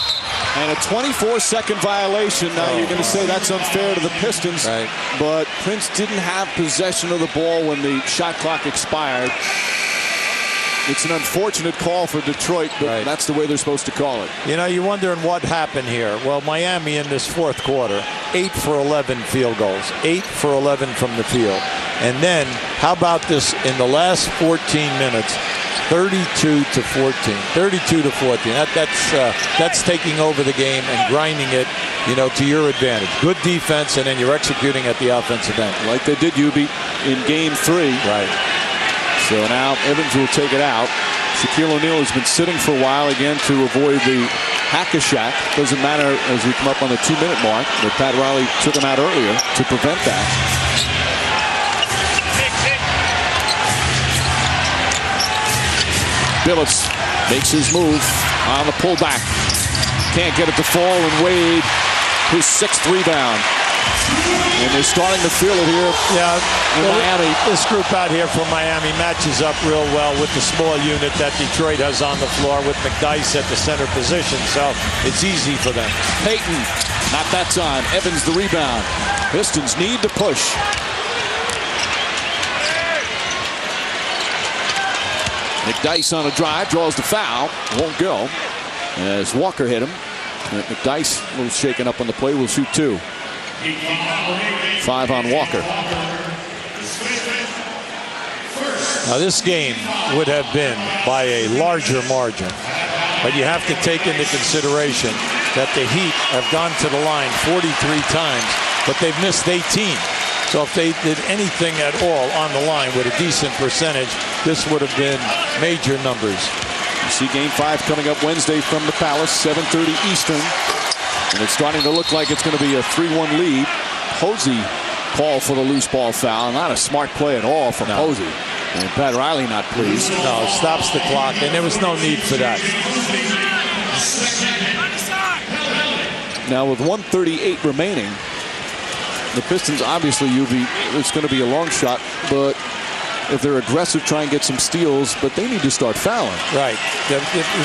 and a 24-second violation. Now you're going to say that's unfair to the Pistons, right. But Prince didn't have possession of the ball when the shot clock expired. It's an unfortunate call for Detroit, but that's the way they're supposed to call it. You know, you're wondering what happened here. Well, Miami in this 4th quarter, 8 for 11 field goals, 8 for 11 from the field. And then, how about this in the last 14 minutes, 32 to 14. 32 to 14. That's taking over the game and grinding it, to your advantage. Good defense, and then you're executing at the offensive end. Like they did, Ubi, in Game 3. Right. So now Evans will take it out. Shaquille O'Neal has been sitting for a while again to avoid the hack-a-shack. Doesn't matter as we come up on the 2-minute mark, but Pat Riley took him out earlier to prevent that. Billups makes his move on the pullback. Can't get it to fall, and Wade, his 6th rebound. And they're starting to feel it here in Miami. This group out here from Miami matches up real well with the small unit that Detroit has on the floor with McDyess at the center position, so it's easy for them. Payton, not that time. Evans the rebound. Pistons need to push. McDyess on a drive, draws the foul, won't go as Walker hit him. McDyess a little shaken up on the play, will shoot 2. 5 on Walker. Now this game would have been by a larger margin, but you have to take into consideration that the Heat have gone to the line 43 times, but they've missed 18. So if they did anything at all on the line with a decent percentage, this would have been major numbers. You see Game 5 coming up Wednesday from the Palace, 7:30 Eastern. And it's starting to look like it's going to be a 3-1 lead. Posey called for the loose ball foul. Not a smart play at all from Posey. And Pat Riley not pleased. No, it stops the clock, and there was no need for that. Now with 1:38 remaining, the Pistons obviously, it's going to be a long shot, but if they're aggressive, try and get some steals, but they need to start fouling. Right. The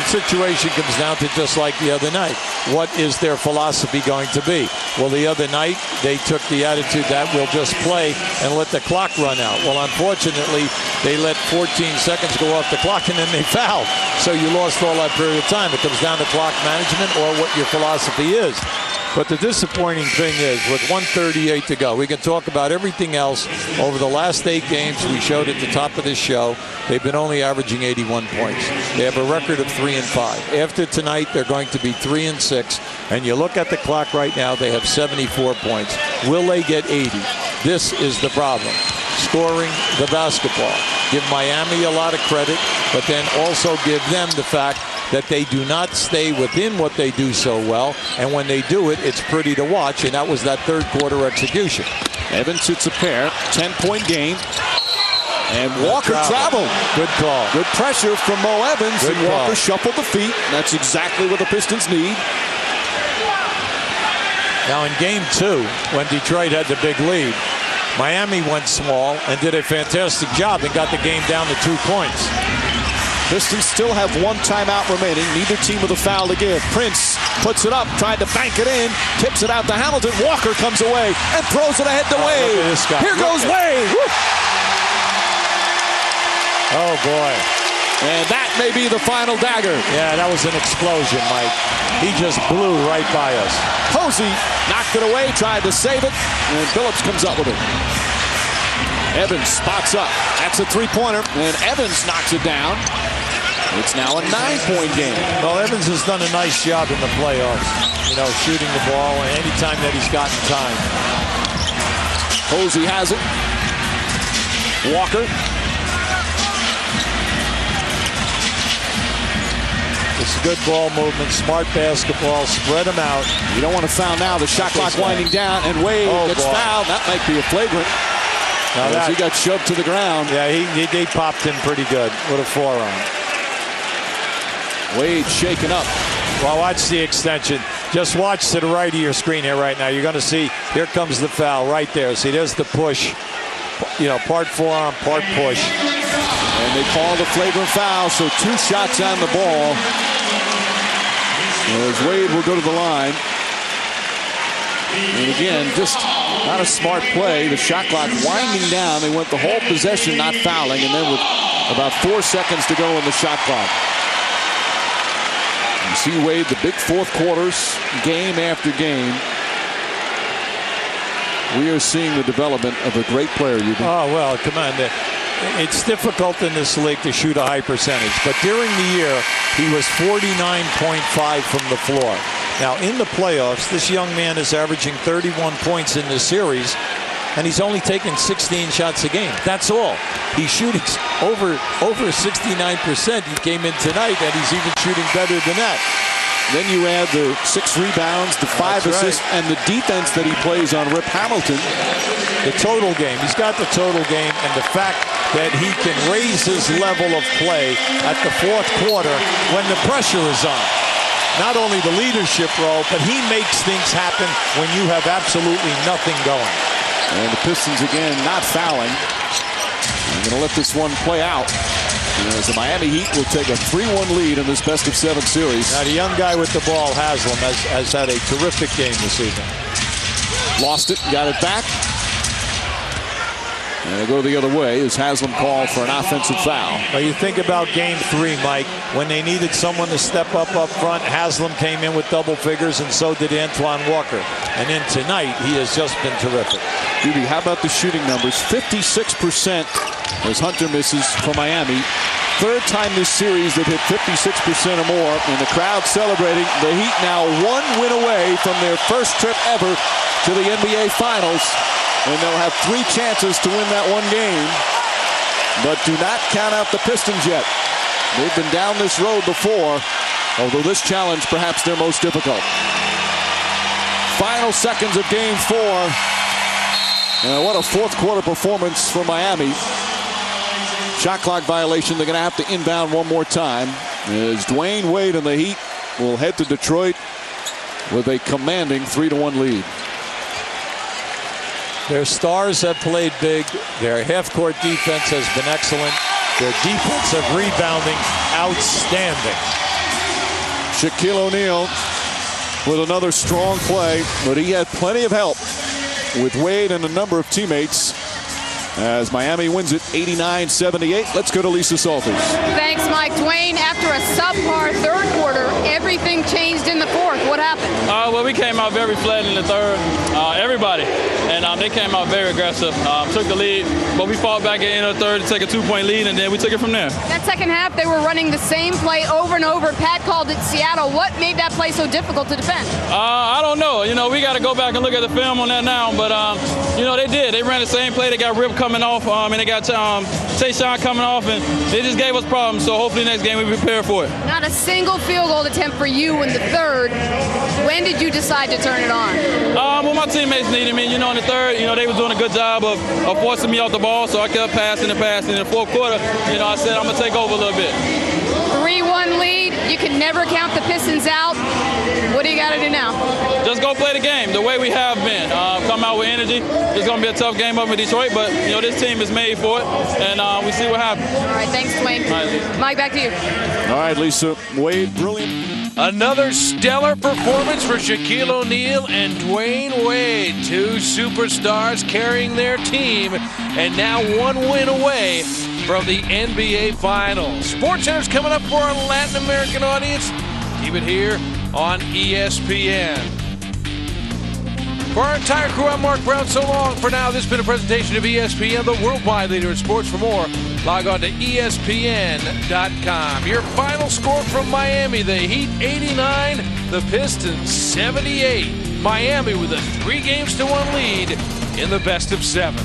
situation comes down to just like the other night. What is their philosophy going to be? Well, the other night, they took the attitude that we'll just play and let the clock run out. Well, unfortunately, they let 14 seconds go off the clock, and then they fouled. So you lost all that period of time. It comes down to clock management or what your philosophy is. But the disappointing thing is, with 1:38 to go, we can talk about everything else. Over the last 8 games, we showed at the top of this show, they've been only averaging 81 points. They have a record of 3-5. After tonight, they're going to be 3-6. And you look at the clock right now, they have 74 points. Will they get 80? This is the problem. Scoring the basketball. Give Miami a lot of credit, but then also give them the fact that they do not stay within what they do so well, and when they do it, it's pretty to watch, and that was that third quarter execution. Evans hits a pair, 10-point game, and Walker traveled. Good call. Good pressure from Mo Evans, and Walker shuffled the feet. That's exactly what the Pistons need. Now in Game 2, when Detroit had the big lead, Miami went small and did a fantastic job and got the game down to 2 points. Pistons still have 1 timeout remaining. Neither team with a foul to give. Prince puts it up, tried to bank it in, tips it out to Hamilton. Walker comes away and throws it ahead to Wade. Look at this guy. Here goes Wade. Woo. Oh, boy. And that may be the final dagger. Yeah, that was an explosion, Mike. He just blew right by us. Posey knocked it away, tried to save it, and Billups comes up with it. Evans spots up. That's a 3-pointer, and Evans knocks it down. It's now a 9-point game. Well, Evans has done a nice job in the playoffs, shooting the ball anytime that he's gotten time. Posey has it. Walker. It's good ball movement, smart basketball, spread them out. You don't want to foul now. The shot clock winding down, and Wade gets fouled. That might be a flagrant. Now he got shoved to the ground. Yeah, he popped him pretty good with a forearm. Wade shaken up. Well, watch the extension. Just watch to the right of your screen here right now. You're going to see, here comes the foul right there. See, there's the push. Part forearm, part push. And they call the flagrant foul, so 2 shots on the ball. As Wade will go to the line. And again, just not a smart play. The shot clock winding down. They went the whole possession not fouling, and then with about 4 seconds to go in the shot clock. You see Wade, the big fourth quarters, game after game. We are seeing the development of a great player. Oh, well, come on. It's difficult in this league to shoot a high percentage, but during the year, he was 49.5 from the floor. Now, in the playoffs, this young man is averaging 31 points in this series, and he's only taking 16 shots a game. That's all. He's shooting over 69%. He came in tonight, and he's even shooting better than that. Then you add the 6 rebounds, the 5 assists, and the defense that he plays on Rip Hamilton. The total game. He's got the total game, and the fact that he can raise his level of play at the fourth quarter when the pressure is on. Not only the leadership role, but he makes things happen when you have absolutely nothing going. And the Pistons again not fouling. They're going to let this one play out. As the Miami Heat will take a 3-1 lead in this best-of-7 series. Now the young guy with the ball, Haslam, has had a terrific game this evening. Lost it, got it back. And they go the other way as Haslam called for an offensive foul. Well, you think about Game 3, Mike, when they needed someone to step up front, Haslam came in with double figures, and so did Antoine Walker. And then tonight, he has just been terrific. Doobie, how about the shooting numbers? 56% as Hunter misses for Miami. Third time this series they've hit 56% or more, and the crowd celebrating. The Heat now 1 win away from their first trip ever to the NBA Finals. And they'll have 3 chances to win that one game. But do not count out the Pistons yet. They've been down this road before, although this challenge perhaps their most difficult. Final seconds of Game 4. What a fourth quarter performance for Miami. Shot clock violation. They're going to have to inbound one more time as Dwayne Wade and the Heat will head to Detroit with a commanding 3-1 lead. Their stars have played big. Their half-court defense has been excellent. Their defensive rebounding, outstanding. Shaquille O'Neal with another strong play, but he had plenty of help with Wade and a number of teammates as Miami wins it 89-78. Let's go to Lisa Salters. Thanks, Mike. Dwayne, after a subpar third quarter, everything changed in the fourth. What happened? Well, we came out very flat in the third, everybody. And they came out very aggressive, took the lead, but we fought back at the end of the third to take a 2-point lead, and then we took it from there. That second half, they were running the same play over and over. Pat called it Seattle. What made that play so difficult to defend? I don't know. We got to go back and look at the film on that now, but, they did. They ran the same play. They got Rip coming off, and they got Tayshaun coming off, and they just gave us problems, so hopefully next game we prepare for it. Not a single field goal attempt for you in the third. When did you decide to turn it on? Well, my teammates needed me. In the third, they were doing a good job of forcing me off the ball, so I kept passing and passing. In the fourth quarter, I said I'm going to take over a little bit. 3-1 lead. You can never count the Pistons out. What do you got to do now? Just go play the game the way we have been. Come out with energy. It's going to be a tough game up in Detroit, but, this team is made for it, and we see what happens. All right, thanks, Dwayne. Mike, back to you. All right, Lisa. Wade, brilliant. Another stellar performance for Shaquille O'Neal and Dwayne Wade, 2 superstars carrying their team, and now 1 win away from the NBA Finals. SportsCenter's coming up for our Latin American audience. Keep it here on ESPN. For our entire crew, I'm Mark Brown. So long for now. This has been a presentation of ESPN, the worldwide leader in sports. For more, log on to ESPN.com. Your final score from Miami: the Heat 89, the Pistons 78. Miami with a 3-1 lead in the best of 7.